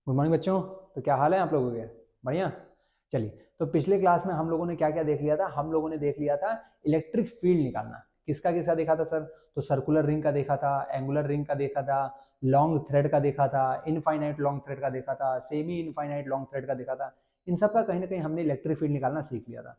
Good morning बच्चों। तो क्या हाल है आप लोगों के? बढ़िया। चलिए, तो पिछले क्लास में हम लोगों ने क्या क्या देख लिया था? हम लोगों ने देख लिया था इलेक्ट्रिक फील्ड निकालना। किसका किसका देखा था सर? तो सर्कुलर रिंग का देखा था, एंगुलर रिंग का देखा था, लॉन्ग थ्रेड का देखा था, इनफाइनाइट लॉन्ग थ्रेड का देखा था, सेमी इनफाइनाइट लॉन्ग थ्रेड का देखा था। इन सब का कहीं ना कहीं हमने इलेक्ट्रिक फील्ड निकालना सीख लिया था।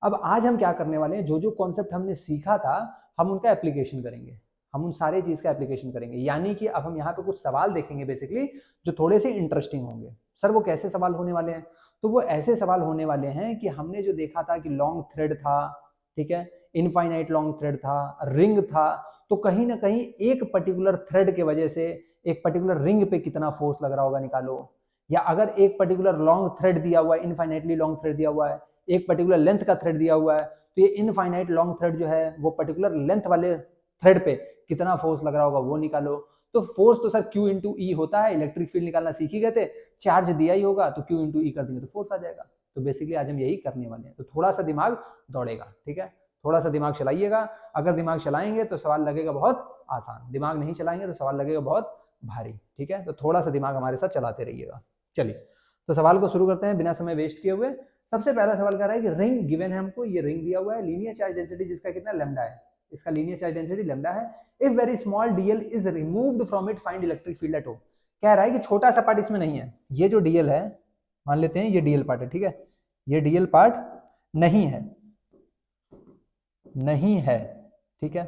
अब आज हम क्या करने वाले हैं, जो जो कॉन्सेप्ट हमने सीखा था हम उनका एप्लीकेशन करेंगे। हम उन सारे चीज का एप्लीकेशन करेंगे, यानी कि अब हम यहाँ पे कुछ सवाल देखेंगे बेसिकली, जो थोड़े से इंटरेस्टिंग होंगे। सर वो कैसे सवाल होने वाले हैं? तो वो ऐसे सवाल होने वाले हैं कि हमने जो देखा था कि लॉन्ग थ्रेड था, ठीक है, इनफाइनाइट लॉन्ग थ्रेड था, रिंग था, तो कहीं ना कहीं एक पर्टिकुलर थ्रेड के वजह से एक पर्टिकुलर रिंग पे कितना फोर्स लग रहा होगा निकालो। या अगर एक पर्टिकुलर लॉन्ग थ्रेड दिया हुआ है, इनफाइनाइटली लॉन्ग थ्रेड दिया हुआ है, एक पर्टिकुलर लेंथ का थ्रेड दिया हुआ है, तो ये इनफाइनाइट लॉन्ग थ्रेड जो है वो पर्टिकुलर लेंथ वाले थ्रेड पे कितना फोर्स लग रहा होगा वो निकालो। तो फोर्स तो सर Q इंटू ई होता है, इलेक्ट्रिक फील्ड निकालना सीख ही गए थे। चार्ज दिया ही होगा तो Q इंटू ई कर देंगे तो फोर्स आ जाएगा। तो बेसिकली आज हम यही करने वाले हैं, तो थोड़ा सा दिमाग दौड़ेगा, ठीक है। थोड़ा सा दिमाग चलाइएगा। अगर दिमाग चलाएंगे तो सवाल लगेगा बहुत आसान, दिमाग नहीं चलाएंगे तो सवाल लगेगा बहुत भारी, ठीक है। तो थोड़ा सा दिमाग हमारे साथ चलाते रहिएगा। चलिए, तो सवाल को शुरू करते हैं बिना समय वेस्ट किए हुए। सबसे पहला सवाल कह रहा है कि रिंग गिवन है हमको, ये रिंग दिया हुआ है, लीनियर चार्ज डेंसिटी जिसका कितना लैम्डा है, इसका लीनियर चार्ज डेंसिटी लैम्डा है। If very small DL is removed from it find electric field at O. कह रहा है कि छोटा सा पार्ट इसमें नहीं है, ये जो डीएल है मान लेते हैं ये डीएल पार्ट है, ठीक है, ये डीएल पार्ट नहीं है, नहीं है, ठीक है,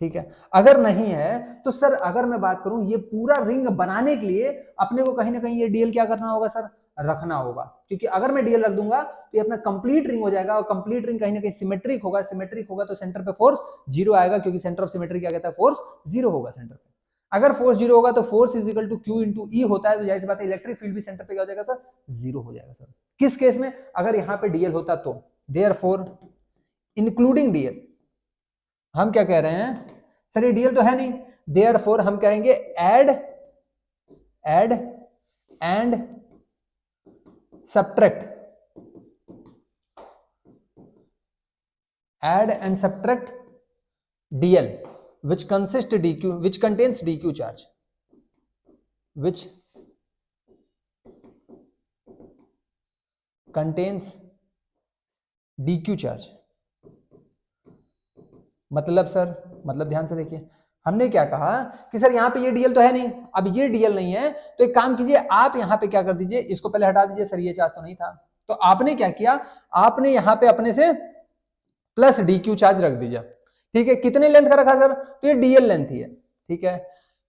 ठीक है। अगर नहीं है तो सर अगर मैं बात करूं ये पूरा रिंग बनाने के लिए अपने को कहीं ना कहीं ये डीएल क्या करना होगा सर? रखना होगा, क्योंकि अगर मैं डीएल रख दूंगा तो ये अपना कंप्लीट रिंग हो जाएगा, और कंप्लीट रिंग कहीं ना कहीं सिमेट्रिक होगा, सिमेट्रिक होगा तो सेंटर पे फोर्स जीरो आएगा, क्योंकि सेंटर ऑफ सिमेट्री क्या कहता है, फोर्स जीरो होगा सेंटर पे। अगर फोर्स जीरो होगा तो force is equal to Q into E होता है, तो जाहिर सी बात है इलेक्ट्रिक फील्ड भी सेंटर पे क्या हो जाएगा सर? जीरो हो जाएगा सर। किस केस में? अगर यहां पे डीएल होता तो। देयरफॉर इंक्लूडिंग डीएल, हम क्या कह रहे हैं सर, ये डीएल तो है नहीं, देयरफॉर हम कहेंगे add and subtract, add and subtract dl which consists dq which contains dq charge, which contains dq charge। मतलब सर, मतलब ध्यान से देखिए, हमने क्या कहा कि सर यहाँ पे ये डीएल तो है नहीं, अब ये डीएल नहीं है तो एक काम कीजिए, आप यहाँ पे क्या कर दीजिए, इसको पहले हटा दीजिए, सर ये चार्ज तो नहीं था, तो आपने क्या किया, आपने यहाँ पे अपने से प्लस डीक्यू चार्ज रख दीजिए, ठीक है। कितने लेंथ का रखा सर? तो ये डीएल लेंथ ही है, ठीक है।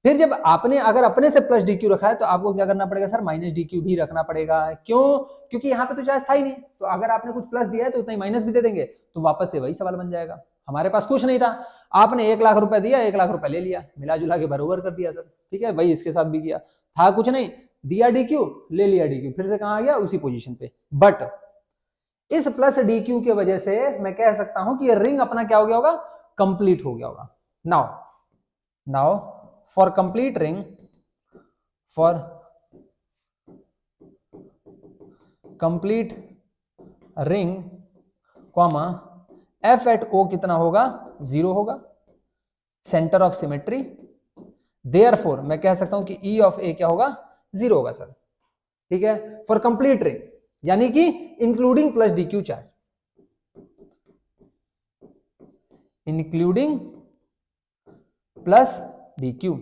फिर जब आपने अगर अपने से प्लस डीक्यू रखा है तो आपको क्या करना पड़ेगा सर? माइनस डीक्यू भी रखना पड़ेगा। क्यों? क्योंकि यहाँ पे तो चार्ज था ही नहीं, तो अगर आपने कुछ प्लस दिया है तो उतना ही माइनस भी दे देंगे, तो वापस से वही सवाल बन जाएगा। हमारे पास कुछ नहीं था, आपने 1 लाख रुपए दिया, 1 लाख रुपए ले लिया, मिला जुला के बरोबर कर दिया सर, ठीक है। वही इसके साथ भी किया, था कुछ नहीं, दिया डीक्यू, ले लिया डीक्यू, फिर से कहां आ गया? उसी पोजीशन पे। बट इस प्लस डीक्यू की वजह से मैं कह सकता हूं कि ये रिंग अपना क्या हो गया होगा? कंप्लीट हो गया होगा। Now now for complete ring, for complete ring comma F at O कितना होगा? जीरो होगा, सेंटर ऑफ सिमेट्री। देयरफॉर मैं कह सकता हूं कि ई ऑफ ए क्या होगा? जीरो होगा सर, ठीक है, फॉर कंप्लीट रिंग, यानी कि including plus d q charge, including plus d q.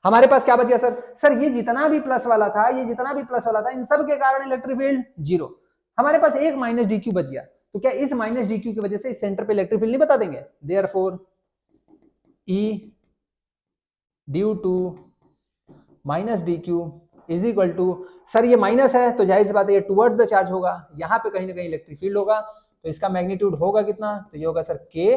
हमारे पास क्या बच गया सर? सर ये जितना भी प्लस वाला था, ये जितना भी प्लस वाला था, इन सब के कारण इलेक्ट्रिक फील्ड जीरो। हमारे पास एक माइनस डीक्यू बच गया, तो क्या इस माइनस डीक्यू की वजह से इस सेंटर पे इलेक्ट्रिक फील्ड नहीं बता देंगे? Therefore E due to minus d q is equal to, sir ये माइनस है तो जाहिर सी बात है ये टुवर्ड्स द चार्ज होगा, यहां पे कहीं ना कहीं इलेक्ट्रिक फील्ड होगा, तो इसका मैग्नीट्यूड होगा कितना? तो ये होगा सर के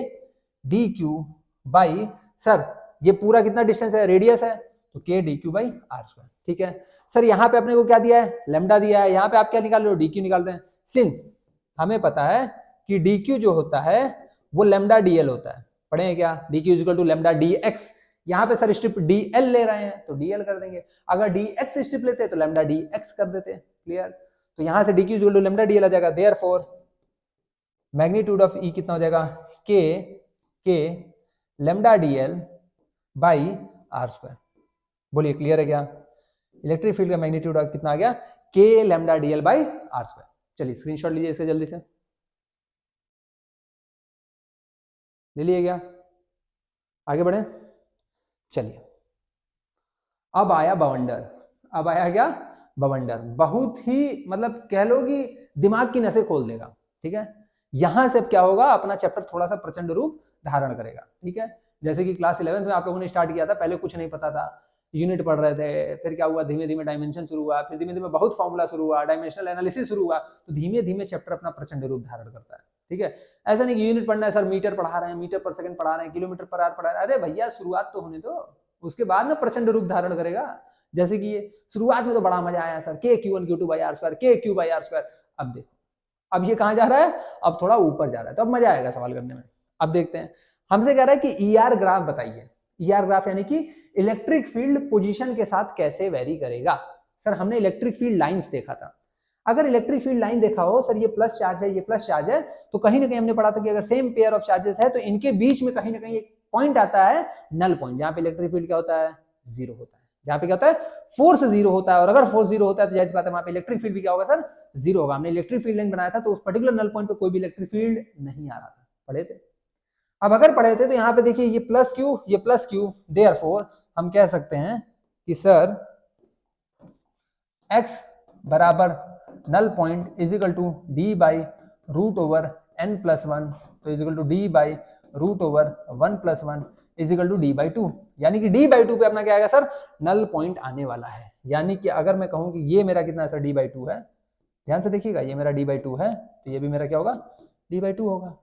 डी क्यू बाई, सर ये पूरा कितना डिस्टेंस है? रेडियस है, तो K d q by are square, ठीक है। सर यहाँ पे अपने को क्या दिया है? लैम्डा दिया है, यहाँ पे आप क्या निकाल रहे हो? डी क्यू निकाल रहे हैं। सिंस हमें पता है कि डी क्यू जो होता है वो लैम्डा डी एल होता है, पढ़े हैं क्या? D Q is equal to lambda d x, यहाँ पे सर स्ट्रिप डीएल ले रहे हैं तो डीएल कर देंगे, अगर डीएक्स स्ट्रिप लेते तो लैम्डा डीएक्स कर देते, क्लियर। तो यहां से DQ equal to lambda DL आ जाएगा, देयरफॉर मैग्नीट्यूड ऑफ ई कितना हो जाएगा? K lambda DL by are square. बोलिए क्लियर है क्या? इलेक्ट्रिक फील्ड का मैग्नीट्यूड कितना आ गया, K lambda DL by are square. चलिए स्क्रीनशॉट लीजिए इसके जल्दी से, ले लिए क्या, आगे बढ़े। चलिए अब आया बवंडर, अब आया क्या बवंडर, बहुत ही मतलब कह लो कि दिमाग की नसें खोल देगा, ठीक है। यहां से अब क्या होगा, अपना चैप्टर थोड़ा सा प्रचंड रूप धारण करेगा, ठीक है। जैसे कि क्लास 11 में आप लोगों ने स्टार्ट किया था, पहले कुछ नहीं पता था, यूनिट पढ़ रहे थे, फिर क्या हुआ, धीमे धीमे डायमेंशन शुरू हुआ, फिर धीमे धीमे बहुत फॉर्मूला शुरू हुआ, डायमेंशनल एनालिसिस शुरू हुआ, तो धीमे धीमे चैप्टर अपना प्रचंड रूप धारण करता है, ठीक है। ऐसा नहीं कि यूनिट पढ़ना है सर, मीटर पढ़ा रहे हैं, मीटर पर सेकंड पढ़ा रहे हैं, किलोमीटर पर आवर पढ़ा रहे हैं, अरे भैया शुरुआत तो होने दो, उसके बाद ना प्रचंड रूप धारण करेगा। जैसे कि ये शुरुआत में तो बड़ा मजा आया sir, K q one q two by are square, K q by are square, अब देखो अब ये कहां जा रहा है, अब थोड़ा ऊपर जा रहा है, तो अब मजा आएगा सवाल करने में। अब देखते हैं, हमसे कह रहा है कि ईआर ग्राफ बताइए, ईआर ग्राफ यानी कि इलेक्ट्रिक फील्ड पोजीशन के साथ कैसे वेरी करेगा। सर हमने इलेक्ट्रिक फील्ड लाइंस देखा था, अगर इलेक्ट्रिक फील्ड लाइन देखा हो सर, ये प्लस चार्ज है, ये प्लस चार्ज है, तो कहीं ना कहीं हमने पढ़ा था कि अगर सेम पेयर ऑफ चार्जेस है तो इनके बीच में कहीं ना कहीं एक पॉइंट आता है, नल पॉइंट, जहां पे इलेक्ट्रिक फील्ड क्या होता है, जीरो होता है, जहां पे क्या होता है, फोर्स जीरो होता है, और अगर फोर्स जीरो होता है तो जाहिर बात है वहां पे इलेक्ट्रिक फील्ड भी क्या होगा सर, जीरो होगा। हमने इलेक्ट्रिक फील्ड लाइन बनाया था तो उस पर्टिकुलर नल पॉइंट पे कोई भी इलेक्ट्रिक फील्ड नहीं आ रहा था, पढ़े थे। अब अगर पढ़े थे तो यहाँ पे देखिए ये प्लस क्यू, ये प्लस क्यू, देयरफॉर हम कह सकते हैं कि सर x बराबर null point is equal to D by root over n plus one, तो is equal to D by root over one plus one is equal to D by two, यानी कि D by to पे अपना क्या आएगा sir, null point आने वाला है। यानी कि अगर मैं कहूं कि ये मेरा कितना है सर, डी बाई टू है, ध्यान से देखिएगा, ये मेरा डी बाई टू है, तो ये भी मेरा क्या होगा, डी बाई टू होगा।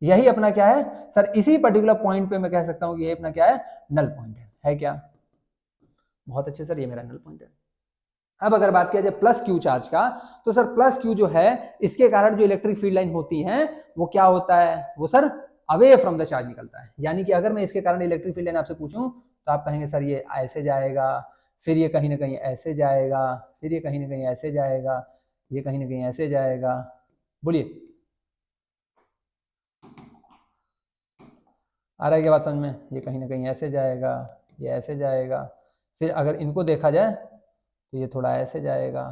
यही अपना क्या है सर, इसी पर्टिकुलर पॉइंट पे मैं कह सकता हूं कि ये अपना क्या है, नल पॉइंट है क्या, बहुत अच्छे सर, ये मेरा नल पॉइंट है। अब अगर बात किया जाए प्लस क्यू चार्ज का, तो सर प्लस क्यू जो है इसके कारण जो इलेक्ट्रिक फील्ड लाइन होती है वो क्या होता है, वो sir away from the charge निकलता है। यानी कि अगर मैं इसके कारण इलेक्ट्रिक फील्ड लाइन आपसे पूछूं तो आप कहेंगे सर ये ऐसे जाएगा, फिर ये कहीं ना कहीं ऐसे जाएगा, फिर ये कहीं ना कहीं ऐसे जाएगा, ये कहीं ना कहीं ऐसे जाएगा, बोलिए आ रहा है क्या बात समझ में, ये कहीं ना कहीं ऐसे जाएगा, ये ऐसे जाएगा, फिर अगर इनको देखा जाए तो ये थोड़ा ऐसे जाएगा,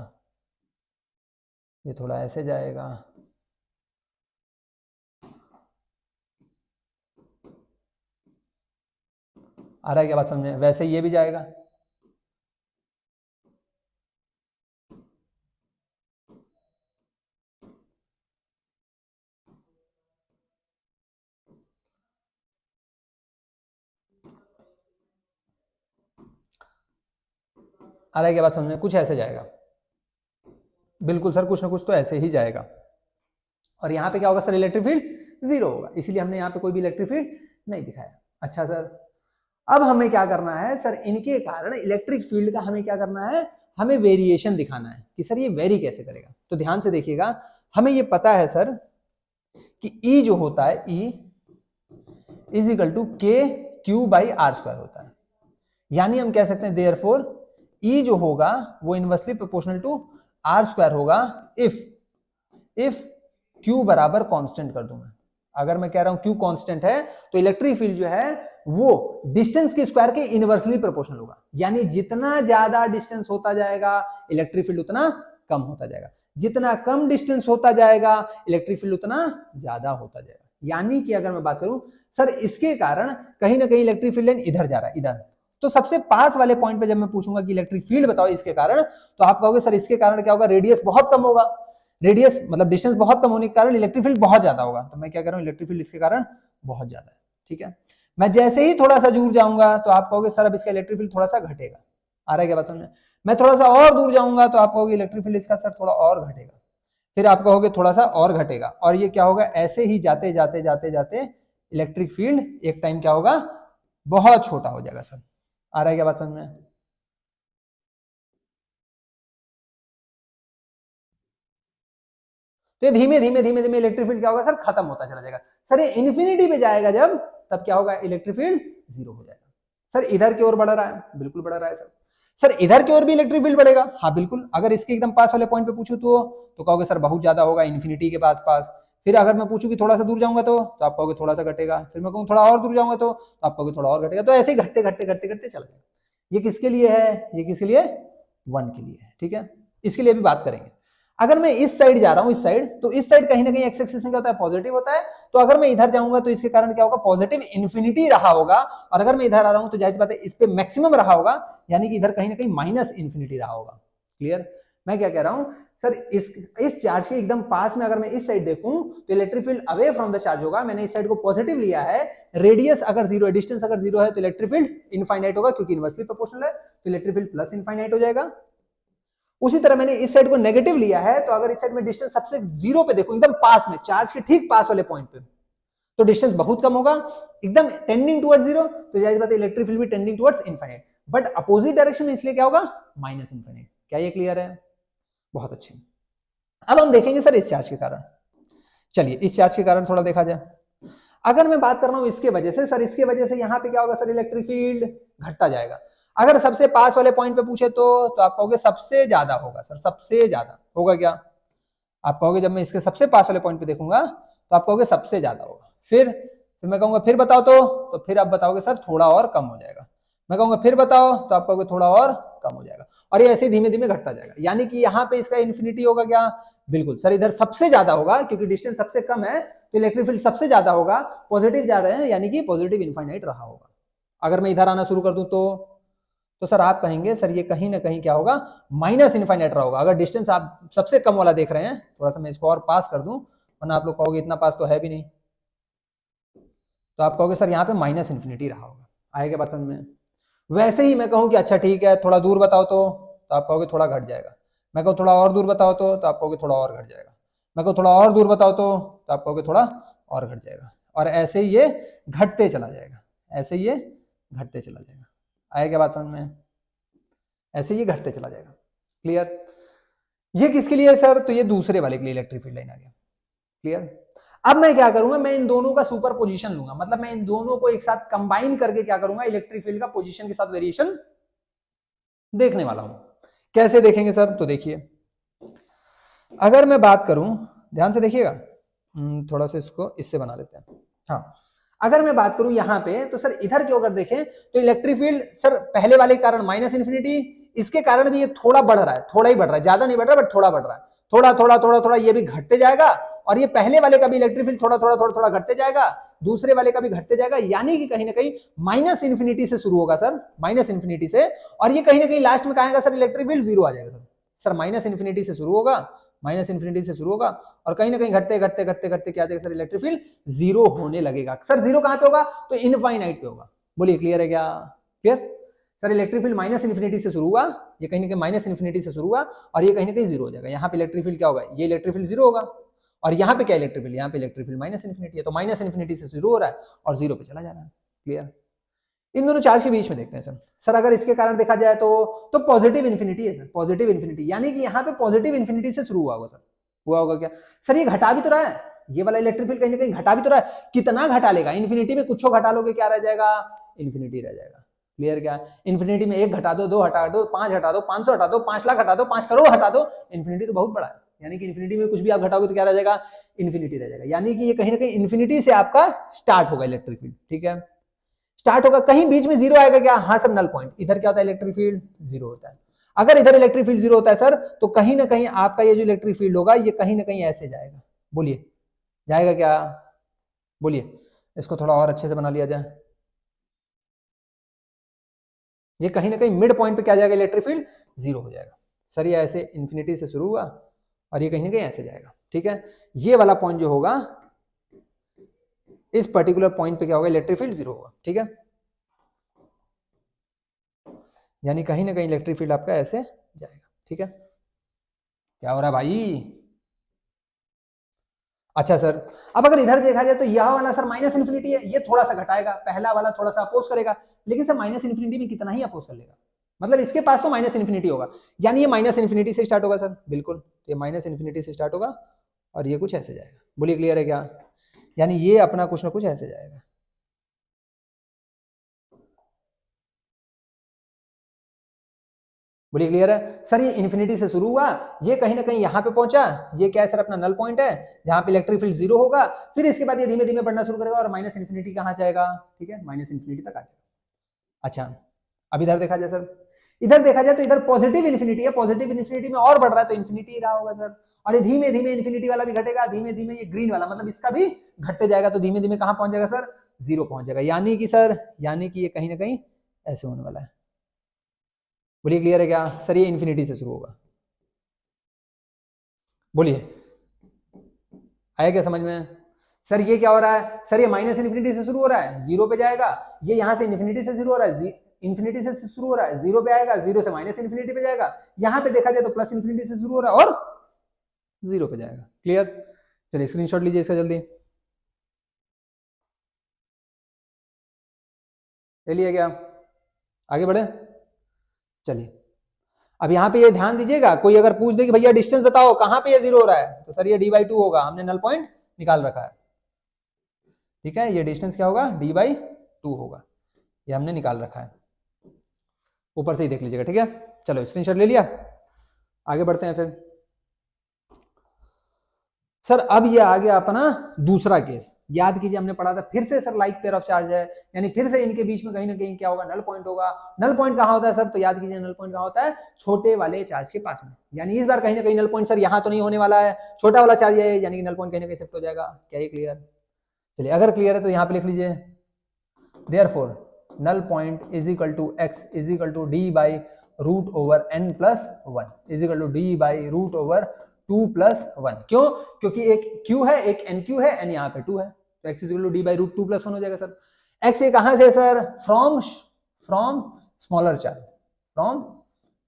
ये थोड़ा ऐसे जाएगा, आ रहा है क्या बात समझ में, वैसे ये भी जाएगा, आ रहा है क्या बात समझ में, कुछ ऐसे जाएगा, बिल्कुल सर कुछ ना कुछ तो ऐसे ही जाएगा। और यहाँ पे क्या होगा सर, इलेक्ट्रिक फील्ड जीरो होगा, इसीलिए हमने यहाँ पे कोई भी इलेक्ट्रिक फील्ड नहीं दिखाया। अच्छा सर अब हमें क्या करना है सर, इनके कारण इलेक्ट्रिक फील्ड का हमें क्या करना है, हमें वेरिएशन दिखाना है कि सर ये वेरी कैसे करेगा। तो ध्यान से देखिएगा, हमें ये पता है सर कि E जो होता है, E इज इक्वल टू के क्यू बाई आर स्क्वायर होता है, यानी हम कह सकते हैं देयरफॉर E जो होगा वो inversely proportional to r square होगा इफ Q बराबर कांस्टेंट कर दूं मैं। अगर मैं कह रहा हूं Q कांस्टेंट है तो इलेक्ट्रिक फील्ड जो है वो डिस्टेंस के स्क्वायर के इनवर्सली प्रोपोर्शनल होगा, यानी जितना ज्यादा डिस्टेंस होता जाएगा इलेक्ट्रिक फील्ड उतना कम होता जाएगा, जितना कम डिस्टेंस होता जाएगा इलेक्ट्रिक फील्ड उतना ज्यादा होता जाएगा। यानी कि अगर मैं बात करूं सर इसके कारण कहीं ना कहीं इलेक्ट्रिक फील्ड लाइन इधर जा रहा है, इधर, तो सबसे पास वाले पॉइंट पे जब मैं पूछूंगा कि इलेक्ट्रिक फील्ड बताओ इसके कारण, तो आप कहोगे सर इसके कारण क्या होगा, रेडियस बहुत कम होगा, रेडियस मतलब डिस्टेंस बहुत कम होने के कारण इलेक्ट्रिक फील्ड बहुत ज्यादा होगा। तो मैं क्या कर रहा हूं, इलेक्ट्रिक फील्ड इसके कारण बहुत ज्यादा है, ठीक है। मैं जैसे ही थोड़ा सा दूर जाऊंगा तो आप कहोगे सर अब इसका इलेक्ट्रिक फील्ड थोड़ा सा घटेगा, आ रहा है क्या बात समझ, मैं थोड़ा सा और दूर जाऊंगा तो आप कहोगे इलेक्ट्रिक फील्ड इसका सर थोड़ा और घटेगा, फिर आप कहोगे थोड़ा सा और घटेगा, और ये क्या होगा, ऐसे ही जाते जाते जाते जाते इलेक्ट्रिक फील्ड एक टाइम क्या होगा, बहुत छोटा हो जाएगा सर। आ रहा है क्या बात समझ में, तो धीमे धीमे धीमे धीमे इलेक्ट्रिक फील्ड क्या होगा सर, खत्म होता चला जाएगा। सर ये इन्फिनिटी पे जाएगा जब, तब क्या होगा, इलेक्ट्रिक फील्ड जीरो हो जाएगा। सर इधर की ओर बढ़ रहा है, बिल्कुल बढ़ रहा है सर। सर इधर की ओर भी इलेक्ट्रिक फील्ड बढ़ेगा, हाँ बिल्कुल। अगर इसके एकदम पास वाले पॉइंट पे पूछूं तो कहोगे सर बहुत ज्यादा होगा, इन्फिनिटी के पास पास। फिर अगर मैं पूछूं कि थोड़ा सा दूर जाऊंगा तो आप कहोगे थोड़ा सा घटेगा, फिर मैं कहूँ थोड़ा और दूर जाऊंगा तो आप कहोगे थोड़ा और घटेगा, तो ऐसे ही घटते घटते घटते घटते चला जाएगा। ये किसके लिए है, ये किसके लिए, 1 के लिए, ठीक है। इसके लिए भी बात करेंगे। अगर मैं इस साइड जा रहा हूं, इस साइड, तो इस साइड कहीं ना कहीं एक्स एक्सिस में क्या होता है, पॉजिटिव होता है। तो अगर मैं इधर जाऊंगा तो इसके कारण क्या होगा, पॉजिटिव इन्फिनिटी रहा होगा। और अगर मैं इधर आ रहा हूं तो जाहिर सी बात है इस पे मैक्सिमम रहा होगा, यानी कि इधर कहीं ना कहीं माइनस इन्फिनिटी रहा होगा। क्लियर? मैं क्या कह रहा हूं सर, इस चार्ज के एकदम पास में अगर मैं इस साइड देखूं तो electric field away from the charge होगा। मैंने इस साइड को पॉजिटिव लिया है, रेडियस अगर जीरो है, डिस्टेंस अगर जीरो है, तो इलेक्ट्रिक फील्ड इनफाइनाइट होगा, क्योंकि इनवर्सली प्रोपोर्शनल है, तो इलेक्ट्रिक फील्ड प्लस इनफाइनाइट हो जाएगा। उसी तरह मैंने इस साइड को नेगेटिव लिया है, तो अगर इस साइड में डिस्टेंस सबसे जीरो पे देखूं, एकदम पास में, चार्ज के ठीक पास वाले पॉइंट पे, तो डिस्टेंस बहुत कम होगा, एकदम टेंडिंग टुवर्ड्स जीरो, तो जाहिर बात है इलेक्ट्रिक फील्ड भी tending towards infinite. But opposite direction में इसलिए क्या होगा, माइनस इनफाइनाइट। क्या ये क्लियर है? बहुत अच्छे। अब हम देखेंगे सर इस चार्ज के कारण। चलिए इस चार्ज के कारण थोड़ा देखा जाए। अगर मैं बात कर रहा हूं इसके वजह से, सर इसके वजह से यहां पे क्या होगा सर, इलेक्ट्रिक फील्ड घटता जाएगा। अगर सबसे पास वाले पॉइंट पे पूछे तो आप कहोगे सबसे ज्यादा होगा। सर सबसे ज्यादा होगा क्या? आप कहोगे जब मैं इसके सबसे पास वाले पॉइंट पे देखूंगा तो आप कहोगे सबसे ज्यादा होगा। फिर मैं कहूंगा फिर बताओ, तो फिर आप बताओगे सर थोड़ा और कम हो जाएगा। मैं कहूंगा फिर बताओ, तो आप कहोगे थोड़ा और कम हो जाएगा। और ये ऐसे धीमे धीमे घटता जाएगा, यानी कि यहाँ पे इसका इन्फिनिटी होगा क्या? बिल्कुल सर, इधर सबसे ज्यादा होगा, क्योंकि डिस्टेंस सबसे कम है तो इलेक्ट्रिक फील्ड सबसे ज्यादा होगा, पॉजिटिव जा रहे हैं, यानी कि पॉजिटिव इनफाइनाइट रहा होगा। अगर मैं इधर आना शुरू कर दूं तो सर आप कहेंगे सर ये कहीं ना कहीं क्या होगा, माइनस इनफाइनाइट रहा होगा। अगर डिस्टेंस आप सबसे कम वाला देख रहे हैं, थोड़ा सा मैं इसको और पास कर दूं, वरना आप लोग कहोगे इतना पास तो है भी नहीं, तो आप कहोगे सर यहाँ पे माइनस इन्फिनिटी रहा होगा। आएगा बात समझ में? वैसे ही मैं कहूँ कि अच्छा ठीक है थोड़ा दूर बताओ, तो आप कहोगे थोड़ा घट जाएगा। मैं कहूँ थोड़ा और दूर बताओ, तो आप कहोगे थोड़ा और घट जाएगा। मैं कहूँ थोड़ा और दूर बताओ, तो आप कहोगे थोड़ा और घट जाएगा। और ऐसे ही ये घटते चला जाएगा, ऐसे ही ये घटते चला जाएगा। आएगा बात समझ में? ऐसे ही घटते चला जाएगा। क्लियर? ये किसके लिए है सर? तो ये दूसरे वाले के लिए इलेक्ट्रिक फील्ड लाइन आ गया। क्लियर? अब मैं क्या करूंगा, मैं इन दोनों का सुपर पोजिशन लूंगा, मतलब मैं इन दोनों को एक साथ कंबाइन करके क्या करूंगा, इलेक्ट्रिक फील्ड का पोजीशन के साथ वेरिएशन देखने वाला हूं। कैसे देखेंगे सर? तो देखिए, अगर मैं बात करूं, ध्यान से देखिएगा, थोड़ा सा इसको इससे बना लेते हैं। हाँ, अगर मैं बात करूं यहां पे, तो सर इधर क्यों अगर देखें तो इलेक्ट्रिक फील्ड सर पहले वाले के कारण माइनस इन्फिनिटी, इसके कारण भी ये थोड़ा बढ़ रहा है, थोड़ा ही बढ़ रहा है, ज्यादा नहीं बढ़ रहा बट थोड़ा बढ़ रहा है, थोड़ा थोड़ा थोड़ा थोड़ा ये भी घटते जाएगा। और ये पहले वाले का भी इलेक्ट्रिक फील्ड थोड़ा थोड़ा थोड़ा थोड़ा घटते जाएगा, दूसरे वाले का भी घटते जाएगा, यानी कि कहीं ना कहीं माइनस इन्फिनिटी से शुरू होगा सर, माइनस इन्फिनिटी से, और ये कहीं ना कहीं लास्ट में कहा आएगा सर, इलेक्ट्रिक फील्ड जीरो आ जाएगा सर। सर माइनस इन्फिनिटी से शुरू होगा, माइनस इन्फिनिटी से शुरू होगा, और कहीं ना कहीं घटते घटते घटते घटते क्या जाएगा सर, इलेक्ट्रिक फील्ड जीरो होने लगेगा। सर जीरो कहां पे होगा? तो इनफाइनाइट पे होगा। बोलिए क्लियर है क्या? Clear? Sir electric field minus infinity से शुरू हुआ, ये कहीं ना कहीं माइनस इन्फिनिटी से शुरू हुआ, और ये कहीं ना कहीं जीरो हो जाएगा। यहाँ पे इलेक्ट्रिक फील्ड क्या होगा, ये इलेक्ट्रिक फील्ड जीरो होगा, और यहाँ पे क्या इलेक्ट्रिक फील्ड, यहाँ पे इलेक्ट्रिक फील्ड माइनस इन्फिनिटी है, तो माइनस इन्फिनिटी से शुरू हो रहा है और जीरो पे चला जा रहा है। क्लियर? इन दोनों चार्ज के बीच में देखते हैं सर अगर इसके कारण देखा जाए तो पॉजिटिव इन्फिनिटी है सर, पॉजिटिव इन्फिनिटी, यानी कि यहाँ पे पॉजिटिव इन्फिनिटी से शुरू हुआ होगा सर। हुआ होगा क्या सर? ये घटा भी तो रहा है, ये वाला इलेक्ट्रिक फील्ड कहीं ना कहीं घटा भी तो रहा है। कितना घटा लेगा? इन्फिनिटी में कुछ घटा लोगे क्या रह जाएगा? इन्फिनिटी रह जाएगा। क्लियर? क्या इन्फिनिटी में 1 घटा दो, 2 हटा दो, 5 हटा दो, 500 हटा दो, 5 लाख हटा दो, 5 करोड़ हटा दो, इन्फिनिटी तो बहुत बड़ा है, यानी कि इन्फिनिटी में कुछ भी आप घटाओगे तो क्या रह जाएगा? इन्फिनिटी रह जाएगा। यानी कि ये कहीं ना कहीं इन्फिनिटी से आपका स्टार्ट होगा इलेक्ट्रिक फील्ड। ठीक है, स्टार्ट होगा, कहीं बीच में जीरो आएगा क्या? हाँ सर, नल पॉइंट। इधर क्या होता है? इलेक्ट्रिक फील्ड जीरो होता है। अगर इधर इलेक्ट्रिक फील्ड जीरो होता है सर, तो कहीं ना कहीं आपका ये जो इलेक्ट्रिक फील्ड होगा ये कहीं ना कहीं ऐसे जाएगा। बोलिए जाएगा क्या? बोलिए, इसको थोड़ा और अच्छे से बना लिया जाए। ये कहीं ना कहीं मिड पॉइंट पे क्या जाएगा? इलेक्ट्रिक फील्ड जीरो हो जाएगा। सर ये ऐसे इन्फिनिटी से शुरू हुआ और ये कहीं ना कहीं ऐसे जाएगा। ठीक है, ये वाला पॉइंट जो होगा, इस पर्टिकुलर पॉइंट पे क्या होगा? इलेक्ट्रिक फील्ड जीरो होगा। ठीक है, यानी कहीं ना कहीं इलेक्ट्रिक फील्ड आपका ऐसे जाएगा। ठीक है, क्या हो रहा है भाई? अच्छा सर, अब अगर इधर देखा जाए तो यह वाला सर माइनस इन्फिनिटी है, ये थोड़ा सा घटाएगा, पहला वाला थोड़ा सा अपोज करेगा, लेकिन सर माइनस इन्फिनिटी में कितना ही अपोज कर लेगा, मतलब इसके पास तो माइनस इन्फिनिटी होगा, यानी ये माइनस इन्फिनिटी से स्टार्ट होगा सर। बिल्कुल, ये माइनस इन्फिनिटी से स्टार्ट होगा और ये कुछ ऐसे जाएगा। बोलिए क्लियर है क्या? यानी ये अपना कुछ ना कुछ ऐसे जाएगा। बोलिए क्लियर है? सर ये इन्फिनिटी से शुरू हुआ, ये कहीं ना कहीं यहाँ पे पहुंचा, ये क्या है सर? अपना नल पॉइंट है जहां पे इलेक्ट्रिक फील्ड जीरो होगा, फिर इसके बाद ये धीमे धीमे बढ़ना शुरू करेगा और माइनस इन्फिनिटी कहां जाएगा? ठीक है, माइनस इन्फिनिटी तक आ जाएगा। अच्छा, अब इधर देखा जाए सर, इधर देखा जाए तो इधर पॉजिटिव इन्फिनिटी है, पॉजिटिव इन्फिनिटी में और बढ़ रहा है तो इन्फिनिटी रहा होगा सर। और ये धीमे धीमे इन्फिनिटी वाला भी घटेगा, धीमे धीमे ये ग्रीन वाला मतलब इसका भी घटते जाएगा, तो धीमे धीमे कहां पहुंच जाएगा सर, जीरो पहुंच जाएगा। यानी कि सर, यानी कि ये कहीं ना कहीं ऐसे होने वाला है। बोलिए क्लियर है क्या सर? ये इन्फिनिटी से शुरू होगा, बोलिए आया क्या समझ में? सर ये क्या हो रहा है सर, ये माइनस इन्फिनिटी से शुरू हो रहा है, जीरो पे जाएगा, ये यहां से इन्फिनिटी से शुरू हो रहा है, इन्फिनिटी से शुरू हो रहा है, जीरो पे आएगा, जीरो से माइनस इन्फिनिटी पे जाएगा, यहां पे देखा जाए तो प्लस इन्फिनिटी से शुरू हो रहा है और जीरो पे जाएगा। क्लियर? चलिए स्क्रीनशॉट लीजिए इसका जल्दी, ले लिया क्या? आगे बढ़े, चलिए अब यहाँ पे ये ध्यान दीजिएगा, कोई अगर पूछ दे कि भैया डिस्टेंस बताओ कहां पे ये जीरो हो रहा है, तो सर ये d/2 होगा, हमने नल पॉइंट निकाल रखा है, ठीक है। ये डिस्टेंस क्या होगा, d/2 होगा, ये हमने निकाल रखा है, ऊपर से ही देख लीजिएगा, ठीक है। चलो स्क्रीनशॉट ले लिया, आगे बढ़ते हैं फिर। सर अब ये आ गया अपना दूसरा केस, याद कीजिए हमने पढ़ा था फिर से sir like pair of charge है, यानी फिर से इनके बीच में कहीं ना कहीं क्या होगा, नल पॉइंट होगा। नल पॉइंट कहां होता है सर, तो याद कीजिए नल पॉइंट कहां होता है, छोटे वाले चार्ज के पास में, यानी इस बार कहीं ना कहीं नल पॉइंट सर यहां तो नहीं होने वाला है, छोटा वाला चार्ज है, यानी कि नल पॉइंट कहीं ना कहीं शिफ्ट हो जाएगा। क्या ये क्लियर? चलिए अगर क्लियर है तो यहाँ पे लिख लीजिए, therefore null point is equal to x is equal to d by root over n plus 1 is equal to d by root over 2 plus 1। क्यों? क्योंकि एक q है, एक nq है, n यहाँ पे 2 है, तो x is equal to d by root 2 plus 1 हो जाएगा सर। x ये कहां से sir, from smaller charge, from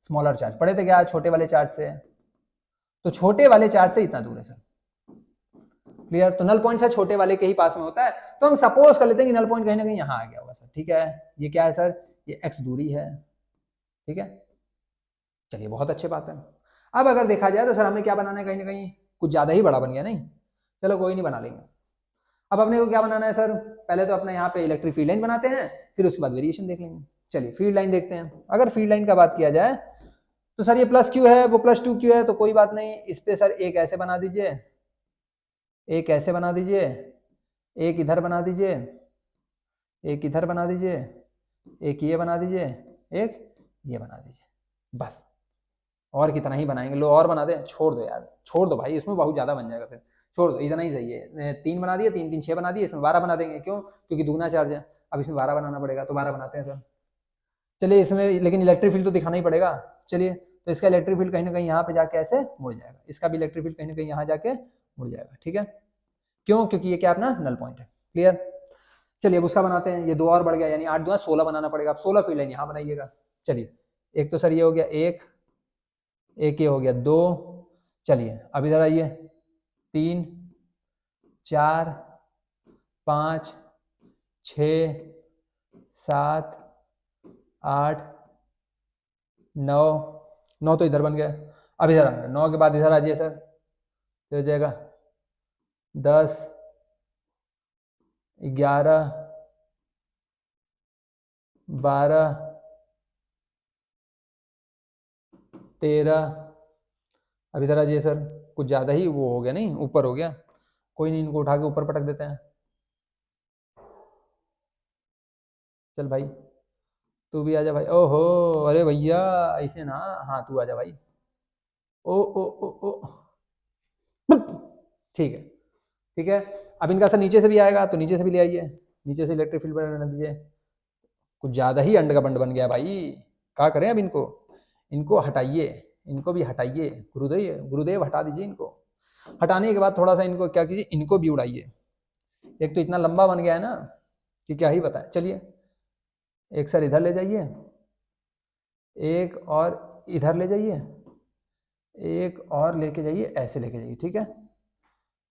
smaller charge, पढ़े थे क्या छोटे वाले चार्ज से, तो छोटे वाले चार्ज से इतना दूर है सर। क्लियर? तो नल पॉइंट सर छोटे वाले के ही पास में होता है, तो हम सपोज कर लेते हैं कि नल पॉइंट कहीं ना कहीं यहाँ आ गया होगा सर, ठीक है। ये क्या है सर, ये x दूरी है, ठीक है। चलिए बहुत अच्छी बात है। अब अगर देखा जाए तो सर हमें क्या बनाना है, कहीं ना कहीं कुछ ज्यादा ही बड़ा बन गया नहीं, चलो कोई नहीं बना लेंगे। अब अपने को क्या बनाना है सर, पहले तो अपने यहाँ पे इलेक्ट्रिक फील्ड लाइन बनाते हैं, फिर उसके बाद वेरिएशन देख लेंगे। चलिए फील्ड लाइन देखते हैं। अगर फील्ड लाइन का बात किया जाए तो सर ये प्लस क्यू है, वो प्लस 2q है, तो कोई बात नहीं, इस पे सर एक ऐसे बना दीजिए, एक ऐसे बना दीजिए, एक इधर बना दीजिए, एक इधर बना दीजिए, एक ये बना दीजिए, एक ये बना दीजिए, बस। और कितना ही बनाएंगे, लो और बना दे, छोड़ दो यार, छोड़ दो भाई, इसमें बहुत ज्यादा बन जाएगा, फिर छोड़ दो, इतना ही सही है। 3 बना दिए, 3 3 6 बना दिए, इसमें 12 बना देंगे, क्यों? क्योंकि दुगना चार्ज है, अब इसमें 12 बनाना पड़ेगा, तो 12 बनाते हैं सर। चलिए इसमें लेकिन इलेक्ट्रिक फील्ड तो दिखाना ही पड़ेगा। चलिए तो इसका इलेक्ट्रिक फील्ड कहीं ना कहीं यहाँ पे जाके ऐसे मुड़ जाएगा, इसका भी इलेक्ट्रिक फील्ड कहीं ना कहीं यहाँ जाके मुड़ जाएगा, ठीक है। क्यों? क्योंकि ये क्या अपना नल पॉइंट है। क्लियर? चलिए अब उसका बनाते हैं, ये 2 और बढ़ गया, यानी 8 2 16 बनाना पड़ेगा, अब 16 फील्ड लाइन यहाँ बनाइएगा। चलिए एक तो सर ये हो गया, एक ये हो गया 2, चलिए अब इधर आइए, 3 4 5 6 7 8 9 9 तो इधर बन गया। अब इधर आना, 9 के बाद इधर आ जाइए सर, तो हो जाएगा 10 11 12 13। अब इधर आ जाइए सर, कुछ ज़्यादा ही वो हो गया, नहीं ऊपर हो गया, कोई नहीं, इनको उठा के ऊपर पटक देते हैं। चल भाई तू भी आजा भाई, ओहो अरे भैया ऐसे ना, हाँ तू आजा भाई, ओ ओ ओ ओ, ठीक है ठीक है। अब इनका सर नीचे से भी आएगा, तो नीचे से भी ले आइए, नीचे से इलेक्ट्रिक फील्ड बनाना दीजिए। कुछ ज़्यादा ही अंड का बंड बन गया भाई, क्या करें अब इनको, इनको हटाइए, इनको भी हटाइए, गुरुदेव हटा दीजिए इनको। हटाने के बाद थोड़ा सा इनको क्या कीजिए, इनको भी उड़ाइए। एक तो इतना लंबा बन गया है ना कि क्या ही बताएं। चलिए एक सर इधर ले जाइए, एक और इधर ले जाइए, एक और लेके जाइए, ऐसे लेके जाइए, ठीक है।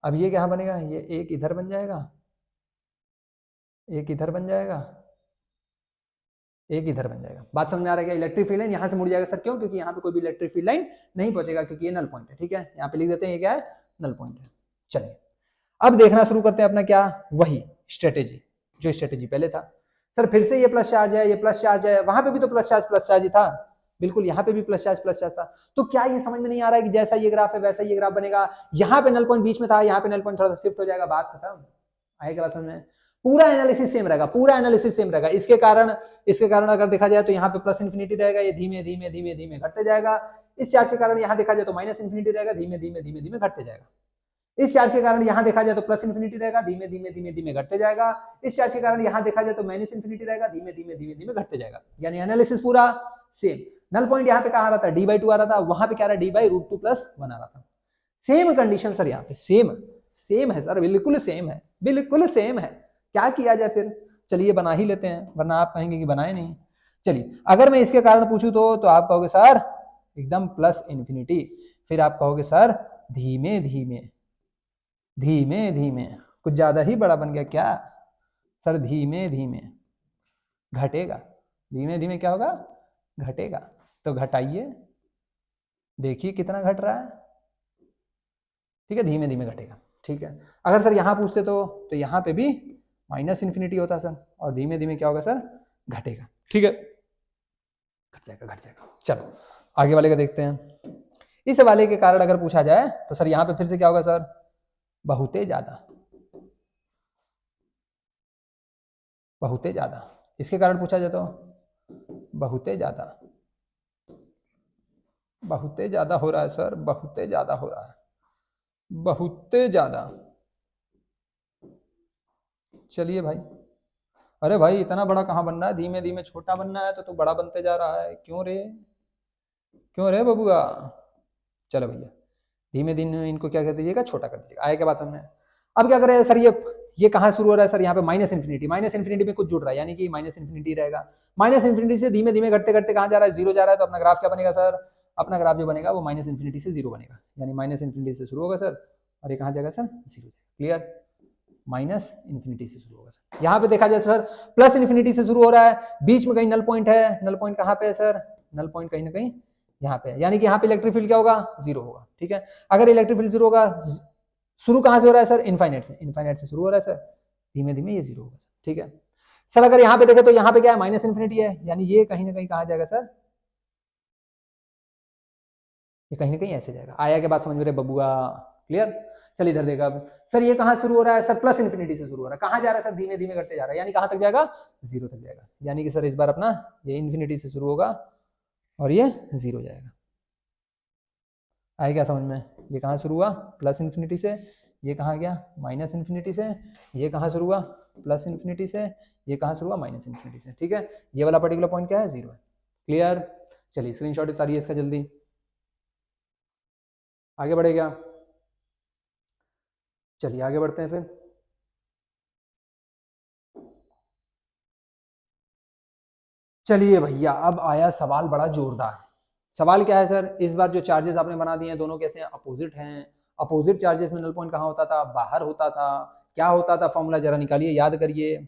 अब ये क्या बनेगा, ये एक इधर बन जाएगा, एक इधर बन जाएगा, एक इधर बन जाएगा। बात समझ में आ रहा है क्या? इलेक्ट्रिक फील्ड लाइन यहाँ से मुड़ जाएगा सर, क्यों? क्योंकि यहाँ पे कोई भी इलेक्ट्रिक फील्ड लाइन नहीं पहुंचेगा, क्योंकि ये नल पॉइंट है, ठीक है। यहाँ पे लिख देते हैं ये क्या है, नल पॉइंट है। चलिए अब देखना शुरू करते हैं अपना क्या, वही स्ट्रेटेजी जो स्ट्रेटेजी पहले था। सर फिर से ये प्लस चार्ज है, ये प्लस चार्ज है, वहां पे भी तो प्लस चार्ज ही था, बिल्कुल यहाँ पे भी प्लस चार्ज था। तो क्या ये समझ में नहीं आ रहा है कि जैसा ये ग्राफ है वैसा ये ग्राफ बनेगा? यहाँ पे नल पॉइंट बीच में था, यहाँ पे नल पॉइंट थोड़ा सा शिफ्ट हो जाएगा, बात खत्म। आएगा बात समझ में? पूरा एनालिसिस सेम रहेगा, पूरा एनालिसिस सेम रहेगा। इसके कारण अगर देखा जाए तो यहाँ पे प्लस इन्फिनिटी रहेगा, ये धीमे धीमे धीमे धीमे घटते जाएगा। इस चार्ज के कारण यहाँ देखा जाए तो माइनस इन्फिनिटी रहेगा, धीमे धीमे धीमे धीमे घटते जाएगा। इस चार्ज के कारण यहाँ देखा जाए तो प्लस इन्फिनिटी रहेगा, धीमे धीमे धीमे धीमे घटते जाएगा। इस चार्ज के कारण यहाँ देखा जाए तो माइनस इन्फिनिटी रहेगा, धीमे धीमे धीमे धीमे घटते जाएगा। यानी एनालिसिस पूरा सेम। नल पॉइंट यहाँ पे कहाँ आ रहा था, d/2 आ रहा था, वहां पे क्या रहा d/√2 + 1 आ रहा था। सेम कंडीशन सर यहाँ पे सेम है सर, बिल्कुल सेम है, बिल्कुल सेम है। क्या किया जाए फिर, चलिए बना ही लेते हैं, वरना आप कहेंगे कि बनाए नहीं। चलिए अगर मैं इसके कारण पूछूं तो आप कहोगे सर एकदम प्लस इन्फिनिटी, फिर आप कहोगे सर धीमे धीमे धीमे धीमे, कुछ ज्यादा ही बड़ा बन गया क्या सर, धीमे धीमे घटेगा, धीमे धीमे क्या होगा, घटेगा। तो घटाइए, देखिए कितना घट रहा है, ठीक है, धीमे धीमे घटेगा। ठीक है, अगर सर यहाँ पूछते तो यहाँ पे भी माइनस इन्फिनिटी होता सर, और धीमे धीमे क्या होगा सर, घटेगा। ठीक है, घट जाएगा। चलो आगे वाले का देखते हैं। इस वाले के कारण अगर पूछा जाए तो सर यहाँ पे फिर से क्या होगा सर, बहुते ज्यादा। इसके कारण पूछा जाए तो बहुते ज्यादा हो रहा है सर, बहुते ज्यादा। चलिए भाई, अरे भाई इतना बड़ा कहाँ बन रहा है, धीमे धीमे छोटा बनना है तो बड़ा बनते जा रहा है, क्यों रे बबुआ। चलो भैया धीमे धीमे इनको क्या कर दीजिएगा, छोटा कर दीजिएगा। आए क्या बात समझ में। अब क्या करें सर, ये कहाँ शुरू हो रहा है सर, यहाँ पे माइनस इन्फिनिटी में कुछ जुड़ रहा है, यानी कि माइनस इन्फिनिटी रहेगा। माइनस इन्फिनिटी से धीमे धीमे घटते घटते कहाँ जा रहा है, जीरो जा रहा है। तो अपना ग्राफ क्या बनेगा सर, अपना ग्राफ जो बनेगा वो माइनस इन्फिनिटी से जीरो बनेगा, यानी माइनस इन्फिनिटी से शुरू होगा सर, और ये कहाँ जाएगा sir, zero. Clear, minus infinity से शुरू होगा सर। यहाँ पे देखा जाए सर प्लस इन्फिनिटी से शुरू हो रहा है, बीच में कहीं नल पॉइंट है, नल पॉइंट कहाँ पे है सर, नल पॉइंट कहीं ना कहीं यहाँ पे है, यानी कि यहाँ पे इलेक्ट्रिक फील्ड क्या होगा, जीरो होगा। ठीक है, अगर इलेक्ट्रिक फील्ड जीरो होगा, शुरू कहाँ से हो रहा है सर, इनफाइनाइट से शुरू हो रहा है सर, धीमे धीमे ये जीरो होगा सर। ठीक है सर, अगर यहाँ पे देखे तो यहाँ पे क्या है, माइनस इन्फिनिटी है, यानी ये कहीं ना कहीं कहाँ जाएगा सर, ये कहीं ना कहीं ऐसे जाएगा। आया के बाद समझ में रहे बबुआ, क्लियर। चलिए इधर देखा अब सर, ये कहाँ शुरू हो रहा है सर, प्लस इन्फिनिटी से शुरू हो रहा है, कहाँ जा रहा है सर, धीमे धीमे करते जा रहा है, यानी कहाँ तक जाएगा, जीरो तक जाएगा। यानी कि सर इस बार अपना ये इन्फिनिटी से शुरू होगा और ये जीरो जाएगा। आया क्या समझ में, ये कहाँ शुरू हुआ, प्लस इन्फिनिटी से, ये कहाँ गया, माइनस इन्फिनिटी से, ये कहाँ शुरू हुआ, प्लस इन्फिनिटी से, ये कहाँ शुरू हुआ, माइनस इन्फिनिटी से। ठीक है, ये वाला पर्टिकुलर पॉइंट क्या है, जीरो है। क्लियर, चलिए स्क्रीनशॉट उतारिए इसका जल्दी, आगे बढ़ेगा। चलिए आगे बढ़ते हैं फिर। चलिए भैया अब आया सवाल बड़ा जोरदार। सवाल क्या है सर, इस बार जो चार्जेस आपने बना दिए हैं दोनों कैसे हैं, अपोजिट हैं। अपोजिट चार्जेस में नल पॉइंट कहाँ होता था, बाहर होता था। क्या होता था, फॉर्मूला जरा निकालिए, याद करिए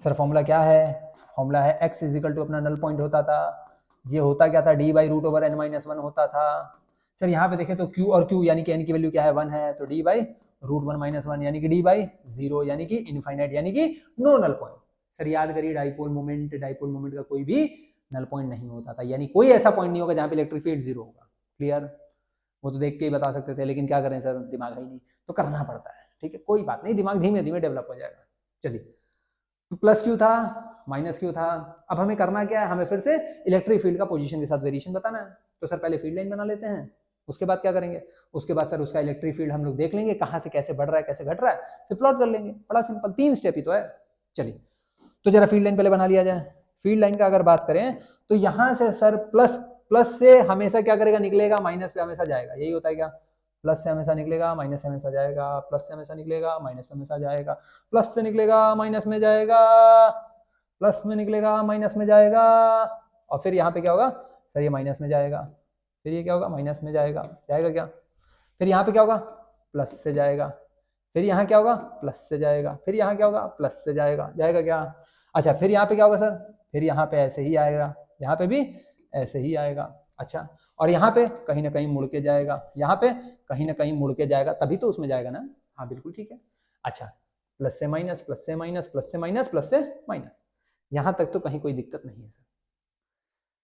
सर। फॉर्मूला क्या है, फॉर्मूला है x इजिकल टू अपना नल पॉइंट होता था, ये होता क्या था, d/√n-1 होता था। सर यहाँ पे देखें तो q और q यानी कि n की वैल्यू क्या है, 1 है, तो d/√1-1 यानी कि d/0 यानी कि इनफाइनाइट, यानी कि नो नल पॉइंट। सर याद करिए डाइपोल मोमेंट का कोई भी नल पॉइंट नहीं होता था, यानी कोई ऐसा पॉइंट नहीं होगा जहाँ पे इलेक्ट्रिक फील्ड जीरो होगा। क्लियर, वो तो देख के ही बता सकते थे, लेकिन क्या करें सर, दिमाग है ही नहीं, तो करना पड़ता है। ठीक है, कोई बात नहीं, दिमाग धीमे धीमे डेवलप हो जाएगा। चलिए, तो प्लस क्यू था, माइनस क्यू था, अब हमें करना क्या है, हमें फिर से इलेक्ट्रिक फील्ड का पोजीशन के साथ वेरिएशन बताना है। तो सर पहले फील्ड लाइन बना लेते हैं, उसके बाद क्या करेंगे, उसके बाद सर उसका इलेक्ट्रिक फील्ड हम लोग देख लेंगे कहाँ से कैसे बढ़ रहा है कैसे घट रहा है, फिर प्लॉट कर लेंगे। बड़ा सिंपल, 3 स्टेप ही तो है। चलिए तो जरा फील्ड लाइन पहले बना लिया जाए। फील्ड लाइन का अगर बात करें तो यहां से सर प्लस से हमेशा क्या करेगा, निकलेगा, माइनस पे हमेशा जाएगा, यही होता है क्या, प्लस से हमेशा निकलेगा, माइनस से हमेशा जाएगा, प्लस से हमेशा निकलेगा, माइनस में हमेशा जाएगा, प्लस से निकलेगा, माइनस में जाएगा, प्लस में निकलेगा, माइनस में जाएगा, और फिर यहाँ पे क्या होगा सर, ये माइनस में जाएगा, फिर ये क्या होगा, माइनस में जाएगा क्या, फिर यहाँ पे क्या होगा, प्लस से जाएगा, फिर यहाँ क्या होगा, प्लस से जाएगा, फिर यहाँ क्या होगा, प्लस से जाएगा क्या। अच्छा, फिर यहाँ पे क्या होगा सर, फिर यहाँ पे ऐसे ही आएगा, यहाँ पे भी ऐसे ही आएगा। अच्छा, और यहाँ पे कहीं ना कहीं मुड़ के जाएगा, यहाँ पे कहीं ना कहीं मुड़ के जाएगा, तभी तो उसमें जाएगा ना। हाँ बिल्कुल ठीक है। अच्छा, प्लस से माइनस, प्लस से माइनस, प्लस से माइनस, प्लस से माइनस, यहाँ तक तो कहीं कोई दिक्कत नहीं है सर।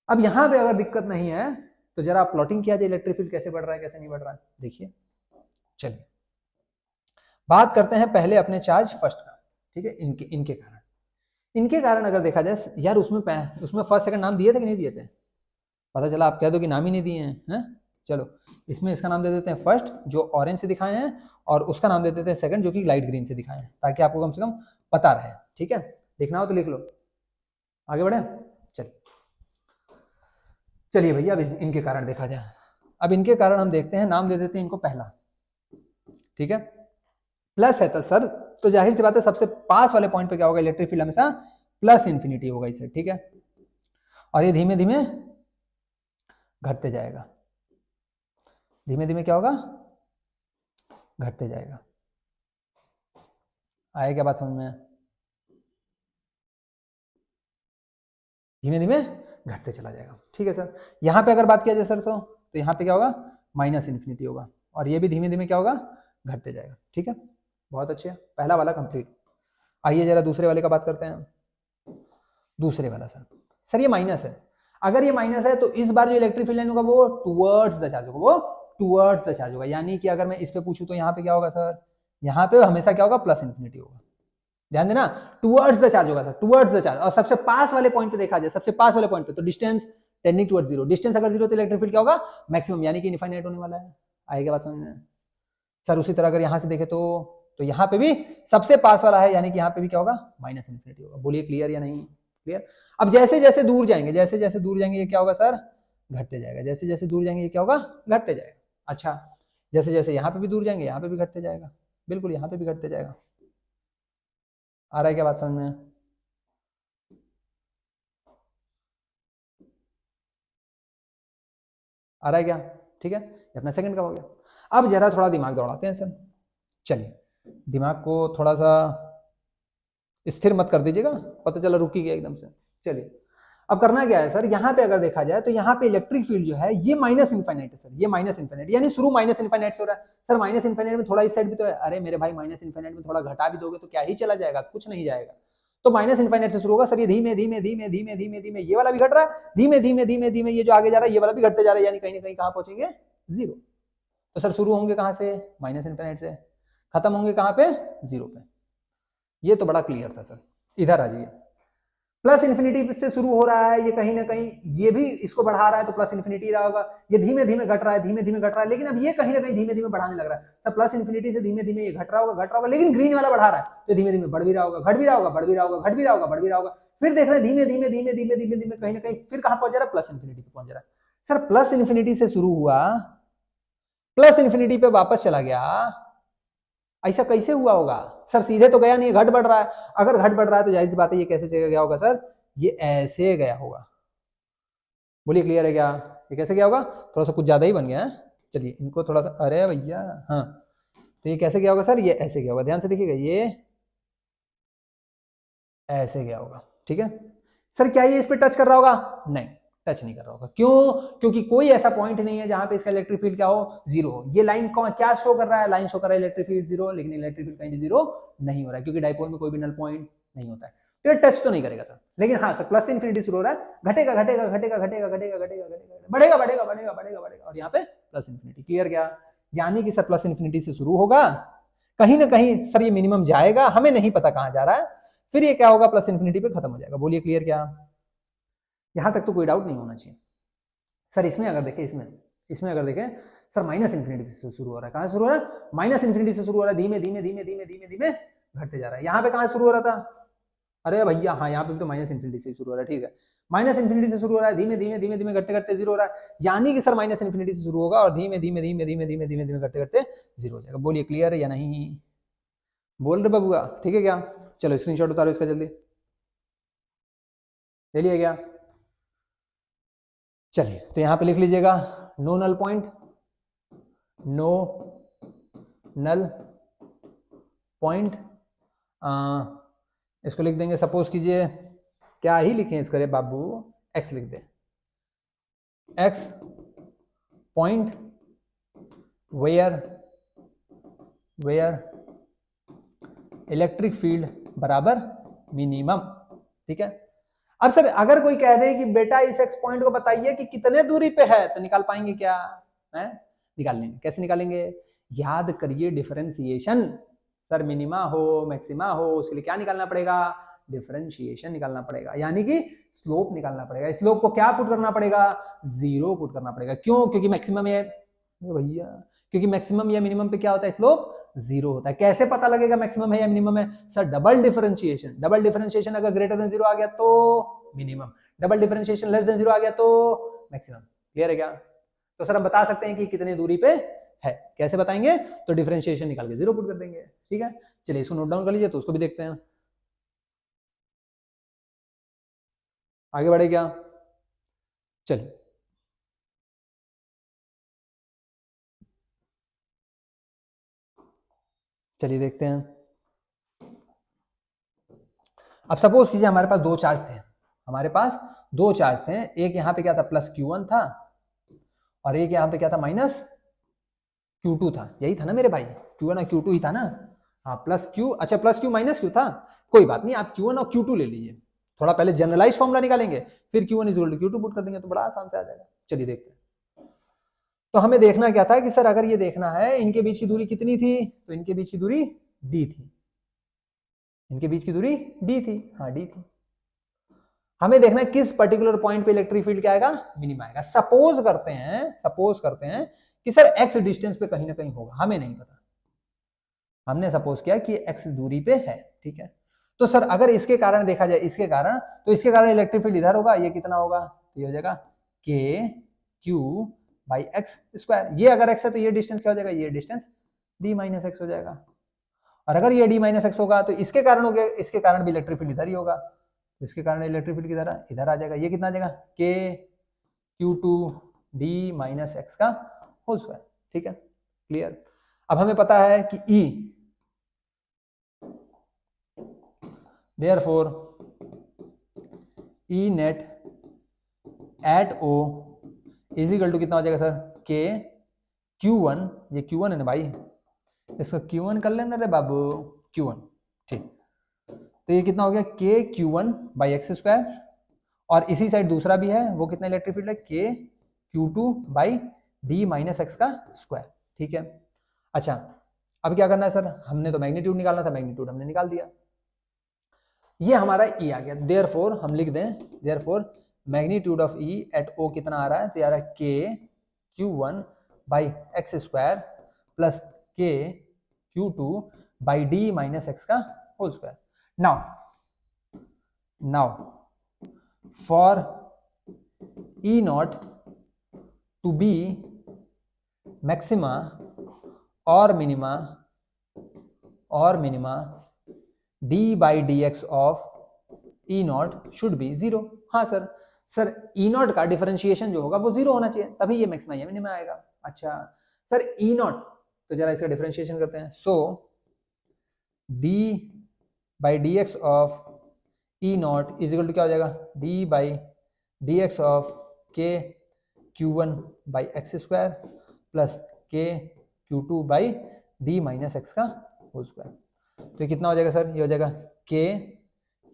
अब यहाँ पे अगर दिक्कत नहीं है तो जरा आप प्लॉटिंग किया जाए, इलेक्ट्रिक फील्ड कैसे बढ़ रहा है कैसे नहीं बढ़ रहा है, देखिए। चलिए बात करते हैं पहले अपने चार्ज फर्स्ट का। ठीक है, इनके कारण अगर देखा जाए यार, उसमें फर्स्ट सेकंड नाम दिए थे कि नहीं दिए थे? पता चला आप कह दो कि नाम ही नहीं दिए हैं। चलो इसमें इसका नाम दे देते हैं फर्स्ट जो ऑरेंज से दिखाए हैं, और उसका नाम दे देते हैं सेकंड जो कि लाइट ग्रीन से दिखाए हैं, ताकि आपको कम से कम पता रहे। ठीक है, लिखना हो तो लिख लो। आगे बढ़े, चलिए भैया अब इनके कारण देखा जाए। अब इनके कारण हम देखते हैं, नाम दे देते हैं इनको पहला। ठीक है, प्लस है तो सर, तो जाहिर सी बात है सबसे पास वाले पॉइंट पे क्या होगा, इलेक्ट्रिक फील्ड हमेशा प्लस इन्फिनिटी होगा इसे। ठीक है, और ये धीमे धीमे घटते जाएगा, धीमे धीमे क्या होगा, घटते जाएगा। आया क्या बात समझ में? धीमे धीमे घटते चला जाएगा। ठीक है सर, यहां पे अगर बात किया जाए सर तो यहाँ पे क्या होगा, माइनस इन्फिनिटी होगा, और ये भी धीमे धीमे क्या होगा, घटते जाएगा। ठीक है, बहुत अच्छे, पहला वाला कंप्लीट। आइए जरा दूसरे वाले का बात करते हैं। दूसरे वाला सर ये माइनस है। अगर ये माइनस है तो इस बार जो इलेक्ट्रिक फील्ड लाइन होगा वो टुवर्ड्स द चार्ज होगा, वो टुवर्ड्स द चार्ज होगा। यानी कि अगर मैं इस पे पूछूं तो यहाँ पे क्या होगा सर, यहाँ पे हमेशा क्या होगा, प्लस इन्फिनिटी होगा। ध्यान देना, टुवर्ड्स द चार्ज होगा सर, टुवर्ड्स द चार्ज। और सबसे पास वाले पॉइंट पे देखा जाए, सबसे पास वाले पॉइंट पे तो distance tending towards zero, distance अगर जीरो तो इलेक्ट्रिक फील्ड क्या होगा, मैक्सिमम, यानी कि इनफाइनाइट होने वाला है। आएगा बात समझ में सर? उसी तरह अगर यहां से देखे तो यहाँ पे भी सबसे पास वाला है, यानी कि यहाँ पे भी क्या होगा, माइनस इन्फिनिटी होगा। बोलिए क्लियर या नहीं क्लियर? अब जैसे जैसे दूर जाएंगे, जैसे जैसे दूर जाएंगे ये क्या होगा सर, घटते जाएगा। जैसे जैसे दूर जाएंगे ये क्या होगा, घटते जाएगा। अच्छा, जैसे जैसे यहाँ पे भी दूर जाएंगे यहाँ पे भी घटते जाएगा, बिल्कुल यहाँ पे भी घटते जाएगा। आ रहा है क्या बात समझ में? आ रहा है क्या? ठीक है, अपना सेकंड का हो गया। अब जरा थोड़ा दिमाग दौड़ाते हैं सर। चलिए दिमाग को थोड़ा सा स्थिर मत कर दीजिएगा, पता चला रुकी गया एकदम से। चलिए अब करना क्या है सर, यहाँ पे अगर देखा जाए तो यहाँ पे इलेक्ट्रिक फील्ड जो है ये माइनस इन्फाइनाइट है सर, ये माइनस इन्फाइनाइट, यानी शुरू माइनस इन्फाइनाइट से हो रहा है। सर माइनस इन्फाइनाइट में थोड़ा इस साइड भी तो है, अरे मेरे भाई माइनस इन्फाइनाइट में थोड़ा घटा भी दोगे तो क्या ही चला जाएगा, कुछ नहीं जाएगा। तो माइनस इन्फाइनाइट से शुरू होगा सर, ये धीमे धीमे धीमे धीमे धीमे धीमे ये वाला भी घट रहा है, धीमे धीमे धीमे धीमे ये जो आगे जा रहा है ये वाला भी घटते जा रहा है, यानी कहीं ना कहीं कहाँ पहुंचेंगे, जीरो। तो सर शुरू होंगे कहाँ से, माइनस इन्फाइनाइट से, खत्म होंगे कहाँ पे, जीरो पे। ये तो बड़ा क्लियर था सर। इधर आ जाइए, प्लस इन्फिनिटी से शुरू हो रहा है, ये कहीं ना कहीं ये भी इसको बढ़ा रहा है तो प्लस इन्फिनिटी रहा होगा। ये धीमे धीमे घट रहा है, धीमे धीमे घट रहा है, लेकिन अब ये कहीं ना कहीं धीमे धीमे बढ़ाने लग रहा है। तो प्लस इन्फिनिटी से धीमे धीमे ये घट रहा होगा, लेकिन ग्रीन वाला बढ़ा रहा है तो धीमे धीमे बढ़ भी रहा होगा, घट भी रहा होगा, बढ़ भी रहा होगा, घट भी रहा होगा, बढ़ भी रहा होगा। फिर देख रहे हैं धीमे धीमे धीमे धीमे धीमे धीमे कहीं ना कहीं फिर कहां पहुंच जा रहा है, प्लस इन्फिनिटी पे पहुंच जा रहा है। सर प्लस इन्फिनिटी से शुरू हुआ, प्लस इन्फिनिटी पे वापस चला गया, ऐसा कैसे हुआ होगा सर? सीधे तो गया नहीं, घट बढ़ रहा है। अगर घट बढ़ रहा है तो जाहिर सी बात है ये कैसे चला गया होगा सर, ये ऐसे गया होगा। बोलिए क्लियर है क्या? ये कैसे गया होगा, थोड़ा सा कुछ ज्यादा ही बन गया है। चलिए इनको थोड़ा सा, अरे भैया हाँ, तो ये कैसे गया होगा सर, ये ऐसे गया होगा। ध्यान से देखिएगा, ये ऐसे गया होगा। ठीक है सर, क्या ये इस पे टच कर रहा होगा? नहीं, टच नहीं कर रहा होगा। क्यों? क्योंकि कोई ऐसा पॉइंट नहीं है जहां पे इसका इलेक्ट्रिक फील्ड क्या हो, जीरो हो। ये लाइन क्या शो कर रहा है, लाइन शो कर रहा है इलेक्ट्रिक फील्ड जीरो, लेकिन इलेक्ट्रिक फील्ड कहीं भी जीरो नहीं हो रहा है, क्योंकि डाइपोल में कोई भी नल पॉइंट नहीं होता है। तो ये टच तो नहीं करेगा सर। लेकिन हाँ सर, प्लस इन्फिनिटी शुरू हो रहा है, घटेगा घटेगा घटेगा घटेगा घटेगा घटेगा घटेगा, बढ़ेगा बढ़ेगा बढ़ेगा बढ़ेगा बढ़ेगा, और यहाँ पे प्लस इन्फिनिटी। क्लियर क्या? यानी कि सर प्लस इन्फिनिटी से शुरू होगा, कहीं ना कहीं सर ये मिनिमम जाएगा, हमें नहीं पता कहां जा रहा है, फिर ये क्या होगा, प्लस इन्फिनिटी पे खत्म हो जाएगा। बोलिए क्लियर क्या? यहां तक तो कोई डाउट नहीं होना चाहिए। सर इसमें अगर देखें, इसमें अगर देखें सर, माइनस इन्फिनिटी से शुरू हो रहा है। कहां से शुरू हो रहा है? माइनस इन्फिनिटी से शुरू हो रहा है, धीमे धीमे धीमे धीमे धीमे धीमे घटते जा रहा है। यहाँ पे कहां शुरू हो रहा था? अरे भैया हाँ, यहाँ पे भी तो माइनस इन्फिनिटी से शुरू हो रहा है। ठीक है, माइनस इन्फिनिटी से शुरू हो रहा है, धीमे धीमे धीमे धीमे घटते घटते जीरो हो रहा है, यानी कि सर माइनस इन्फिनिटी से शुरू होगा और धीमे धीमे धीमे धीमे धीमे धीमे धीमे घटते घटते जीरो हो जाएगा। बोलिए क्लियर है या नहीं? बोल रहे बबुआ? ठीक है क्या? चलो स्क्रीनशॉट उतारो इसका जल्दी, ले लिया क्या? चलिए तो यहां पे लिख लीजिएगा, no null point, no null point. इसको लिख देंगे, सपोज कीजिए, क्या ही लिखें इसको रे बाबू, एक्स लिख दे, X point where electric field बराबर मिनिमम। ठीक है, अब सर अगर कोई कह दे कि बेटा इस एक्स पॉइंट को बताइए कि कितने दूरी पे है, तो निकाल पाएंगे क्या? है निकाल लेंगे। कैसे निकालेंगे? याद करिए डिफरेंशिएशन, सर मिनिमा हो मैक्सिमा हो उसके लिए क्या निकालना पड़ेगा, डिफरेंशिएशन निकालना पड़ेगा, यानी कि स्लोप निकालना पड़ेगा। स्लोप को क्या पुट करना पड़ेगा, 0 पुट करना पड़ेगा। क्यों, क्योंकि मैक्सिमम है भैया, क्योंकि मैक्सिमम या मिनिमम पे क्या होता है, स्लोप 0 होता है। कैसे पता लगेगा मैक्सिमम है या मिनिमम है, sir double differentiation. Double differentiation अगर ग्रेटर देन 0 आ गया तो minimum, double differentiation less than 0 आ गया तो मैक्सिमम। क्लियर है क्या? तो सर हम बता सकते हैं कि कितनी दूरी पे है। कैसे बताएंगे, तो डिफरेंशिएशन निकाल के 0 पुट कर देंगे। ठीक है, चलिए इसको नोट डाउन कर लीजिए, तो उसको भी देखते हैं। आगे बढ़े क्या, चलिए चलिए देखते हैं। अब सपोज कीजिए हमारे पास दो चार्ज थे, हमारे पास दो चार्ज थे। एक यहाँ पे क्या था, प्लस Q1 था, और एक यहाँ पे क्या था, माइनस Q2 था। यही था ना मेरे भाई, Q1 और Q2 ही था ना। हाँ प्लस Q, अच्छा प्लस Q माइनस Q था, कोई बात नहीं, आप Q1 और Q2 ले लीजिए। थोड़ा पहले जनरलाइज फॉर्मूला निकालेंगे, फिर Q1 is equal to Q2 put कर देंगे, तो बड़ा आसान से आ जाएगा। चलिए देखते हैं। तो हमें देखना क्या था कि सर अगर ये देखना है इनके बीच की दूरी कितनी थी, तो इनके बीच की दूरी d थी, इनके बीच की दूरी d थी, हाँ d थी। हमें देखना है किस पर्टिकुलर पॉइंट पे इलेक्ट्रिक फील्ड क्या आएगा, मिनिमम आएगा। सपोज करते हैं कि सर x डिस्टेंस पे कहीं ना कहीं होगा, हमें नहीं पता, हमने सपोज किया कि x दूरी पे है। ठीक है, तो सर अगर इसके कारण देखा जाए, इसके कारण, तो इसके कारण इलेक्ट्रिक फील्ड इधर होगा, ये कितना होगा, तो ये हो जाएगा k q by x square. ये अगर x है तो ये डिस्टेंस क्या हो जाएगा, ये डिस्टेंस d माइनस एक्स हो जाएगा। और अगर ये d माइनस एक्स होगा तो इसके कारण हो गया, इसके कारण भी इलेक्ट्रिक फील्ड इधर ही होगा, तो इसके कारण इलेक्ट्रिक फील्ड किधर इधर आ जाएगा। ये कितना आ जाएगा, k q2 d minus x का होल स्क्वायर। ठीक है, क्लियर। अब हमें पता है कि E, therefore E net at O is equal to कितना हो जाएगा सर, k q1, ये q1 है ना भाई, इसको q1 कर लेना रे बाबू, q1। ठीक, तो ये कितना हो गया, k q1 by x square, और इसी साइड दूसरा भी है, वो कितना इलेक्ट्रिक फील्ड है, k q2 by d minus x का स्क्वायर। ठीक है, अच्छा अब क्या करना है सर, हमने तो मैग्नीट्यूड निकालना था, मैग्नीट्यूड हमने निकाल दिया, ये हमारा E आ गया। देयरफॉर हम लिख दें, therefore magnitude of E at O कितना आ रहा है, तो आ रहा है k q1 by x square plus k q2 by d minus x का whole square. Now for E naught to be maxima और minima d by D x of E naught should be 0। हाँ sir E naught का differentiation जो होगा वो 0 होना चाहिए, तभी ये मैक्सिमा या मिनिमा आएगा। अच्छा सर E नॉट, तो जरा इसका डिफरेंशिएशन करते हैं। So d by D x of E not is equal to क्या हो जाएगा, d by D x of k q1 by x square plus k q2 by d minus x का whole square. तो कितना हो जाएगा सर, ये हो जाएगा k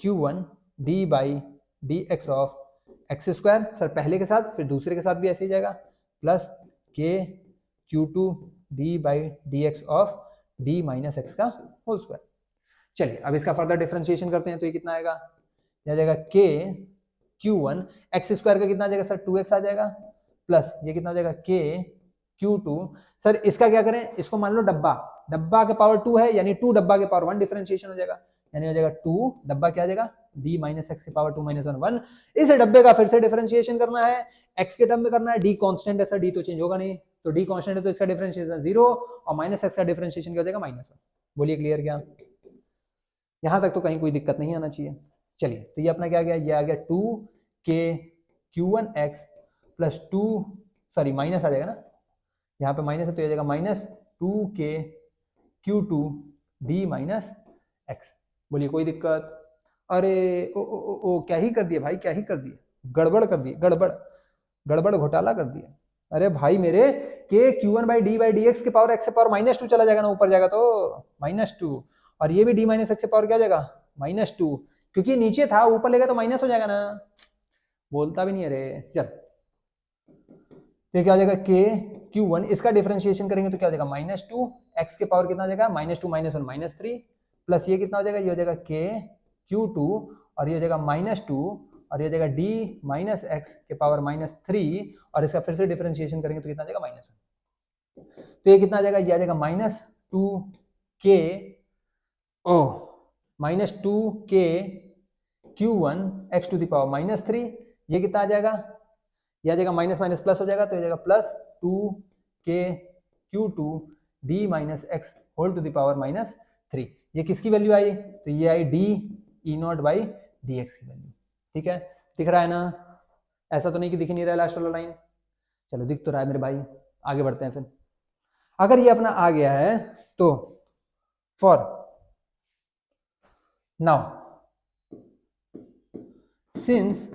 q1 d by D x of x square, sir पहले के साथ फिर दूसरे के साथ भी ऐसे ही जाएगा, plus k q2 d by D x of d minus x का होल स्क्वायर। चलिए अब इसका फर्दर डिफरेंशिएशन करते हैं, तो ये कितना आएगा, ये आ जाएगा k q1 एक्स स्क्वायर का कितना आ जाएगा सर, 2x आ जाएगा, प्लस ये कितना हो जाएगा k q2। सर इसका क्या करें, इसको मान लो डब्बा के पावर 2 है, यानी 2 डब्बा के पावर 1 डिफरेंशिएशन हो जाएगा, यानी हो जाएगा 2 डब्बा क्या आ जाएगा, d माइनस एक्स के पावर 2 माइनस 1। इस डब्बे का फिर से डिफरेंशिएशन करना है, x के टर्म में करना है, d कांस्टेंट है सर, d तो चेंज होगा नहीं, तो d कांस्टेंट है तो इसका डिफरेंशिएशन 0, और माइनस एक्स का डिफरेंशिएशन क्या हो जाएगा, -1। बोलिए क्लियर क्या, यहां तक तो कहीं कोई दिक्कत नहीं आना चाहिए। चलिए तो ये अपना क्या गया, ये आ गया 2k q1x plus 2, sorry minus आ जाएगा ना, यहाँ पे माइनस है तो ये जाएगा minus 2k q2 d minus x. बोलिए कोई दिक्कत, अरे ओ क्या ही कर दिया भाई, क्या ही कर दिया, गड़बड़ कर दी, गड़बड़ घोटाला कर दिया। अरे भाई मेरे k q1 by D x के पावर एक्स के पावर -2 चला जाएगा ना, ऊपर जाएगा तो -2, और ये भी d माइनस एक्स के पावर क्या जाएगा, -2, क्योंकि नीचे था ऊपर लेगा तो माइनस हो जाएगा ना, बोलता भी नहीं है रे। चल तो क्या हो जाएगा के Q1, इसका डिफरेंशिएशन करेंगे तो क्या हो जाएगा -2, x के पावर कितना हो जाएगा -2 -1 -3, प्लस ये कितना हो जाएगा, ये हो जाएगा के Q2, और ये हो जाएगा -2, और ये हो जाएगा d माइनस एक्स के पावर -3, और इसका फिर से डिफरेंशिएशन करेंगे तो कितना आ जाएगा -1। तो ये कितना आ जाएगा, ये आ जाएगा -2k -2k Q1 x to the power -3, ये कितना आ जाएगा, ये आ जाएगा माइनस माइनस प्लस हो जाएगा, तो ये जाएगा +2k Q2 d minus x whole to the power -3। ये किसकी वैल्यू आई, तो ये आई d E0 by D x की वैल्यू। ठीक है, दिख रहा है ना, ऐसा तो नहीं कि दिख नहीं रहा है लास्ट वाला लाइन, चलो दिख तो रहा है मेरे भाई। आगे बढ़ते हैं फिर, अगर ये अपना आ गया है तो for now since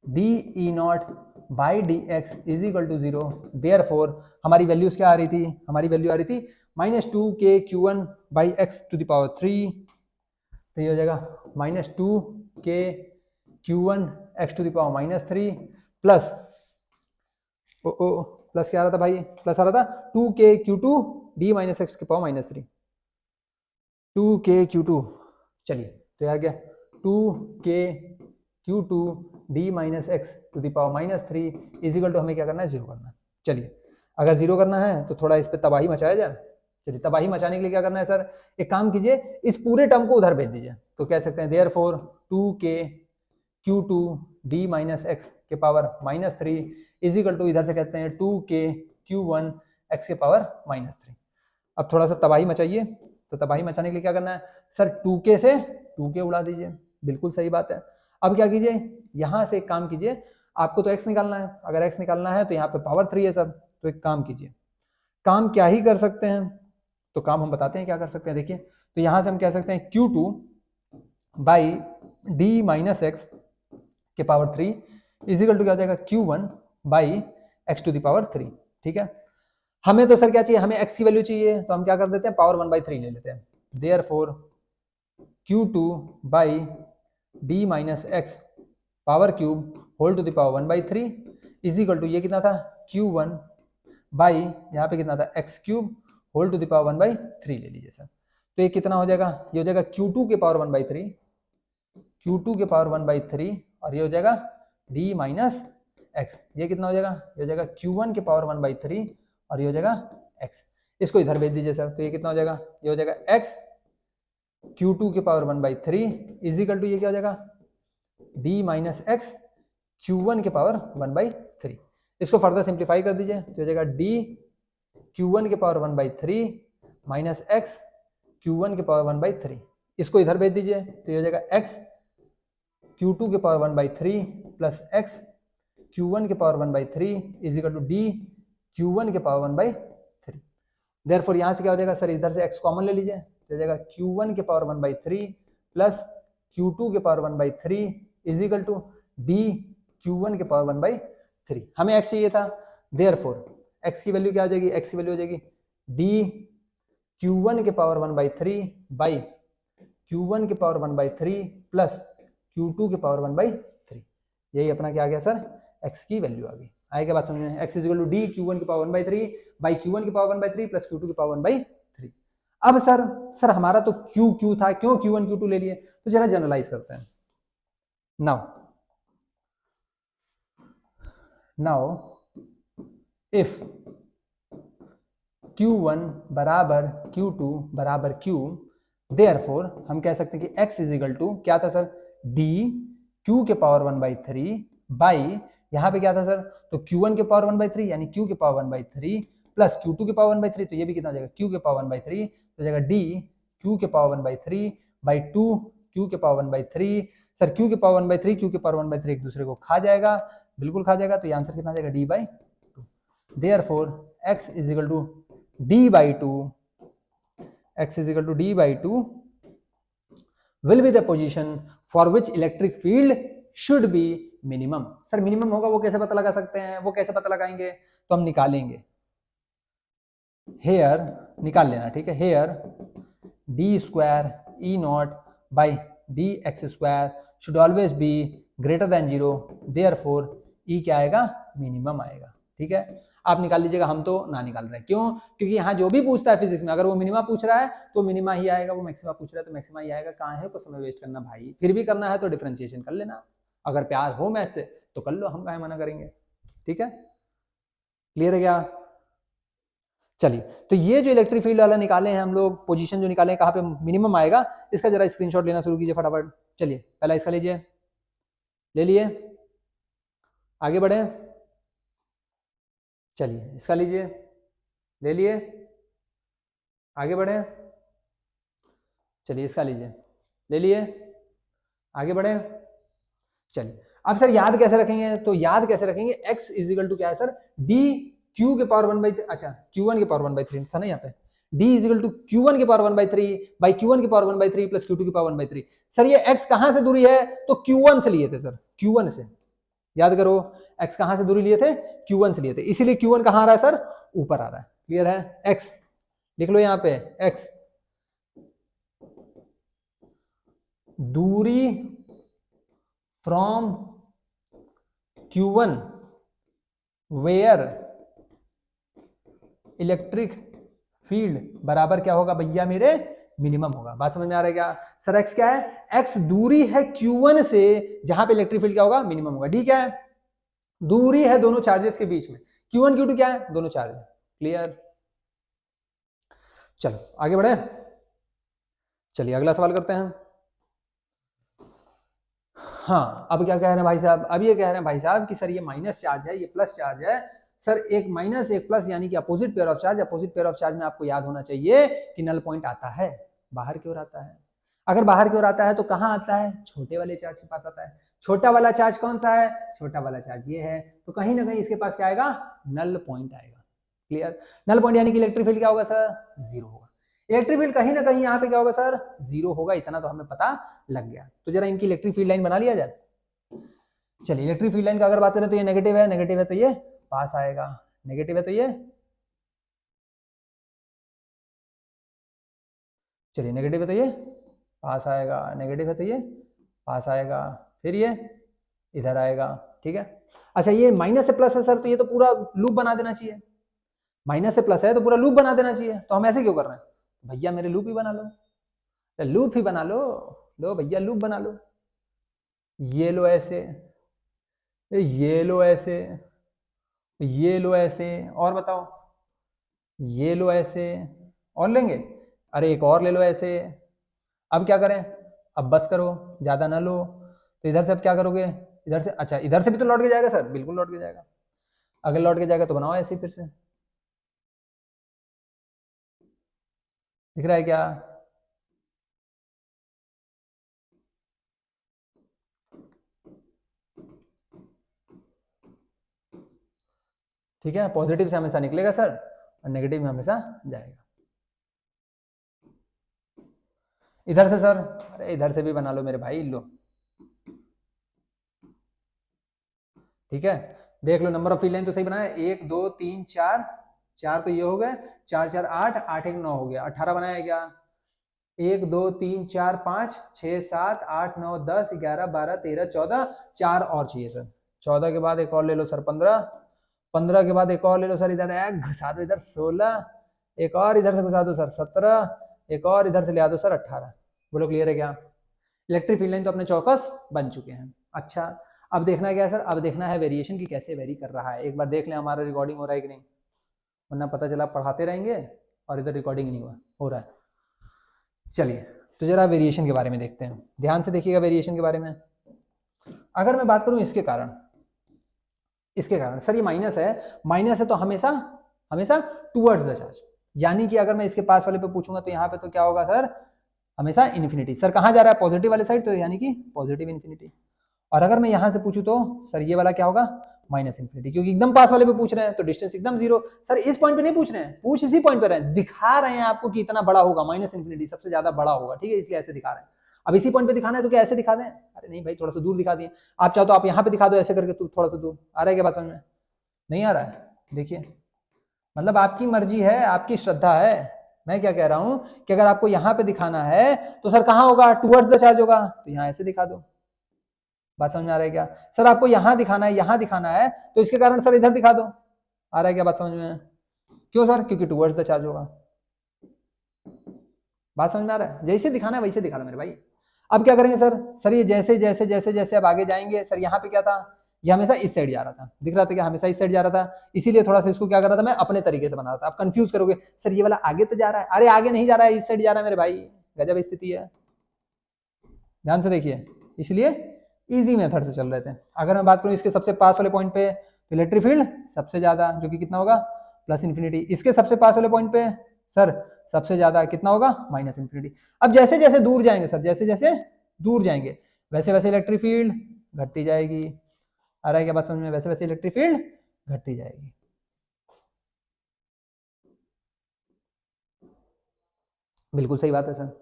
d E0 by D x is equal to 0, therefore हमारी वैल्यूज क्या आ रही थी, हमारी वैल्यू आ रही थी -2k Q1 by x to the power 3, तो ये हो जाएगा -2k Q1 x to the power -3 plus plus क्या आ रहा था भाई, प्लस आ रहा था 2k Q2 d minus x के पावर -3, 2k Q2, चलिए तो यह आ गया 2k Q2 d minus x to the power -3 is equal to, हमें क्या करना है, 0 करना है। चलिए अगर 0 करना है तो थोड़ा इस पर तबाही मचाया जाए। चलिए तबाही मचाने के लिए क्या करना है सर, एक काम कीजिए, इस पूरे टर्म को उधर भेज दीजिए, तो कह सकते हैं therefore 2k Q2 d minus x के पावर -3 इज इक्वल टू, इधर से कहते हैं 2k Q1 x के पावर -3। अब थोड़ा सा तबाही मचाइए, तो तबाही मचाने के लिए क्या करना है सर, 2k से 2k उड़ा दीजिए, बिल्कुल सही बात है। अब क्या कीजिए, यहां से एक काम कीजिए, आपको तो x निकालना है, अगर x निकालना है तो यहाँ पे पावर 3 है सब, तो एक काम कीजिए, काम क्या ही कर सकते हैं, तो काम हम बताते हैं क्या कर सकते हैं। देखिए तो यहां से हम कह सकते हैं Q2 by d minus x के पावर 3 इज इक्वल टू क्या हो जाएगा, Q1 by x to the power 3। ठीक है, हमें तो सर क्या चाहिए, हमें x की वैल्यू चाहिए, तो हम क्या कर देते हैं, पावर 1/3 ले लेते हैं, therefore Q2 by d minus x power cube whole to the power 1/3 is equal to, ये कितना था, Q1 बाई यहाँ पे कितना था, x cube whole to the power 1/3 ले लीजिए सर। तो ये कितना हो जाएगा, ये हो जाएगा Q2 के पावर 1/3, Q2 के पावर 1/3, और ये हो जाएगा d माइनस एक्स, ये कितना हो जाएगा, ये हो जाएगा Q1 के पावर 1/3, और ये हो जाएगा x, इसको इधर भेज दीजिए सर, तो ये कितना हो जाएगा, ये हो जाएगा x Q2 के पावर 1/3 इज इक्वल टू, ये क्या हो जाएगा, d माइनस एक्स Q1 के पावर 1/3। इसको फर्दर सिंप्लीफाई कर दीजिए, तो हो जाएगा d Q1 के पावर 1/3 माइनस एक्स Q1 के पावर 1/3, इसको इधर भेज दीजिए, तो ये हो जाएगा x Q2 के पावर 1/3 प्लस x Q1 के power 1/3 is equal to d Q1 के पावर 1/3। देयरफॉर यहाँ से क्या हो जाएगा सर, इधर से x कॉमन ले लीजिए, तो हो जाएगा Q1 के पावर 1/3 प्लस Q2 के power 1/3 is equal to d Q1 के पावर 1/3। हमें x चाहिए था, देयरफॉर x की वैल्यू क्या हो जाएगी, x की वैल्यू हो जाएगी d Q1 के पावर 1/3 बाई Q1 के पावर 1/3 प्लस Q2 के पावर 1/3। यही अपना क्या आ गया सर, x की वैल्यू आ गई। आए क्या बात समझ में, x is equal to d Q1 के पावर 1/3 बाई Q1 के पावर 1/3 प्लस Q2 के पावर 1/3। अब सर हमारा तो Q था, क्यों Q1 Q2 ले लिए, तो जरा जनरलाइज करते हैं। नाउ इफ Q1 बराबर Q2 बराबर Q, देयरफॉर हम कह सकते हैं कि x इज इक्वल टू क्या था सर, d Q के पावर 1/3 बाई, यहाँ पे क्या था सर, तो Q1 के पावर 1/3 यानी Q के पावर 1/3 प्लस Q2 के पावर 1/3, तो ये भी कितना हो जाएगा, Q के पावर 1/3, तो जाएगा d Q के पावर 1/3 बाई 2 Q के पावर 1/3। सर Q के पावर 1/3 Q के पावर 1/3 एक दूसरे को खा जाएगा, बिल्कुल खा जाएगा, तो ये आंसर कितना आ जाएगा, d/2। Therefore x is equal to d/2, x is equal to d/2 will be the position for which electric field should be minimum। Sir minimum होगा वो कैसे पता लगा सकते हैं, वो कैसे पता लगाएंगे, तो हम निकालेंगे, हेयर निकाल लेना, ठीक है, hair d² E0 by dx² should always be greater than 0, therefore E क्या आएगा, मिनिमम आएगा। ठीक है, आप निकाल लीजिएगा, हम तो ना निकाल रहे हैं। क्यों? क्योंकि यहाँ जो भी पूछता है फिजिक्स में, अगर वो मिनिमा पूछ रहा है तो मिनिमा ही आएगा, वो मैक्सिमा पूछ रहा है तो मैक्सिमा ही आएगा। कहाँ है को समय वेस्ट करना भाई, फिर भी करना है तो डिफरेंशिएशन कर लेना, अगर प्यार हो मैथ से तो कर लो, हम काहे मना करेंगे। ठीक है, क्लियर है क्या? चलिए, तो ये जो इलेक्ट्रिक फील्ड वाला निकाले हैं हम लोग, पोजीशन जो निकाले हैं कहाँ पे मिनिमम आएगा, इसका जरा स्क्रीनशॉट लेना शुरू कीजिए फटाफट। चलिए पहला इसका लीजिए, ले लिए, आगे बढ़े। चलिए इसका लीजिए, ले लिए, आगे बढ़े। चलिए इसका लीजिए, ले लिए, आगे बढ़े। चलिए अब सर याद कैसे रखेंगे, तो याद कैसे रखेंगे, x इजिकल टू क्या है सर, डी क्यू के पावर 1/3, अच्छा Q1 के पावर 1/3 था ना यहाँ पे, d इजिकल टू Q1 के पावर 1/3 बाई Q1 के पावर 1/3 प्लस Q2 के पावर 1/3। सर ये x कहाँ से दूरी है, तो Q1 से लिए थे सर, Q1 से, याद करो x कहाँ से दूरी लिए थे, Q1 से लिए थे, इसीलिए Q1 कहाँ आ रहा है सर, ऊपर आ रहा है। क्लियर है? x लिख लो यहाँ पे, x दूरी from Q1 where electric field बराबर क्या होगा भैया मेरे, मिनिमम होगा। बात समझ में आ रहा है क्या? सर x क्या है, x दूरी है Q1 से जहां पे इलेक्ट्रिक फील्ड क्या होगा, मिनिमम होगा। d क्या है, दूरी है दोनों चार्जेस के बीच में, Q1 Q2 क्या है, दोनों चार्ज। क्लियर? चलो आगे बढ़े, चलिए अगला सवाल करते हैं। हाँ अब क्या कह रहे हैं भाई साहब, अब ये कह रहे हैं भाई साहब कि सर ये माइनस चार्ज है, ये प्लस चार्ज है। सर एक माइनस एक प्लस यानी कि opposite pair of charge, opposite pair of charge में आपको याद होना चाहिए कि नल पॉइंट आता है बाहर की ओर आता है। अगर बाहर की ओर आता है तो कहाँ आता है, छोटे वाले चार्ज के पास आता है। छोटा वाला चार्ज कौन सा है, छोटा वाला चार्ज ये है, तो कहीं ना कहीं इसके पास क्या आएगा, नल पॉइंट आएगा। क्लियर? नल पॉइंट यानी कि इलेक्ट्रिक फील्ड क्या होगा सर, जीरो होगा। इलेक्ट्रिक फील्ड कहीं ना कहीं यहाँ पे क्या होगा सर, जीरो होगा, इतना तो हमें पता लग गया। तो जरा इनकी इलेक्ट्रिक फील्ड लाइन बना लिया जाए। चलिए इलेक्ट्रिक फील्ड लाइन का अगर बात करें तो ये नेगेटिव है, नेगेटिव है तो ये पास आएगा, नेगेटिव है तो ये, चलिए नेगेटिव है तो ये पास आएगा, नेगेटिव है तो ये पास आएगा, फिर ये इधर आएगा। ठीक है, अच्छा ये माइनस से प्लस है सर, तो ये तो पूरा लूप बना देना चाहिए, माइनस से प्लस है तो पूरा लूप बना देना चाहिए, तो हम ऐसे क्यों कर रहे हैं, भैया मेरे लूप ही बना लो, तो लूप ही बना लो, लो भैया लूप बना लो, ये लो ऐसे, ये लो ऐसे, ये लो ऐसे, और बताओ, ये लो ऐसे, और लेंगे, अरे एक और ले लो ऐसे। अब क्या करें, अब बस करो, ज्यादा ना लो, तो इधर से अब क्या करोगे, इधर से, अच्छा इधर से भी तो लौट के जाएगा सर, बिल्कुल लौट के जाएगा, अगर लौट के जाएगा तो बनाओ ऐसे फिर से, दिख रहा है क्या? ठीक है, पॉजिटिव से हमेशा निकलेगा सर और नेगेटिव में हमेशा जाएगा। इधर से सर, अरे इधर से भी बना लो मेरे भाई, लो। ठीक है, देख लो नंबर ऑफ फील्ड लाइन तो सही बनाया, 1 2 3 4, 4 तो ये हो गए, 4 4 8, 8 1 9 हो गया, 18 बनाया क्या, 1 2 3 4 5 6 7 8 9 10 11 12 13 14, 4 और चाहिए सर, 14 के बाद एक और ले लो सर 15, 15 के बाद एक और ले लो सर, इधर एक घुसा दो इधर 16, एक और इधर से घुसा दो सर 17, एक और इधर से ले आ दो सर 18। बोलो क्लियर है क्या? इलेक्ट्रिक फील्ड लाइन तो अपने चौकस बन चुके हैं। अच्छा अब देखना क्या है सर, अब देखना है वेरिएशन की कैसे वेरी कर रहा है, एक बार देख लें हमारा रिकॉर्डिंग हो रहा है कि नहीं, वरना पता चला पढ़ाते रहेंगे और इधर रिकॉर्डिंग नहीं हुआ हो रहा है। चलिए तो जरा वेरिएशन के बारे में देखते हैं, ध्यान से देखिएगा वेरिएशन के बारे में। अगर मैं बात करूं इसके कारण, इसके कारण सर ये माइनस है, माइनस है तो हमेशा हमेशा टूवर्ड्स द चार्ज, यानी कि अगर मैं इसके पास वाले पे पूछूंगा तो यहाँ पे तो क्या होगा सर, हमेशा इन्फिनिटी। सर कहाँ जा रहा है, पॉजिटिव वाले साइड, तो यानी कि पॉजिटिव इन्फिनिटी। और अगर मैं यहां से पूछूं तो सर ये वाला क्या होगा, माइनस इन्फिनिटी, क्योंकि एकदम पास वाले पे पूछ रहे हैं तो डिस्टेंस एकदम जीरो। सर इस पॉइंट पे नहीं पूछ रहे हैं, पूछ इसी पॉइंट पे रहे हैं, दिखा रहे हैं आपको कि इतना बड़ा होगा, माइनस इन्फिनिटी सबसे ज्यादा बड़ा होगा, ठीक है, इसलिए ऐसे दिखा रहे हैं। अब इसी पॉइंट पे दिखाना है तो क्या ऐसे दिखा दें, अरे नहीं भाई थोड़ा सा दूर दिखा दिए, आप चाहो तो आप यहाँ पे दिखा दो ऐसे करके, तो थोड़ा सा दूर। आ रहा है क्या बात समझ में, नहीं आ रहा है? देखिए मतलब आपकी मर्जी है, आपकी श्रद्धा है। मैं क्या कह रहा हूं कि अगर आपको यहां पे दिखाना है तो सर कहां होगा, टुवर्ड्स द चार्ज होगा, तो यहां ऐसे दिखा दो। बात समझ आ रहा है क्या? सर आपको यहां दिखाना है, यहां दिखाना है, तो इसके कारण सर इधर दिखा दो, आ रहा है क्या बात समझ में? क्यों सर? क्योंकि टुवर्ड्स द चार्ज होगा। बात समझ में आ रहा है? जैसे दिखाना है वैसे दिखाना मेरे भाई। अब क्या करेंगे सर? सर ये जैसे जैसे जैसे जैसे अब आगे जाएंगे सर, यहाँ पे क्या था, ये हमेशा इस साइड जा रहा था, दिख रहा था क्या? हमेशा इस साइड जा रहा था, इसीलिए थोड़ा सा इसको क्या कर रहा था मैं, अपने तरीके से बना रहा था। आप कंफ्यूज करोगे सर ये वाला आगे तो जा रहा है, अरे आगे नहीं जा रहा है, इस साइड जा रहा है मेरे भाई। गजब स्थिति है, ध्यान से देखिए। इसलिए इजी मेथड से चल रहे थे। अगर मैं बात करूं इसके सबसे पास वाले पॉइंट पे, तो इलेक्ट्रिक फील्ड सबसे ज्यादा, जो कि कितना होगा, प्लस इन्फिनिटी। इसके सबसे पास वाले पॉइंट पे सर सबसे ज्यादा कितना होगा, माइनस इन्फिनिटी। अब जैसे जैसे दूर जाएंगे सर, जैसे जैसे दूर जाएंगे वैसे वैसे इलेक्ट्रिक फील्ड घटती जाएगी। आ रहा है क्या बात समझ में? वैसे वैसे इलेक्ट्रिक फील्ड घटती जाएगी। बिल्कुल सही बात है सर।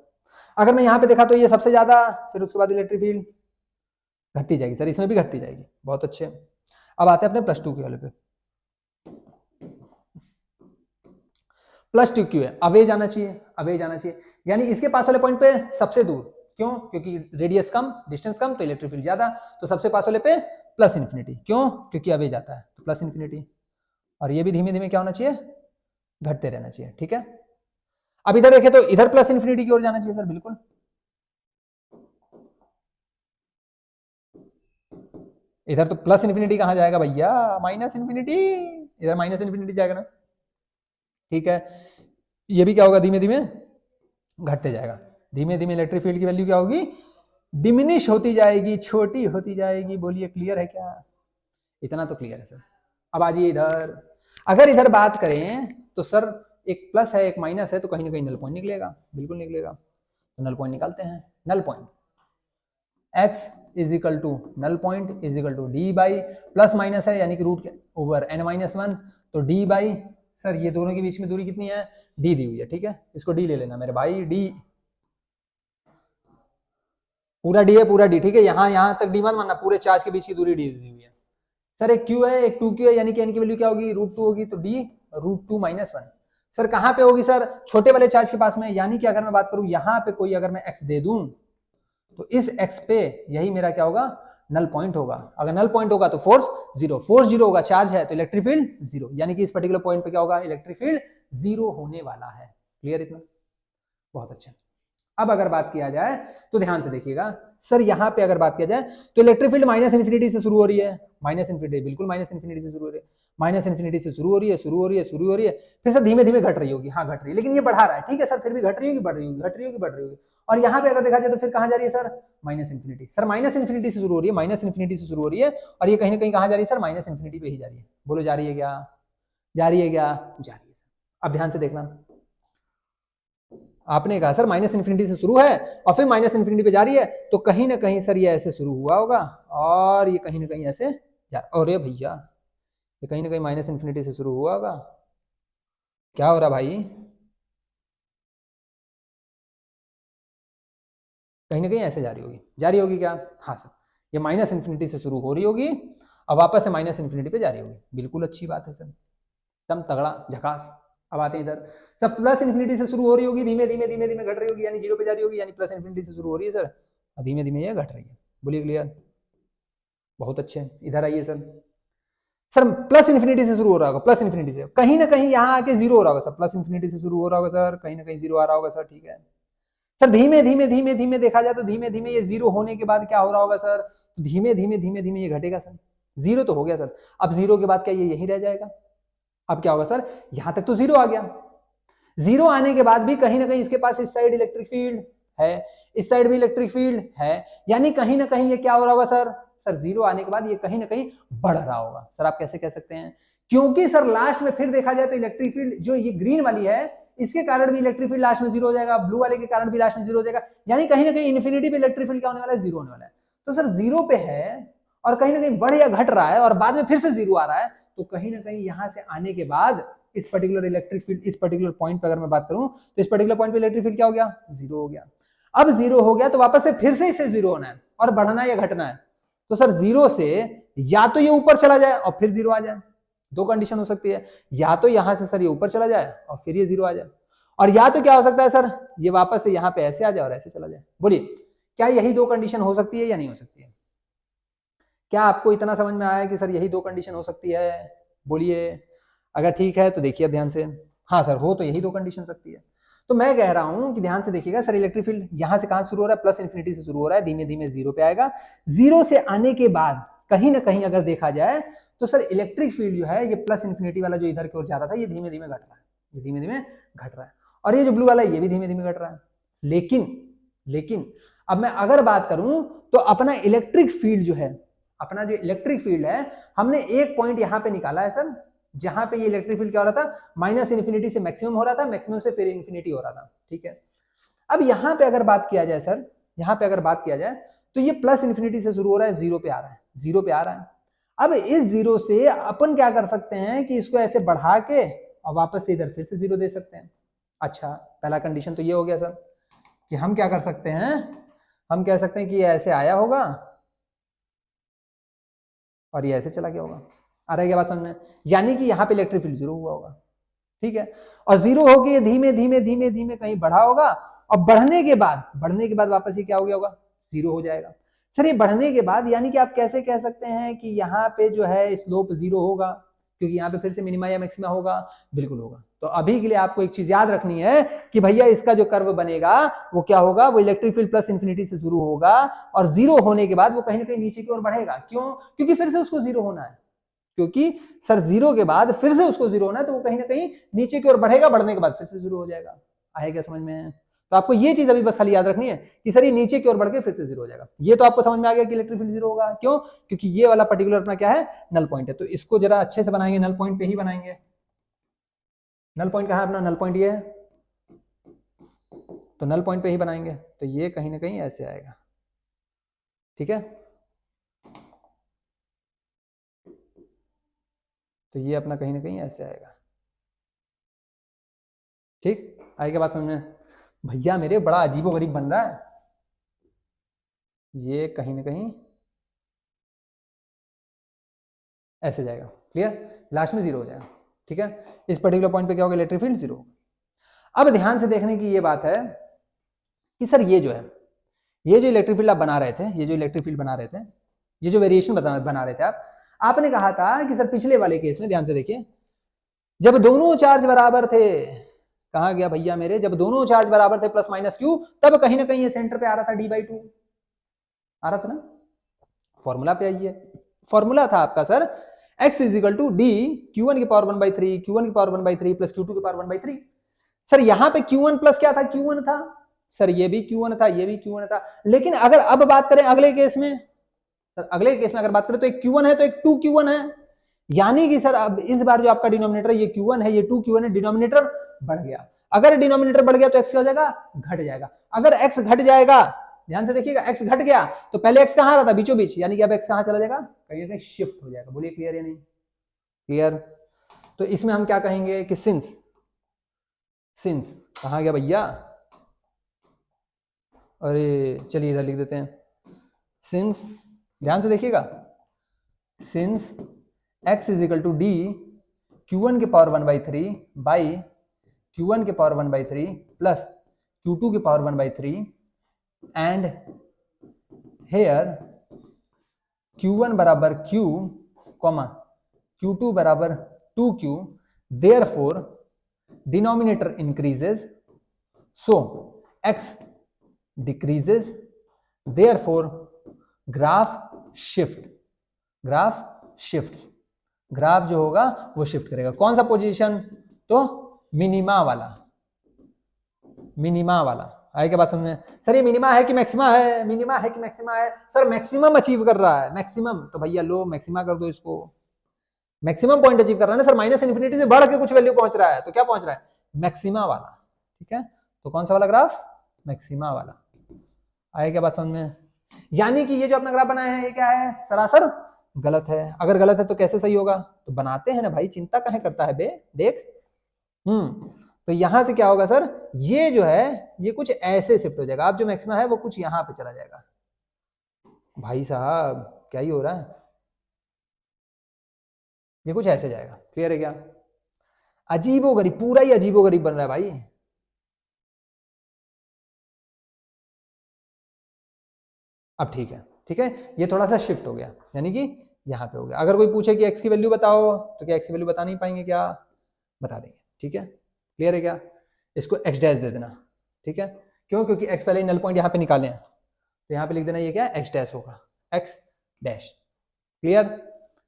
अगर मैं यहाँ पे देखा तो ये सबसे ज्यादा, फिर उसके बाद इलेक्ट्रिक फील्ड घटती जाएगी सर, इसमें भी घटती जाएगी। बहुत अच्छे। अब आते हैं अपने प्लस टू के वाले पे। प्लस टू क्यों है? अवे जाना चाहिए, अवे जाना चाहिए, यानी इसके पास वाले पॉइंट पे सबसे दूर। क्यों? क्योंकि रेडियस कम, डिस्टेंस कम, तो इलेक्ट्रिक फील्ड ज्यादा, तो सबसे पास वाले पे प्लस इन्फिनिटी। क्यों? क्योंकि अवे जाता है, तो प्लस इन्फिनिटी। और ये भी धीमे धीमे क्या होना चाहिए, घटते रहना चाहिए। ठीक है। अब इधर देखें तो इधर प्लस इन्फिनिटी की ओर जाना चाहिए सर, बिल्कुल। इधर तो प्लस इन्फिनिटी कहां जाएगा भैया, माइनस इन्फिनिटी। इधर माइनस इन्फिनिटी जाएगा ना। ठीक है। ये भी क्या होगा, धीमे धीमे घटते जाएगा। धीमे धीमे इलेक्ट्रिक फील्ड की वैल्यू क्या होगी, डिमिनिश होती जाएगी, छोटी होती जाएगी। बोलिए क्लियर है क्या? इतना तो क्लियर है सर। अब आ जाइए इधर। अगर इधर बात करें तो सर एक प्लस है एक माइनस है, तो कहीं ना कहीं नल पॉइंट निकलेगा, बिल्कुल निकलेगा। तो नल पॉइंट निकालते हैं। Null point x is equal to, null point is equal to D by, plus minus है यानी कि root over n minus one, तो डी बाई, सर ये दोनों के बीच में दूरी कितनी है, डी दी हुई है। ठीक है, इसको डी ले लेना मेरे भाई, डी पूरा डी है, पूरा डी। ठीक है, यहां तक डी वन मानना, पूरे चार्ज के बीच की दूरी डी दी हुई है। सर एक क्यू है एक टू क्यू है, यानी कि एन की वैल्यू क्या होगी, रूट टू होगी, तो d root two minus one. Sir कहां पे होगी सर, छोटे वाले चार्ज के पास में, यानी कि अगर मैं बात करूं यहां पे कोई अगर मैं एक्स दे दूं, तो इस एक्स पे यही मेरा क्या होगा, नल पॉइंट होगा। अगर नल पॉइंट होगा तो फोर्स जीरो, फोर्स जीरो होगा, चार्ज है तो इलेक्ट्रिक फील्ड जीरो, यानी कि इस पर्टिकुलर पॉइंट पे क्या होगा, इलेक्ट्रिक फील्ड जीरो होने वाला है। क्लियर इतना? बहुत अच्छा। अब अगर बात किया जाए तो ध्यान से देखिएगा सर, यहां पे अगर बात किया जाए तो इलेक्ट्रिक फील्ड माइनस इन्फिनिटी से शुरू हो रही है, माइनस इन्फिनिटी, बिल्कुल माइनस इन्फिनिटी से शुरू हो रही है, माइनस इन्फिनिटी से शुरू हो रही है, शुरू हो रही है, शुरू हो रही है, फिर सर धीमे धीमे घट रही होगी, हाँ घट रही है, लेकिन ये बढ़ा रहा है। ठीक है सर, फिर भी घट रही होगी, बढ़ रही होगी, घट रही होगी, बढ़ रही होगी। और यहाँ पे अगर देखा जाए तो फिर कहां जा रही है sir, minus infinity. Sir minus infinity से शुरू हो रही है, माइनस इन्फिनिटी से शुरू हो रही है, और ये कहीं ना कहीं कहां जा रही है सर, माइनस इन्फिनिटी पे ही जा रही है। बोलो जा रही है क्या, जा रही है क्या, जा रही है। अब ध्यान से देखना, आपने कहा सर माइनस इन्फिनिटी से शुरू है और फिर माइनस इन्फिनिटी पे जा रही है, तो कहीं ना कहीं सर ये ऐसे शुरू हुआ होगा और ये कहीं ना कहीं ऐसे जा, अरे भैया ये कहीं ना कहीं माइनस इन्फिनिटी से शुरू हुआ होगा। क्या हो रहा भाई, कहीं ना कहीं ऐसे जा रही होगी, जा रही होगी क्या, हाँ सर, ये माइनस इन्फिनिटी से शुरू हो रही होगी और वापस से माइनस इन्फिनिटी पे जा रही होगी। बिल्कुल अच्छी बात है सर, एकदम तगड़ा झकास। अब आते हैं इधर, सब प्लस इन्फिनिटी से शुरू हो रही होगी, धीमे धीमे धीमे धीमे घट रही होगी, यानी जीरो पे जा रही होगी, यानी प्लस इन्फिनिटी से शुरू हो रही है सर, और धीमे धीमे ये घट रही है। बोलिए क्लियर? बहुत अच्छे। इधर आइए सर, सर प्लस इन्फिनिटी से शुरू हो रहा होगा, प्लस इन्फिनिटी से कहीं ना कहीं यहाँ आके जीरो हो रहा होगा सर, प्लस इन्फिनिटी से शुरू हो रहा होगा सर, कहीं ना कहीं जीरो आ रहा होगा सर। ठीक है सर, धीमे धीमे धीमे धीमे देखा जाए तो धीमे धीमे ये जीरो होने के बाद क्या हो रहा होगा सर, धीमे धीमे धीमे धीमे ये घटेगा सर। जीरो तो हो गया सर, अब जीरो के बाद क्या ये यही रह जाएगा? अब क्या होगा सर, यहां तक तो जीरो आ गया, जीरो आने के बाद भी कहीं ना कहीं इसके पास इस साइड इलेक्ट्रिक फील्ड है, इस साइड भी इलेक्ट्रिक फील्ड है, यानी कहीं ना कहीं ये क्या हो रहा होगा सर, सर जीरो आने के बाद ये कहीं ना कहीं बढ़ रहा होगा। सर आप कैसे कह सकते हैं? क्योंकि सर लास्ट में फिर देखा जाए तो इलेक्ट्रिक फील्ड जो ये ग्रीन वाली है, इसके कारण भी इलेक्ट्रिक फील्ड लास्ट में जीरो हो जाएगा, ब्लू वाले के कारण भी लास्ट में जीरो हो जाएगा, यानी कहीं ना कहीं इन्फिनिटी पे इलेक्ट्रिक फील्ड क्या होने वाला है, जीरो होने वाला है। तो सर जीरो पे है और कहीं ना कहीं बढ़ या घट रहा है और बाद में फिर से जीरो आ रहा है, तो कहीं ना कहीं यहां से आने के बाद इस पर्टिकुलर इलेक्ट्रिक फील्ड, इस पर्टिकुलर पॉइंट पे अगर मैं बात करूं तो इस पर्टिकुलर पॉइंट पे इलेक्ट्रिक फील्ड क्या हो गया, जीरो हो गया। अब जीरो हो गया तो वापस से फिर से इससे जीरो होना है और बढ़ना या घटना है। तो सर जीरो से या तो ये ऊपर चला जाए और फिर जीरो आ जाए, दो कंडीशन हो सकती है, या तो यहां से सर ये ऊपर चला जाए और फिर ये जीरो आ जाए, और या तो क्या हो सकता है सर, ये वापस से यहाँ पे ऐसे आ जाए और ऐसे चला जाए। बोलिए क्या यही दो कंडीशन हो सकती है या नहीं हो सकती है? क्या आपको इतना समझ में आया कि सर यही दो कंडीशन हो सकती है? बोलिए। अगर ठीक है तो देखिए अब ध्यान से, हाँ सर हो तो यही दो कंडीशन सकती है। तो मैं कह रहा हूं कि ध्यान से देखिएगा सर, इलेक्ट्रिक फील्ड यहां से कहां शुरू हो रहा है, प्लस इन्फिनिटी से शुरू हो रहा है, धीमे धीमे जीरो पे आएगा। जीरो से आने के बाद कहीं ना कहीं अगर देखा जाए तो सर इलेक्ट्रिक फील्ड जो है ये प्लस इन्फिनिटी वाला जो इधर की ओर जा रहा था ये धीमे धीमे घट रहा है, ये धीमे धीमे घट रहा है, और ये जो ब्लू वाला है ये भी धीमे धीमे घट रहा है। लेकिन अब मैं अगर बात करूं तो अपना इलेक्ट्रिक फील्ड जो है, अपना जो इलेक्ट्रिक फील्ड है, हमने एक पॉइंट यहां पे निकाला है सर, जहां पे ये इलेक्ट्रिक फील्ड क्या हो रहा था, माइनस इन्फिनिटी से मैक्सिमम हो रहा था, मैक्सिमम से फिर इन्फिनिटी हो रहा था, ठीक है। अब यहां पे अगर बात किया जाए सर, यहां पे अगर बात किया जाए तो ये प्लस इन्फिनिटी से शुरू हो रहा है, जीरो पे आ रहा है, जीरो पे आ रहा है। अब इस जीरो से अपन क्या कर सकते हैं कि इसको ऐसे बढ़ा के और वापस से इधर फिर से जीरो दे सकते हैं। अच्छा, पहला कंडीशन तो ये हो गया सर कि हम क्या कर सकते हैं, हम कह सकते हैं कि ये ऐसे आया होगा और ये ऐसे चला गया होगा। आ रहा है क्या बात समझ में? यानी कि यहाँ पे इलेक्ट्रिक फील्ड जीरो हुआ होगा, ठीक है। और जीरो होके ये धीमे धीमे धीमे धीमे कहीं बढ़ा होगा, और बढ़ने के बाद वापस ये क्या हो गया होगा, जीरो हो जाएगा। सर ये बढ़ने के बाद यानी कि आप कैसे कह सकते हैं कि यहाँ पे जो है स्लोप जीरो होगा, क्योंकि यहाँ पे फिर से मिनिमा या मैक्सिमा होगा, बिल्कुल होगा। तो अभी के लिए आपको एक चीज याद रखनी है कि भैया इसका जो कर्व बनेगा वो क्या होगा, वो इलेक्ट्रिक फील्ड प्लस इन्फिनिटी से शुरू होगा और जीरो होने के बाद वो कहीं ना कहीं नीचे की ओर बढ़ेगा। क्यों? क्योंकि फिर से उसको जीरो होना है, क्योंकि सर जीरो के बाद फिर से उसको जीरो होना है, तो वो कहीं ना कहीं नीचे की ओर बढ़ेगा, बढ़ने के बाद फिर से जीरो हो जाएगा। आएगा समझ में? तो आपको ये चीज अभी बस खाली याद रखनी है कि सर ये नीचे की ओर बढ़ के फिर से जीरो हो जाएगा। ये तो आपको समझ में आ गया कि इलेक्ट्रिक फील्ड जीरो होगा। क्यों? क्योंकि ये वाला पर्टिकुलर अपना क्या है, नल पॉइंट है। तो इसको जरा अच्छे से बनाएंगे, नल पॉइंट पे ही बनाएंगे। नल पॉइंट कहाँ है अपना, नल पॉइंट ये है, तो नल पॉइंट पे ही बनाएंगे। तो ये कहीं ना कहीं ऐसे आएगा, ठीक है। तो ये अपना कहीं ना कहीं ऐसे आएगा, ठीक। आएगा बात समझ में? भैया मेरे बड़ा अजीबो गरीब बन रहा है, ये कहीं ना कहीं ऐसे जाएगा, क्लियर। लास्ट में जीरो हो जाएगा, ठीक है। इस पर्टिकुलर पॉइंट पे क्या होगा, इलेक्ट्रिक फील्ड जीरो। अब ध्यान से देखने की ये बात है कि सर ये जो है, ये जो इलेक्ट्रिक फील्ड आप बना रहे थे, ये जो इलेक्ट्रिक फील्ड बना रहे थे, ये जो वेरिएशन बना रहे थे आपने कहा था कि सर पिछले वाले केस में ध्यान से देखिए, जब दोनों चार्ज बराबर थे, कहा गया भैया मेरे, जब दोनों चार्ज बराबर थे प्लस माइनस क्यू, तब कहीं ना कहीं ये सेंटर पे आ रहा था d/2, आ रहा था ना। फॉर्मूला पे आइए, फॉर्मूला था आपका sir x is equal to d Q1 की पावर 1/3 Q1 की पावर 1/3 प्लस Q2 की पावर 1/3। सर यहां पे Q1 प्लस क्या था, Q1 था सर, ये भी Q1 था, ये भी Q1 था। लेकिन अगर अब बात करें अगले केस में, सर अगले केस में अगर बात करें तो एक Q1 है तो एक 2Q1 है, यानी कि सर अब इस बार जो आपका डिनोमिनेटर ये Q1 है, ये 2Q1 है, डिनोमिनेटर बढ़ गया। अगर डिनोमिनेटर बढ़ गया तो x क्या हो जाएगा, घट जाएगा। अगर x घट जाएगा, ध्यान से देखिएगा, x घट गया तो पहले x कहां रहा था, बीचों बीच, यानी कि अब x कहां चला जाएगा, कहीं ना कहीं शिफ्ट हो जाएगा। बोलिए क्लियर या नहीं क्लियर? तो इसमें हम क्या कहेंगे कि सिंस कहां गया भैया, अरे चलिए इधर लिख देते हैं, सिंस, ध्यान से देखिएगा, since x is equal to d Q1 के पावर 1/3 बाई Q1 के पावर 1/3 प्लस Q2 के पावर 1/3 एंड हेयर Q1 बराबर Q, Q2 बराबर 2Q, therefore denominator increases so x decreases, therefore graph shift, graph shifts, graph जो होगा वो shift करेगा। कौन सा पोजीशन, तो मिनिमा वाला, मिनिमा वाला। आए क्या बात समझ में? सर ये मिनिमा है कि मैक्सिमा है, मिनिमा है कि मैक्सिमा है, सर मैक्सिमम अचीव कर रहा है, मैक्सिमम। तो भैया लो मैक्सिमा कर दो इसको, मैक्सिमम पॉइंट अचीव कर रहा है ना सर, माइनस इन्फिनिटी से बढ़ के कुछ वैल्यू पहुंच रहा है, तो क्या पहुंच रहा है, मैक्सिमा वाला, ठीक है। तो कौन सा वाला ग्राफ, मैक्सिमा वाला। आए क्या बात समझ में? यानी कि ये जो अपना ग्राफ बनाया है ये क्या है, सरासर गलत है। अगर गलत है तो कैसे सही होगा, तो बनाते हैं ना भाई, चिंता काहे करता है बे, देख। तो यहां से क्या होगा सर, ये जो है ये कुछ ऐसे शिफ्ट हो जाएगा, आप जो मैक्सिमा है वो कुछ यहां पे चला जाएगा। भाई साहब क्या ही हो रहा है, ये कुछ ऐसे जाएगा, क्लियर है क्या? अजीबो गरीब, पूरा ही अजीबो गरीब बन रहा है भाई। अब ठीक है, ठीक है, ये थोड़ा सा शिफ्ट हो गया, यानी कि यहां पे हो गया। अगर कोई पूछे कि x की वैल्यू बताओ, तो क्या x की वैल्यू बता नहीं पाएंगे क्या? बता देंगे। ठीक है, क्लियर है क्या? इसको एक्स डैश दे देना। ठीक है, क्यों? क्योंकि एक्स पहले नल पॉइंट यहाँ पे निकाले हैं, तो यहाँ पे लिख देना ये क्या है, एक्स डैश होगा, एक्स डैश। क्लियर?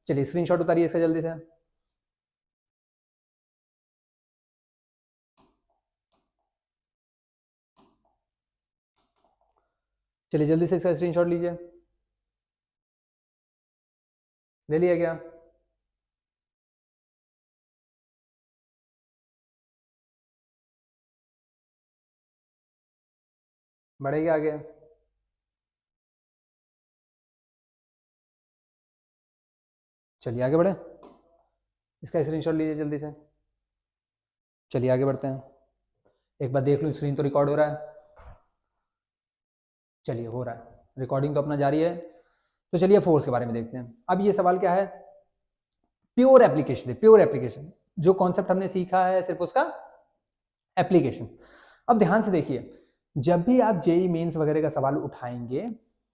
चलिए स्क्रीनशॉट उतारिए इसका जल्दी से। चलिए जल्दी से इसका स्क्रीनशॉट लीजिए। ले लिया क्या? बढ़ेगा आगे? चलिए आगे बढ़े, इसका स्क्रीनशॉट लीजिए जल्दी से। चलिए आगे बढ़ते हैं। एक बार देख लूँ स्क्रीन तो रिकॉर्ड हो रहा है। चलिए हो रहा है, रिकॉर्डिंग तो अपना जारी है। तो चलिए फोर्स के बारे में देखते हैं। अब ये सवाल क्या है, प्योर एप्लीकेशन है, प्योर एप्लीकेशन। जो कॉन्सेप्ट हमने सीखा है सिर्फ उसका एप्लीकेशन। अब ध्यान से देखिए, जब भी आप जेई मेंस वगैरह का सवाल उठाएंगे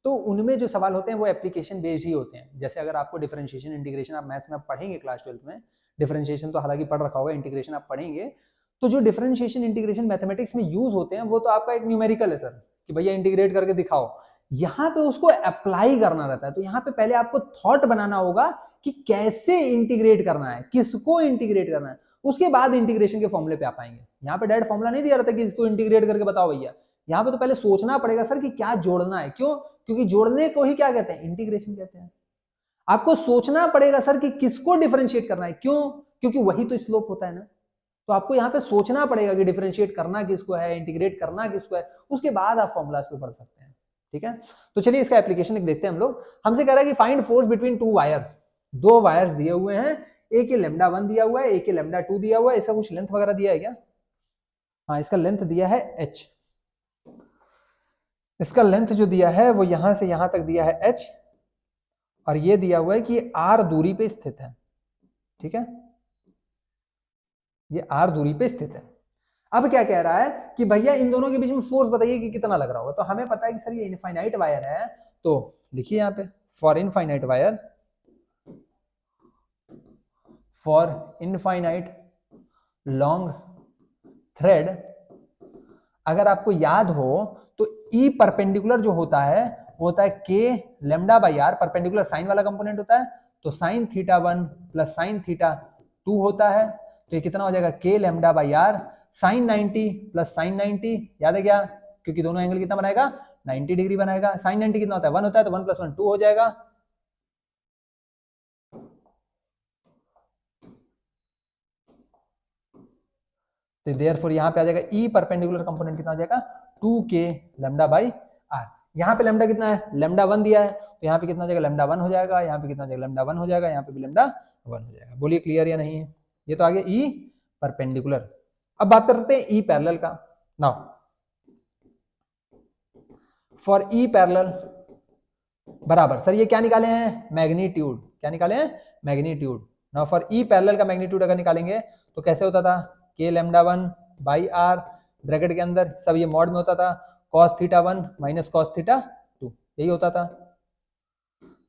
तो उनमें जो सवाल होते हैं वो एप्लीकेशन बेस्ड ही होते हैं। जैसे अगर आपको डिफरेंशिएशन इंटीग्रेशन आप मैथ्स में पढ़ेंगे क्लास 12 में, डिफरेंशिएशन तो हालांकि पढ़ रखा होगा, इंटीग्रेशन आप पढ़ेंगे, तो जो डिफरेंशिएशन इंटीग्रेशन मैथमेटिक्स में यूज होते हैं वो तो आपका एक न्यूमेरिकल है सर, कि भैया इंटीग्रेट करके दिखाओ। यहाँ पे उसको अप्लाई करना रहता है, तो यहाँ पे पहले आपको थॉट बनाना होगा कि कैसे इंटीग्रेट करना है, किसको इंटीग्रेट करना है, उसके बाद इंटीग्रेशन के फॉर्मूले पे आप आएंगे। यहाँ पे डायरेक्ट फॉर्मूला नहीं दिया रहता कि इसको इंटीग्रेट करके बताओ भैया। यहाँ पे तो पहले सोचना पड़ेगा सर कि क्या जोड़ना है। क्यों? क्योंकि जोड़ने को ही क्या कहते हैं, इंटीग्रेशन कहते हैं। आपको सोचना पड़ेगा सर कि किसको डिफरेंशिएट करना है। क्यों? क्योंकि वही तो स्लोप होता है ना। तो आपको यहाँ पे सोचना पड़ेगा कि डिफरेंशिएट करना किसको है, इंटीग्रेट करना किसको है, उसके बाद आप फॉर्मूलाज पे पढ़ सकते हैं। ठीक है, तो चलिए इसका एप्लीकेशन एक देखते हैं हम लोग। हमसे कह रहा है कि find force between two wires. दो वायर्स दिए हुए हैं, एक ये लैम्डा 1 दिया हुआ है, एक ये लैम्डा 2 दिया हुआ है। इसका कुछ लेंथ वगैरह दिया है क्या? हाँ, इसका लेंथ दिया है h। इसका लेंथ जो दिया है वो यहां से यहां तक दिया है h, और ये दिया हुआ है कि r दूरी पे स्थित है। ठीक है, ये r दूरी पे स्थित है। अब क्या कह रहा है कि भैया इन दोनों के बीच में फोर्स बताइए कि कितना लग रहा होगा। तो हमें पता है कि सर ये इनफाइनाइट वायर है, तो लिखिए यहाँ पे for infinite wire, for infinite long thread. अगर आपको याद हो तो ई परपेंडिकुलर जो होता है वो होता है k lambda by r, perpendicular sine वाला कंपोनेंट होता है, तो sine theta 1 plus sine theta 2 होता है। तो ये कितना हो जाएगा, k lambda by r sine 90 plus sine 90। याद है क्या? क्योंकि दोनों एंगल कितना बनाएगा, 90 डिग्री बनाएगा। साइन 90 कितना होता है, 1 होता है, तो 1 प्लस 1 2 हो जाएगा। तो देयरफॉर यहाँ पे आ जाएगा ई परपेंडिकुलर कंपोनेंट कितना हो जाएगा, 2k लेमडा बाई आर। यहाँ पे लेमडा कितना है, लेमडा 1 दिया है, तो यहाँ पे कितना हो जाएगा, लेमडा 1 हो जाएगा। यहाँ पे कितना हो जाएगा, लेमडा 1 हो जाएगा। यहाँ पे भी लेमडा 1 हो जाएगा। बोलिए क्लियर या नहीं है? ये तो आ गया ई परपेंडिकुलर। अब बात करते हैं ई पैरेलल का। नाउ फॉर ई पैरेलल बराबर, सर ये क्या निकाले हैं, मैग्नीट्यूड। क्या निकाले हैं, magnitude. Now for E parallel का मैग्नीट्यूड अगर निकालेंगे तो कैसे होता था, k lambda 1 by are, bracket के अंदर सब ये मॉड में होता था, cos theta 1 minus cos theta 2, यही होता था।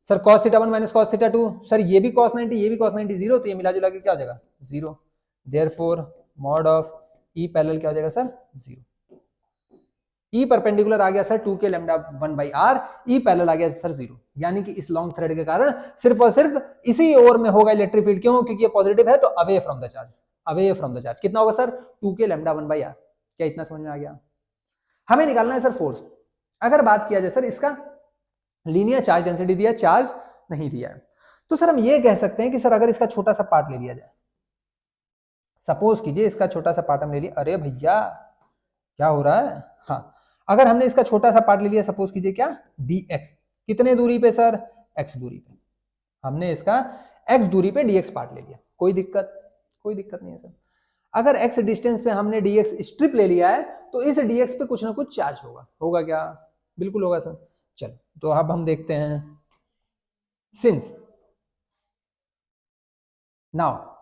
Sir cos theta 1 minus cos theta 2, sir ये भी cos 90 ये भी cos 90 जीरो, तो ये मिला जुला के क्या हो जाएगा, zero. Therefore mod of E parallel क्या हो जाएगा सर, जीरो। ई परपेंडिकुलर आ गया sir 2k lambda 1 by R, E parallel आ गया सर जीरो। यानी कि इस लॉन्ग थ्रेड के कारण सिर्फ और सिर्फ इसी ओर में होगा इलेक्ट्रिक फील्ड। क्यों? क्योंकि ये पॉजिटिव है, तो away from the charge, away from the charge. कितना होगा sir, 2k lambda 1 by are. क्या इतना समझ में आ गया? हमें निकालना है सर फोर्स। अगर बात किया जाए सर इसका लीनियर चार्ज डेंसिटी दिया, चार्ज नहीं दिया है, तो सर हम ये कह सकते हैं कि सर अगर इसका छोटा सा पार्ट ले लिया जाए, सपोज कीजिए इसका छोटा सा पार्ट हम ले लिया। अरे भैया क्या हो रहा है, हाँ, अगर हमने इसका छोटा सा पार्ट ले लिया, सपोज कीजिए क्या, dx, कितने दूरी पे सर, x दूरी पे। हमने इसका x दूरी पे dx पार्ट ले लिया, कोई दिक्कत, कोई दिक्कत नहीं है सर। अगर x डिस्टेंस पे हमने dx स्ट्रिप ले लिया है, तो इस dx पे कुछ ना कुछ चार्ज होगा, होगा क्या, बिल्कुल होगा सर। चलो तो अब हम देखते हैं, since now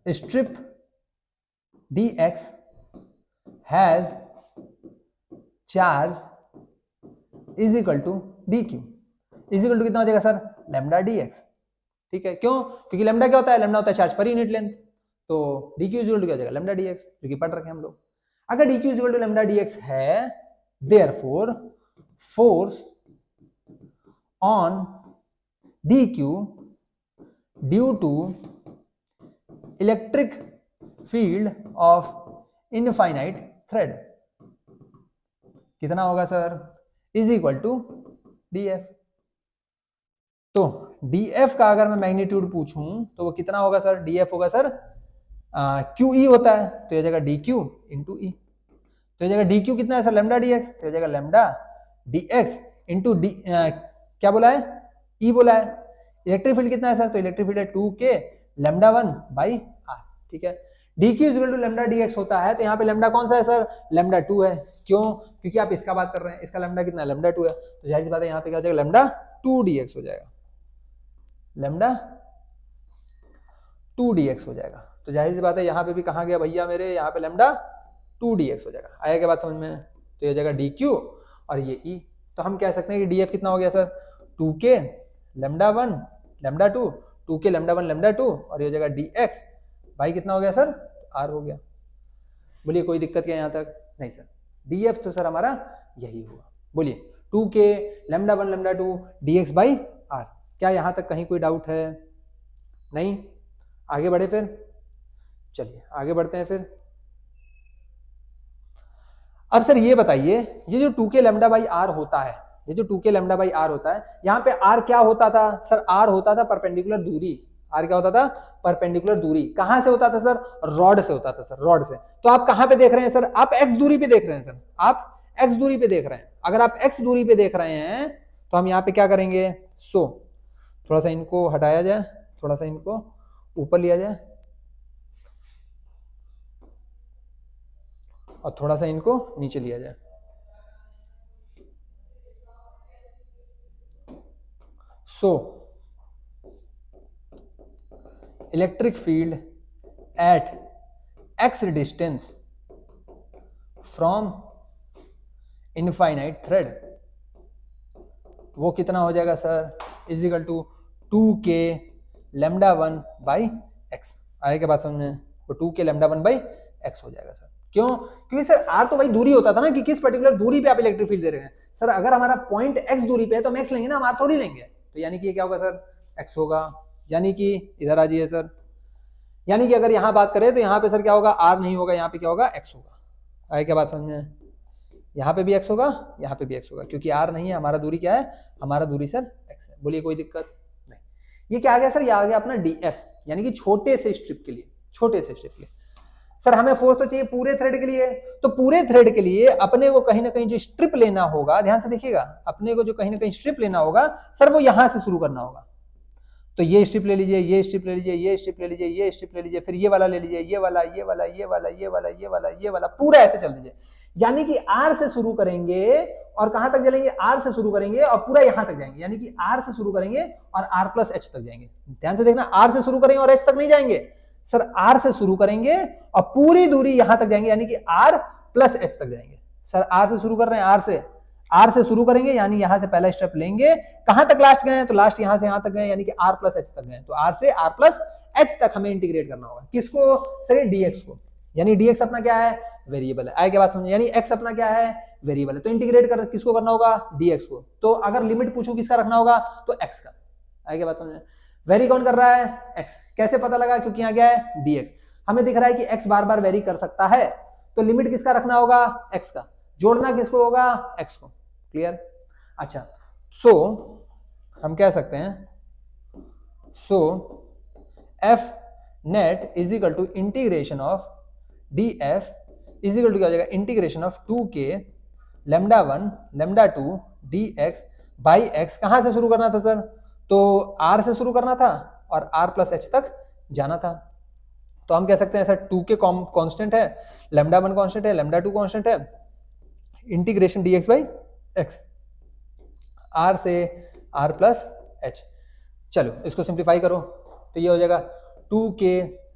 strip dx has charge is equal to dq, is equal to कितना हो जाएगा सर, लेमडा dx। ठीक है, क्यों? क्योंकि लेमडा क्या होता है? लेमडा होता है चार्ज पर यूनिट लेंथ। तो d Q is equal to क्या हो जाएगा? लेमडा डी एक्स, जो कि पढ़ रखे हम लोग। अगर D Q is equal to lambda D X है, therefore force on D Q due to electric field of infinite thread कितना होगा sir? Is equal to D F. तो df का अगर मैं मैग्नीट्यूड पूछूं तो वो कितना होगा सर? df होगा सर क्यू ई होता है, तो ये जाएगा डी क्यू इंटू ई। तो ये जाएगा डी क्यू कितना है सर? लेमडा डी एक्स, तो ये जाएगा lambda D x into D क्या बोला है? ई बोला है। इलेक्ट्रिक फील्ड कितना है सर? तो इलेक्ट्रिक फील्ड है 2k लेमडा 1 बाई आर, ठीक है। D Q is equal to lambda D x होता है, तो यहाँ पे लेमडा कौन सा है सर? लेमडा 2 है। क्यों? क्योंकि आप इसका बात कर रहे हैं, इसका लेमडा कितना है? लेमडा 2 है, तो जाहिर सी बात है यहाँ पे क्या हो जाएगा? लेमडा 2 डी एक्स हो जाएगा, लेमडा 2 dx हो जाएगा। तो जाहिर सी बात है यहाँ पे भी कहाँ गया भैया मेरे? यहाँ पे लेमडा 2 dx हो जाएगा। आया क्या बात समझ में? तो ये हो जाएगा dq और ये e। तो हम कह सकते हैं कि df कितना हो गया sir? 2k lambda 1 lambda 2, 2k lambda 1 lambda 2, और ये हो जाएगा dx भाई कितना हो गया सर? r हो गया। बोलिए कोई दिक्कत क्या यहाँ तक? नहीं सर, df तो सर हमारा यही होगा। बोलिए 2k lambda 1 lambda 2 dx by r। क्या यहाँ तक कहीं कोई डाउट है? नहीं? आगे बढ़े फिर, चलिए आगे बढ़ते हैं फिर। अब सर ये बताइए, ये जो 2k लेमडा बाई आर होता है, ये जो 2k लेमडा बाई आर होता है, यहाँ पे r क्या होता था सर? r होता था परपेंडिकुलर दूरी। r क्या होता था? परपेंडिकुलर दूरी। कहां से होता था सर? रॉड से होता था सर, रॉड से। तो आप कहां पे देख रहे हैं सर? आप x दूरी पे देख रहे हैं सर, आप x दूरी पे देख रहे हैं। अगर आप x दूरी पे देख रहे हैं तो हम यहाँ पे क्या करेंगे? थोड़ा सा इनको हटाया जाए, थोड़ा सा इनको ऊपर लिया जाए और थोड़ा सा इनको नीचे लिया जाए। Electric field at x distance from infinite thread, वो कितना हो जाएगा sir? Is equal to 2k lambda 1 by x. आए के बात समझ में? वो 2k लेमडा 1 बाई एक्स हो जाएगा सर। क्यों? क्योंकि सर r तो भाई दूरी होता था ना, कि किस पर्टिकुलर दूरी पे आप इलेक्ट्रिक फील्ड दे रहे हैं। सर अगर हमारा पॉइंट x दूरी पे है तो हम x लेंगे ना, हम r थोड़ी लेंगे। तो यानी कि ये क्या होगा सर? x होगा। यानी कि इधर आ जाइए सर, यानी कि अगर यहाँ बात करें तो यहाँ पे सर क्या होगा? r नहीं होगा, यहाँ पे क्या होगा? x होगा। आए क्या बात समझ में? यहाँ पे भी x होगा, यहाँ पे भी x होगा, क्योंकि r नहीं है, हमारा दूरी क्या है? हमारा दूरी सर x है। बोलिए कोई दिक्कत नहीं। ये क्या आ गया सर? ये आ गया अपना df, यानी कि छोटे से स्ट्रिप के लिए, छोटे से स्ट्रिप के लिए। सर हमें फोर्स तो चाहिए पूरे थ्रेड के लिए, तो पूरे थ्रेड के लिए अपने को कहीं ना कहीं जो स्ट्रिप लेना होगा, ध्यान से देखिएगा, अपने को जो कहीं ना कहीं स्ट्रिप लेना होगा सर, वो यहां से शुरू करना होगा। तो ये स्ट्रिप ले लीजिए, ये स्ट्रिप ले लीजिए, ये स्ट्रिप ले लीजिए, ये स्ट्रिप ले लीजिए, फिर ये वाला ले लीजिए, ये वाला, ये वाला, ये वाला, ये वाला, ये वाला, ये वाला, पूरा ऐसे चल दीजिए। यानी कि R से शुरू करेंगे और कहां तक चलेंगे? R से शुरू करेंगे और पूरा यहां तक जाएंगे, यानी कि R से शुरू करेंगे और R प्लस H तक जाएंगे। ध्यान से देखना, R से शुरू करेंगे और H तक नहीं जाएंगे सर, R से शुरू करेंगे और पूरी दूरी यहां तक जाएंगे, यानी कि R प्लस H तक जाएंगे। सर R से शुरू कर रहे हैं, R से शुरू करेंगे, यानी यहां से पहला स्टेप लेंगे, कहां तक लास्ट गए? तो लास्ट यहां से यहां तक गए, यानी कि R प्लस H तक गए। तो R से R प्लस H तक हमें इंटीग्रेट करना होगा। किसको सर? dx को। यानी dx अपना क्या है? वेरिएबल है। आए क्या बात समझ? यानी x अपना क्या है? वेरिएबल है। तो इंटीग्रेट कर किसको करना होगा? dx को। तो अगर लिमिट पूछूं किसका रखना होगा? तो x का। आए क्या बात समझ? वेरी कौन कर रहा है? x। कैसे पता लगा? क्योंकि यहाँ क्या है? dx। हमें दिख रहा है कि x बार बार वेरी कर सकता है, तो लिमिट किसका रखना होगा? x का। जोड़ना किसको होगा? x को। क्लियर? अच्छा, हम कह सकते हैं f net is equal to integration of df is equal to क्या हो जाएगा? Integration of 2k lambda 1 lambda 2 dx by x। कहां से शुरू करना था सर? तो r से शुरू करना था और r प्लस h तक जाना था। तो हम कह सकते हैं सर 2k कांस्टेंट है, लेमडा 1 कांस्टेंट है, लेमडा 2 कांस्टेंट है, integration dx by x, r से r प्लस h। चलो इसको सिंप्लीफाई करो, तो ये हो जाएगा 2k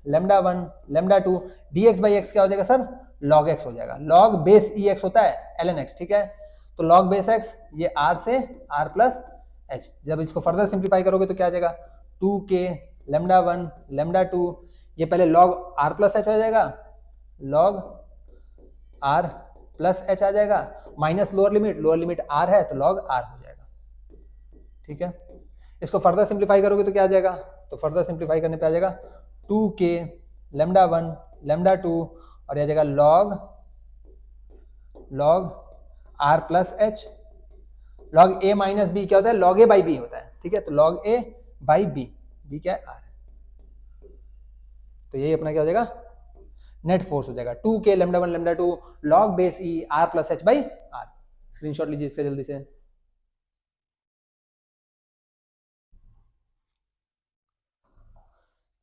lambda 1 lambda 2 dx by x क्या हो जाएगा सर? log x हो जाएगा। log बेस ex होता है ln x, ठीक है। तो log बेस x, ये r से r प्लस h। जब इसको फर्दर सिंप्लीफाई करोगे तो क्या आ जाएगा? 2k λ1 λ2, ये पहले log r प्लस एच आ जाएगा, log r प्लस एच आ जाएगा, माइनस लोअर लिमिट r है तो log r हो जाएगा। ठीक है, इसको फर्दर सिंप्लीफाई करोगे तो क्या आ जाएगा, तो फर्दर सिंप्लीफाई करने पे आ जाएगा 2k λ1 λ2 और यह आ जाएगा log r plus h. log a minus b क्या होता है, log a बाई बी होता है। ठीक है, तो log a by b, b क्या है r, तो यही अपना क्या हो जाएगा, नेट फोर्स हो जाएगा 2k λ1 λ2 log base e r plus H by r। Screenshot लीजिए इसका जल्दी से।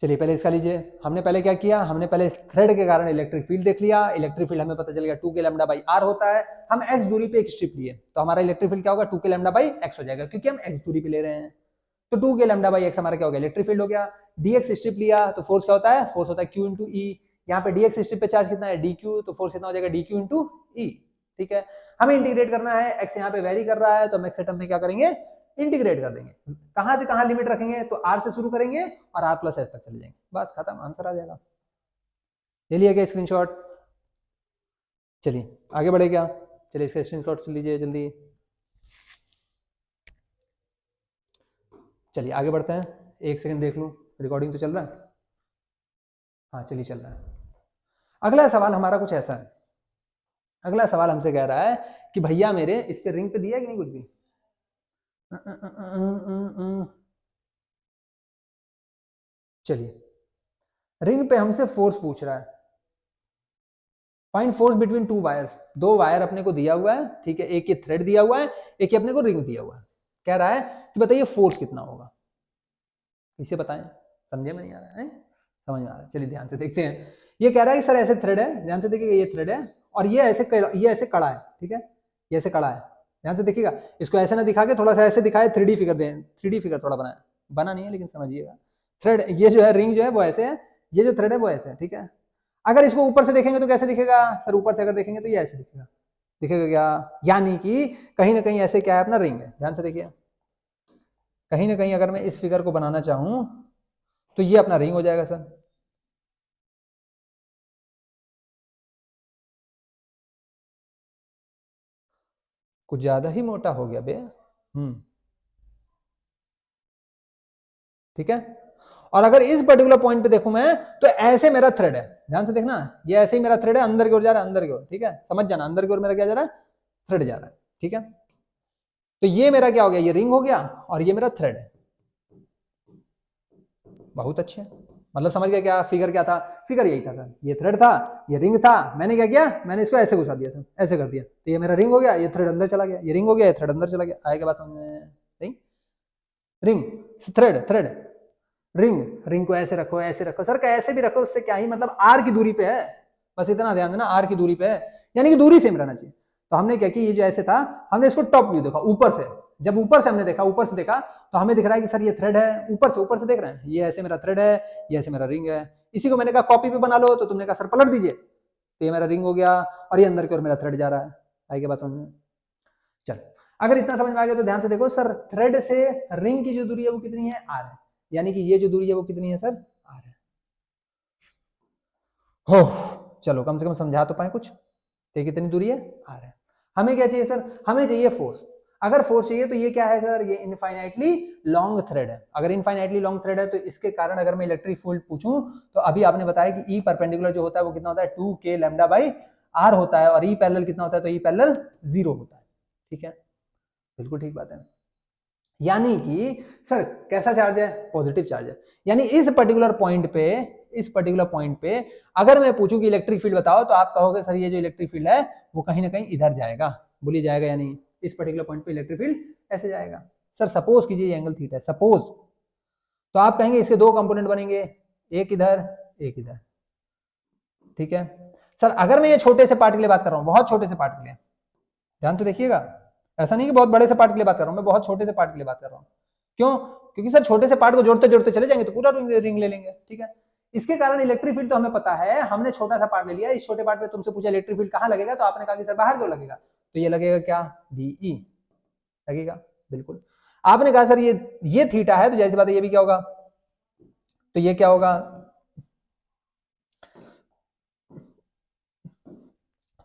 चलिए पहले इसका लीजिए, हमने पहले क्या किया, हमने पहले इस थ्रेड के कारण इलेक्ट्रिक फील्ड देख लिया। इलेक्ट्रिक फील्ड हमें पता चल गया 2k लैम्डा बाई r होता है। हम x दूरी पे एक स्ट्रिप लिए तो हमारा इलेक्ट्रिक फील्ड क्या होगा, 2k लैम्डा बाई x हो जाएगा, क्योंकि हम x दूरी पे ले रहे हैं। तो 2k लैम्डा बाई x हमारा क्या हो गया, इलेक्ट्रिक फील्ड हो गया। dx स्ट्रिप लिया तो फोर्स क्या होता है, फोर्स होता है q इंटू ई। यहाँ पे dx स्ट्रिप पे चार्ज कितना है, dq, तो फोर्स कितना हो जाएगा, dq इंटू ई। ठीक है, हमें इंटीग्रेट करना है, x यहाँ पे वेरी कर रहा है तो हम x टर्म में क्या करेंगे, इंटीग्रेट कर देंगे। कहां से कहां लिमिट रखेंगे, तो r से शुरू करेंगे और r प्लस एच तक चले जाएंगे, बस खत्म, आंसर आ जाएगा। ले लिया क्या स्क्रीनशॉट। चलिए आगे बढ़े क्या, चलिए इसका स्क्रीनशॉट लीजिए जल्दी। चलिए आगे बढ़ते हैं, एक सेकंड देख लूं, रिकॉर्डिंग तो चल रहा है, हाँ चलिए चल रहा है। अगला सवाल हमारा कुछ ऐसा है, अगला सवाल हमसे कह रहा है कि भैया मेरे इस पे रिंग पे दिया कि नहीं कुछ भी, चलिए रिंग पे हमसे फोर्स पूछ रहा है, find force between two wires. दो वायर अपने को दिया हुआ है, ठीक है, एक ये थ्रेड दिया हुआ है, एक ये अपने को रिंग दिया हुआ है। कह रहा है कि बताइए फोर्स कितना होगा, इसे बताएं। समझे में नहीं आ रहा है, समझ में आ रहा है, चलिए ध्यान से देखते हैं। ये कह रहा है कि सर ऐसे थ्रेड है, ध्यान से देखिएगा, ये थ्रेड है और ये ऐसे कड़ा है, ठीक है, ये ऐसे कड़ा है, ध्यान से देखिएगा। इसको ऐसे ना दिखा के थोड़ा सा ऐसे दिखाए, 3D फिगर दें, 3D फिगर थोड़ा बनाए, बना नहीं है लेकिन समझिएगा। थ्रेड ये जो है, रिंग जो है वो ऐसे है, ये जो थ्रेड है वो ऐसे है, ठीक है। अगर इसको ऊपर से देखेंगे तो कैसे दिखेगा सर, ऊपर से अगर देखेंगे तो ये ऐसे दिखेगा, दिखेगा क्या, यानी कि कहीं ना कहीं ऐसे क्या है, अपना रिंग है। ध्यान से देखिए, कहीं ना कहीं अगर मैं इस फिगर को बनाना चाहूं तो ये अपना रिंग हो जाएगा सर। कुछ ज्यादा ही मोटा हो गया बे। ठीक है, और अगर इस पर्टिकुलर पॉइंट पे देखूं मैं तो ऐसे मेरा थ्रेड है, ध्यान से देखना, ये ऐसे ही मेरा थ्रेड है, अंदर की ओर जा रहा है, अंदर की ओर, ठीक है, समझ जाना, अंदर की ओर मेरा क्या जा रहा है, थ्रेड जा रहा है। ठीक है, तो ये मेरा क्या हो गया, ये रिंग हो गया और ये मेरा थ्रेड है। बहुत अच्छे, मतलब समझ गया क्या फिगर क्या था, फिगर यही था सर, ये थ्रेड था, ये रिंग था, मैंने क्या किया, मैंने इसको ऐसे घुसा दिया सर, ऐसे कर दिया, तो ये मेरा रिंग हो गया, ये थ्रेड अंदर चला गया, ये रिंग हो गया, ये थ्रेड अंदर चला गया। आएगा बात समझ में, ring ring thread thread ring, ring को ऐसे रखो, ऐसे रखो सर, का ऐसे भी रखो, उससे क्या ही मतलब, आर की दूरी पे है, बस इतना ध्यान देना, आर की दूरी पे है, यानी कि दूरी सेम रहना चाहिए। तो हमने क्या किया, ये जो ऐसे था, हमने इसको टॉप व्यू देखा, ऊपर से, जब ऊपर से हमने देखा, ऊपर से देखा तो हमें दिख रहा है कि सर ये थ्रेड है, ऊपर से देख रहे हैं, ये ऐसे मेरा थ्रेड है, ये ऐसे मेरा रिंग है। इसी को मैंने कहा कॉपी पे बना लो, तो तुमने कहा सर पलट दीजिए, तो ये मेरा रिंग हो गया और ये अंदर की ओर मेरा थ्रेड जा रहा है। आएगी बात समझ में, चल अगर इतना समझ में आ गया तो ध्यान से देखो सर, थ्रेड से रिंग की जो दूरी है वो कितनी है, आर है, यानी कि ये जो दूरी है वो कितनी है सर, आर है। हो चलो कम से कम समझा तो पाए कुछ, तो कितनी दूरी है, आर है। हमें क्या चाहिए सर, हमें चाहिए फोर्स। अगर फोर्स चाहिए तो ये क्या है सर, ये इनफाइनाइटली लॉन्ग थ्रेड है। अगर इनफाइनाइटली लॉन्ग थ्रेड है तो इसके कारण अगर मैं इलेक्ट्रिक फील्ड पूछूं तो अभी आपने बताया कि ई परपेंडिकुलर जो होता है वो कितना होता है, 2k लैम्डा बाई आर होता है, और ई पैरेलल कितना होता है, तो ई पैरेलल 0 होता है। ठीक है, बिल्कुल ठीक बात है। यानी कि सर कैसा चार्ज है, पॉजिटिव चार्ज है, यानी इस पर्टिकुलर पॉइंट पे अगर मैं पूछूं कि इलेक्ट्रिक फील्ड बताओ तो आप कहोगे सर ये जो इलेक्ट्रिक फील्ड है वो कहीं ना कहीं इधर जाएगा, बोलिए जाएगा या नहीं, इस पर्टिकुलर पॉइंट पे इलेक्ट्रिक फील्ड ऐसे जाएगा। सर सपोज कीजिए ये एंगल थीटा है, सपोज, तो आप कहेंगे इसके दो कंपोनेंट बनेंगे, एक इधर एक इधर। ठीक है सर, अगर मैं ये छोटे से पार्ट के लिए बात कर रहा हूं, बहुत छोटे से पार्ट के लिए, ध्यान से देखिएगा, ऐसा नहीं कि बहुत बड़े से पार्ट के लिए बात कर रहा हूं, मैं बहुत छोटे से पार्ट के लिए बात कर रहा हूं। क्यों, क्योंकि सर छोटे से पार्ट को जोड़ते जोड़ते चले जाएंगे तो पूरा रिंग ले लेंगे। ठीक है, इसके कारण इलेक्ट्रिक फील्ड तो हमें पता है, हमने छोटा सा पार्ट ले लिया, इस छोटे पार्ट पे तुमसे पूछा इलेक्ट्रिक फील्ड कहां लगेगा, तो आपने कहा कि सर बाहर क्यों लगेगा, तो ये लगेगा क्या, डीई लगेगा। बिल्कुल, आपने कहा सर ये थीटा है तो जाहिर सी बात है ये भी क्या होगा, तो ये क्या होगा,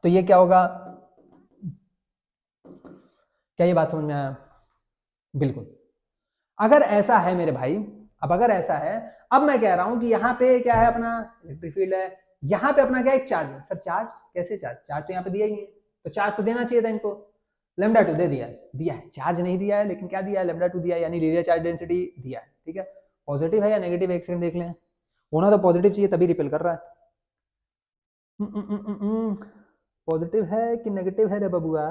तो ये क्या होगा, क्या ये बात समझ में आया? बिल्कुल। अगर ऐसा है मेरे भाई, अब अगर ऐसा है, अब मैं कह रहा हूं कि यहाँ पे क्या है, अपना इलेक्ट्रिक फील्ड है, यहाँ पे अपना क्या एक चार्ज है। सर चार्ज कैसे, चार्ज चार्ज तो यहाँ पे दिया ही नहीं है, तो चार्ज तो देना चाहिए था इनको। लेमडा 2 दे दिया है, दिया है, चार्ज नहीं दिया है लेकिन क्या दिया है, लेमडा 2 दिया है, यानी लीनियर चार्ज डेंसिटी दिया है। ठीक है, पॉजिटिव है या नेगेटिव, एक सेकंड देख लें। होना तो पॉजिटिव चाहिए तभी रिपेल कर रहा है। पॉजिटिव है कि नेगेटिव है रे बबुआ,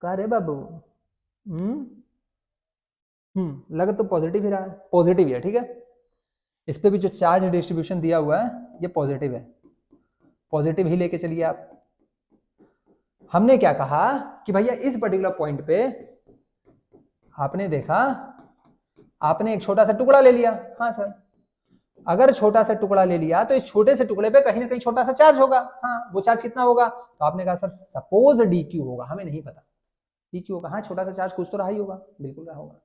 कहा रे बाबू? लगा तो पॉजिटिव ही रहा है, पॉजिटिव ही है। ठीक है, इस पे भी जो चार्ज डिस्ट्रीब्यूशन दिया हुआ है ये पॉजिटिव है, पॉजिटिव ही लेके चलिए आप। हमने क्या कहा कि भैया इस पर्टिकुलर पॉइंट पे आपने देखा, आपने एक छोटा सा टुकड़ा ले लिया। हाँ सर, अगर छोटा सा टुकड़ा ले लिया तो इस छोटे से टुकड़े पे कहीं ना कहीं छोटा सा चार्ज होगा। हाँ, वो चार्ज कितना होगा? तो आपने कहा सर सपोज डी क्यू होगा, हमें नहीं पता डी क्यू होगा। हाँ, छोटा सा चार्ज कुछ तो रहा ही होगा, बिल्कुल रहा होगा।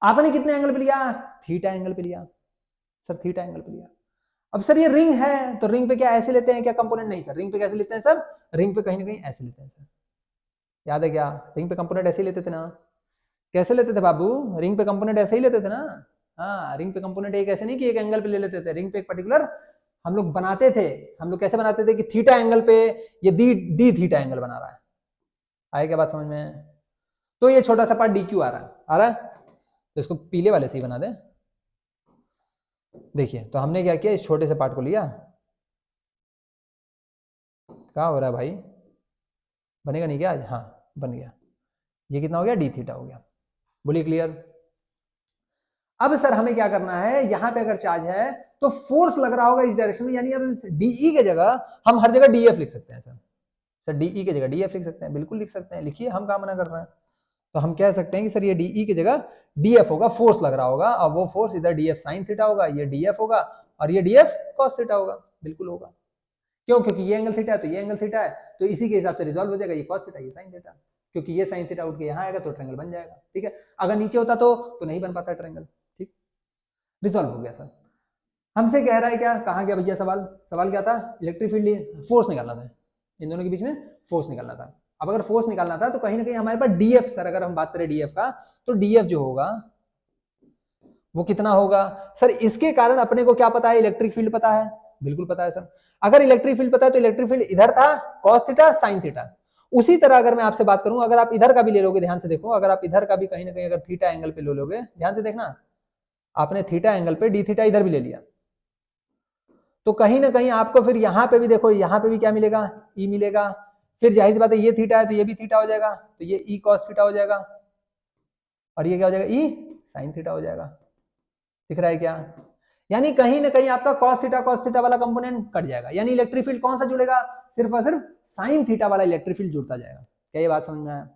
आपने कितने एंगल पे लिया? थीटा एंगल पे लिया। सर थीटा एंगल पे लिया। अब सर ये रिंग है, तो रिंग पे क्या ऐसे लेते हैं क्या कंपोनेंट? नहीं सर, रिंग पे कैसे लेते हैं सर? रिंग पे कहीं ना कहीं ऐसे लेते हैं सर, याद है क्या? रिंग पे कंपोनेंट ऐसे ही लेते थे ना। कैसे लेते थे बाबू? रिंग पे कंपोनेंट ऐसे ही लेते थे ना। हाँ, रिंग पे कंपोनेंट एक ऐसे नहीं कि एक एंगल पे ले लेते थे, रिंग पे एक पर्टिकुलर हम लोग बनाते थे। हम लोग कैसे बनाते थे कि थीटा एंगल पे ये डी थीटा एंगल बना रहा है। आए क्या बात समझ में? तो ये छोटा सा पार्ट डी क्यू आ रहा है, आ रहा है, तो इसको पीले वाले से ही बना दे। देखिए, तो हमने क्या किया, इस छोटे से पार्ट को लिया। क्या हो रहा है भाई, बनेगा नहीं क्या आज? हाँ बन गया। ये कितना हो गया? डी थीटा हो गया। बोलिए क्लियर? अब सर हमें क्या करना है, यहां पे अगर चार्ज है तो फोर्स लग रहा होगा इस डायरेक्शन में, यानी अब डीई के जगह हम हर जगह डीएफ लिख सकते हैं। सर डीई के जगह डीएफ लिख सकते हैं, बिल्कुल लिख सकते हैं, लिखिए, हम कहाँ मना कर रहे हैं। तो हम कह सकते हैं कि सर ये डीई की जगह डीएफ होगा, फोर्स लग रहा होगा, और वो फोर्स इधर डीएफ साइन थीटा होगा, ये डीएफ होगा, और ये डीएफ कॉस थीटा होगा, बिल्कुल होगा। क्यों? क्योंकि ये एंगल थीटा है तो ये एंगल थीटा है, तो इसी के हिसाब से रिजॉल्व हो जाएगा, ये कॉस थीटा ये साइन थीटा, क्योंकि ये साइन थीटा उठ के यहाँ आएगा तो ट्रायंगल बन जाएगा। ठीक है, अगर नीचे होता तो नहीं बन पाता ट्रायंगल। ठीक, रिजॉल्व हो गया सर। हमसे कह रहा है क्या, कहाँ गया भैया सवाल? सवाल क्या था? इलेक्ट्रिक फील्ड, फोर्स निकालना था, इन दोनों के बीच में फोर्स निकालना था। अब अगर फोर्स निकालना था तो कहीं ना कहीं हमारे पास डीएफ, सर अगर हम बात करें डीएफ का, तो डीएफ जो होगा वो कितना होगा? सर इसके कारण अपने को क्या पता है? इलेक्ट्रिक फील्ड पता है, बिल्कुल पता है सर। अगर इलेक्ट्रिक फील्ड पता है तो इलेक्ट्रिक फील्ड इधर था, कॉस थीटा साइन थीटा। उसी तरह अगर मैं आपसे बात करूं, अगर आप इधर का भी ले लोगे, ध्यान से देखो, अगर आप इधर का भी कहीं ना कहीं अगर थीटा एंगल पे ले लोगे, ध्यान से देखना, आपने थीटा एंगल पे डी थीटा इधर भी ले लिया, तो कहीं ना कहीं आपको फिर यहां पे भी देखो, यहां पे भी क्या मिलेगा? ई मिलेगा। फिर जाहिर सी बात है ये थीटा है तो ये भी थीटा हो जाएगा, तो ये ई कॉस थीटा हो जाएगा, और ये क्या हो जाएगा? ई साइन थीटा हो जाएगा। दिख रहा है क्या? यानी कहीं ना कहीं आपका cos थीटा वाला कंपोनेंट कट जाएगा, यानी इलेक्ट्रिक फील्ड कौन सा जुड़ेगा? सिर्फ और सिर्फ साइन थीटा वाला इलेक्ट्रिक फील्ड जुड़ता जाएगा। क्या ये बात समझ में आया?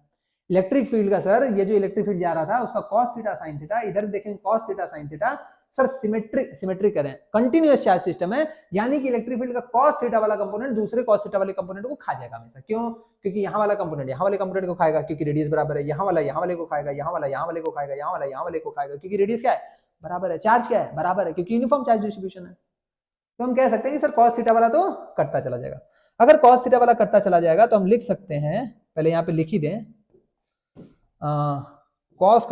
इलेक्ट्रिक फील्ड का सर, ये जो इलेक्ट्रिक फील्ड जा रहा था उसका cos थीटा साइन थीटा, इधर देखें cos theta sine theta, sir symmetric करें, कंटिन्यूअस चार्ज सिस्टम है, यानी कि इलेक्ट्रिक फील्ड का cos थीटा वाला कंपोनेंट दूसरे cos थीटा वाले कंपोनेंट को खा जाएगा हमेशा। क्यों? क्योंकि यहाँ वाला कंपोनेंट यहाँ वाले कंपोनेंट को खाएगा, क्योंकि रेडियस बराबर है, यहाँ वाला यहाँ वाले को खाएगा, यहाँ वाला यहाँ वाले को खाएगा, यहाँ वाला यहाँ वाले को खाएगा, क्योंकि रेडियस क्या है? बराबर है। चार्ज क्या है? बराबर है, क्योंकि यूनिफॉर्म चार्ज डिस्ट्रीब्यूशन है। तो हम कह सकते हैं कि सर cos थीटा वाला तो कटता चला जाएगा। अगर cos थीटा वाला कटता चला जाएगा तो हम लिख सकते हैं, पहले यहाँ पे लिख ही दें, cos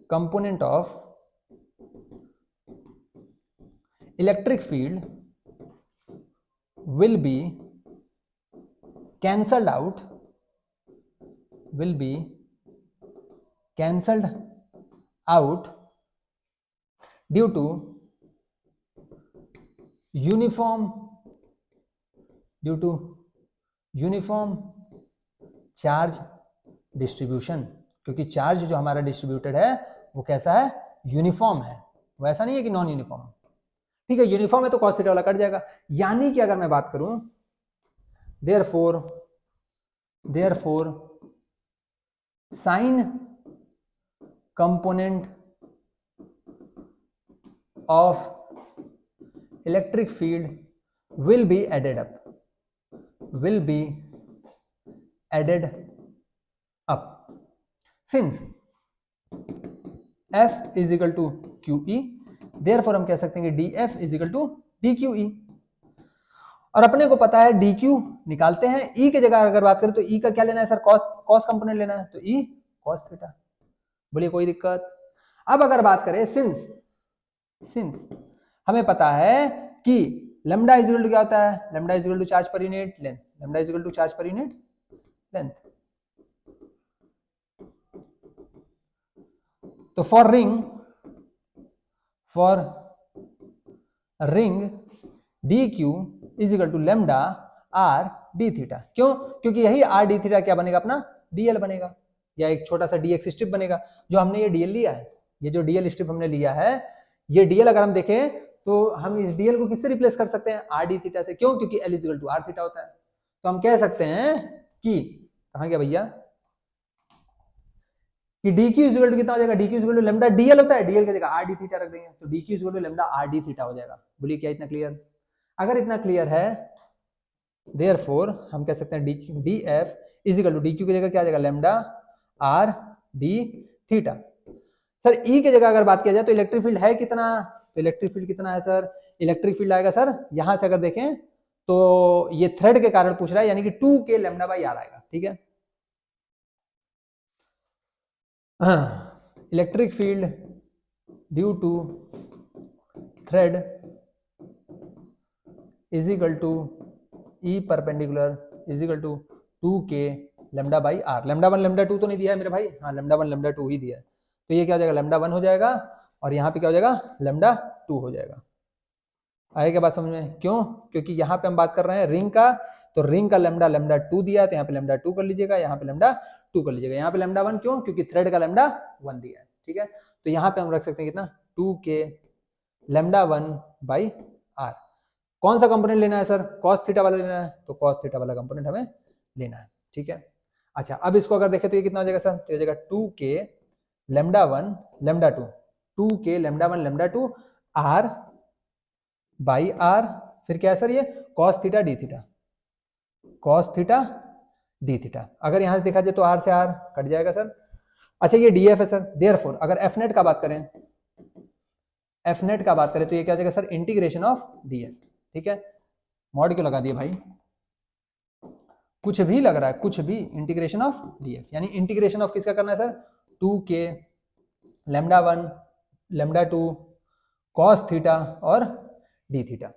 component of electric field will be cancelled out due to uniform charge distribution, क्योंकि चार्ज जो हमारा डिस्ट्रीब्यूटेड है वो कैसा है? यूनिफॉर्म है, वो ऐसा नहीं है कि नॉन यूनिफॉर्म। ठीक है, यूनिफॉर्म है तो cos थीटा वाला कट जाएगा। यानी कि अगर मैं बात करूं, therefore sine component of electric field will be added up since F is equal to q E, therefore हम कह सकते हैं कि d F is equal to D q E. और अपने को पता है डी क्यू निकालते हैं, ई की जगह अगर बात करें तो ई का क्या लेना है सर, कॉस कंपोनेंट लेना है, तो ई कॉस थीटा। बोलिए कोई दिक्कत। अब अगर बात करें सिंस हमें पता है कि लैम्डा इज इक्वल टू क्या होता है, lambda is equal to charge per unit length, lambda is equal to charge per unit length. तो for ring D Q is equal to lambda R D theta. क्यों? क्योंकि यही R D theta क्या बनेगा अपना, डीएल बनेगा, या एक छोटा सा डीएक्स स्ट्रिप बनेगा। जो हमने ये डीएल लिया है, ये जो डीएल स्ट्रिप हमने लिया है, ये डीएल अगर हम देखें तो हम इस डीएल को किससे रिप्लेस कर सकते हैं, आर डी थीटा से। क्यों? क्योंकि l is equal to r theta होता है। तो हम कह सकते हैं कि कहां गया भैया, कि d Q is equal to कितना हो जाएगा, d Q is equal to lambda dl होता है, डीएल की जगह आर डी थीटा रख देंगे, तो d Q is equal to lambda R D theta हो जाएगा। बोलिए क्या इतना क्लियर? अगर इतना क्लियर है, देयरफॉर हम कह सकते हैं D F is equal to D Q की जगह क्या आ जाएगा, lambda R D theta. Sir E की जगह अगर बात किया जाए तो इलेक्ट्रिक फील्ड है कितना, तो इलेक्ट्रिक फील्ड कितना है सर, इलेक्ट्रिक फील्ड आएगा सर, यहां से अगर देखें तो ये थ्रेड के कारण पूछ रहा है, यानी कि 2k लैम्डा बाई आर आएगा। ठीक है, electric field due to thread is equal to E perpendicular is equal to 2k lambda by r. Lambda 1 lambda 2 तो नहीं दिया है मेरे भाई, हाँ लैम्डा 1 लैम्डा 2 ही दिया है। तो ये क्या हो जाएगा, लैम्डा 1 हो जाएगा, और यहाँ पे क्या हो जाएगा, लैम्डा 2 हो जाएगा। आए क्या बात समझ में? क्यों? क्योंकि यहाँ पे हम बात कर रहे हैं रिंग का, तो रिंग का लैम्डा लैम्डा 2 दिया है, तो यहाँ पे लैम्डा 2 कर लीजिएगा, यहाँ पे लैम्डा 2 कर लीजिएगा, यहाँ पे लैम्डा 1 क्यों? क्योंकि थ्रेड का लैम्डा 1 दिया है। ठीक है, तो यहाँ पे हम रख सकते हैं कितना, 2k लैम्डा 1 बाई आर। कौन सा कंपोनेंट लेना है सर, कॉस थीटा वाला लेना है, तो कॉस थीटा वाला कंपोनेंट हमें लेना है। ठीक है, अच्छा अब इसको अगर देखें तो ये कितना हो जाएगा सर, तो ये हो जाएगा 2k lambda 1 lambda 2, 2k lambda 1 lambda 2 r by r, फिर क्या है सर, ये cos theta d theta, cos theta d theta. अगर यहां से देखा जाए तो आर से आर कट जाएगा सर। अच्छा ये डी एफ है सर, देयरफॉर अगर एफ नेट का बात करें, एफ नेट का बात करें तो ये क्या हो जाएगा sir, integration of D F. ठीक है, मॉड क्यों लगा दिए भाई, कुछ भी लग रहा है, कुछ भी, इंटीग्रेशन ऑफ डी एफ, यानी इंटीग्रेशन ऑफ किसका करना है sir, 2k lambda 1 lambda 2 cos theta और डी थीटा।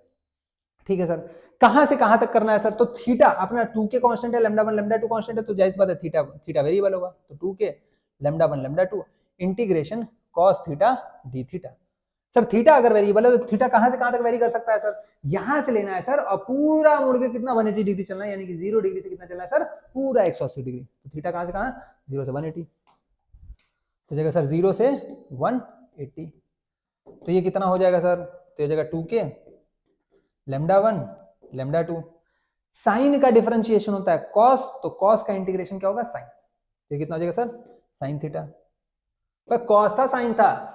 ठीक है सर, कहां से कहां तक करना है सर, तो थीटा अपना 2k कांस्टेंट है, लैम्डा 1 लैम्डा 2 कांस्टेंट है, तो जाहिर सी बात है थीटा वेरिएबल होगा, तो 2k lambda 1 lambda 2 integration cos theta d theta. Sir theta अगर वेरिएबल है तो थीटा कहां से कहां तक वेरी कर सकता है सर, यहां से लेना है सर, और पूरा मुड़ के कितना 180 डिग्री चलना है, यानी कि 0 डिग्री से कितना चलना है सर, पूरा 180 डिग्री। तो थीटा कहां से कहां, 0 से 180, तो जाएगा सर 0 से 180, तो ये कितना हो जाएगा सर, तो ये जाएगा 2k लैम्डा 1 लैम्डा 2। साइन का डिफरेंशिएशन होता है कॉस, तो कॉस का इंटीग्रेशन क्या होगा, साइन, ये कितना हो जाएगा सर, साइन थीटा। पर कॉस था साइन था,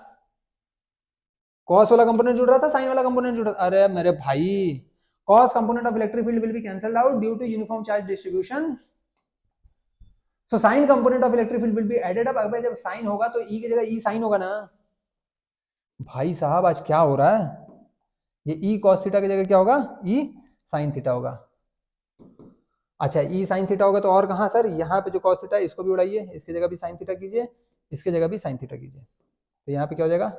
कॉस वाला कंपोनेंट जुड़ रहा था, साइन वाला कंपोनेंट जुड़ रहा था। अरे मेरे भाई, cos component of electric field will be cancelled out due to uniform charge distribution, so sine component of electric field will be added up. अगर जब साइन होगा तो ई की जगह ई साइन होगा ना। भाई साहब आज क्या हो रहा है, ये ई कॉस थीटा की जगह क्या होगा, ई साइन थीटा होगा। अच्छा ई साइन थीटा होगा तो और कहां सर, यहाँ पे जो कॉस थीटा है इसको भी उड़ाइए, इसकी जगह भी साइन थीटा कीजिए, इसकी जगह भी साइन थीटा कीजिए, तो यहाँ पे क्या हो जाएगा,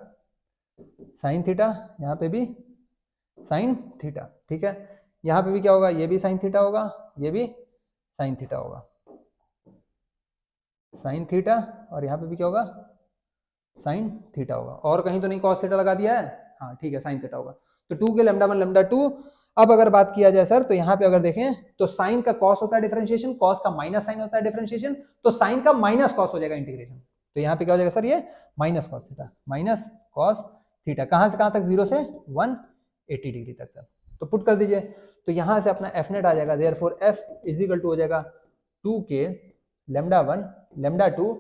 साइन थीटा, यहाँ पे भी साइन थीटा। ठीक है, यहाँ पे भी क्या होगा, ये भी साइन थीटा होगा, ये भी साइन थीटा होगा, साइन थीटा, और यहाँ पे भी क्या होगा, साइन थीटा होगा। और कहीं तो नहीं कॉस थीटा लगा दिया है, हाँ ठीक है, साइन थीटा होगा। तो 2k लैम्डा 1 लैम्डा 2। अब अगर बात किया जाए सर, तो यहाँ पे अगर देखें तो साइन का कॉस होता है डिफरेंशिएशन, कॉस का माइनस साइन होता है डिफरेंशिएशन, तो साइन का माइनस कॉस हो जाएगा इंटीग्रेशन, तो यहाँ पे क्या हो जाएगा सर, ये minus cos theta, minus cos theta, कहां से कहां तक, 0 से 180 डिग्री तक सर। तो पुट कर दीजिए, तो यहां से अपना एफ नेट आ जाएगा, therefore F is equal to हो जाएगा 2k लैम्डा 1 लैम्डा 2,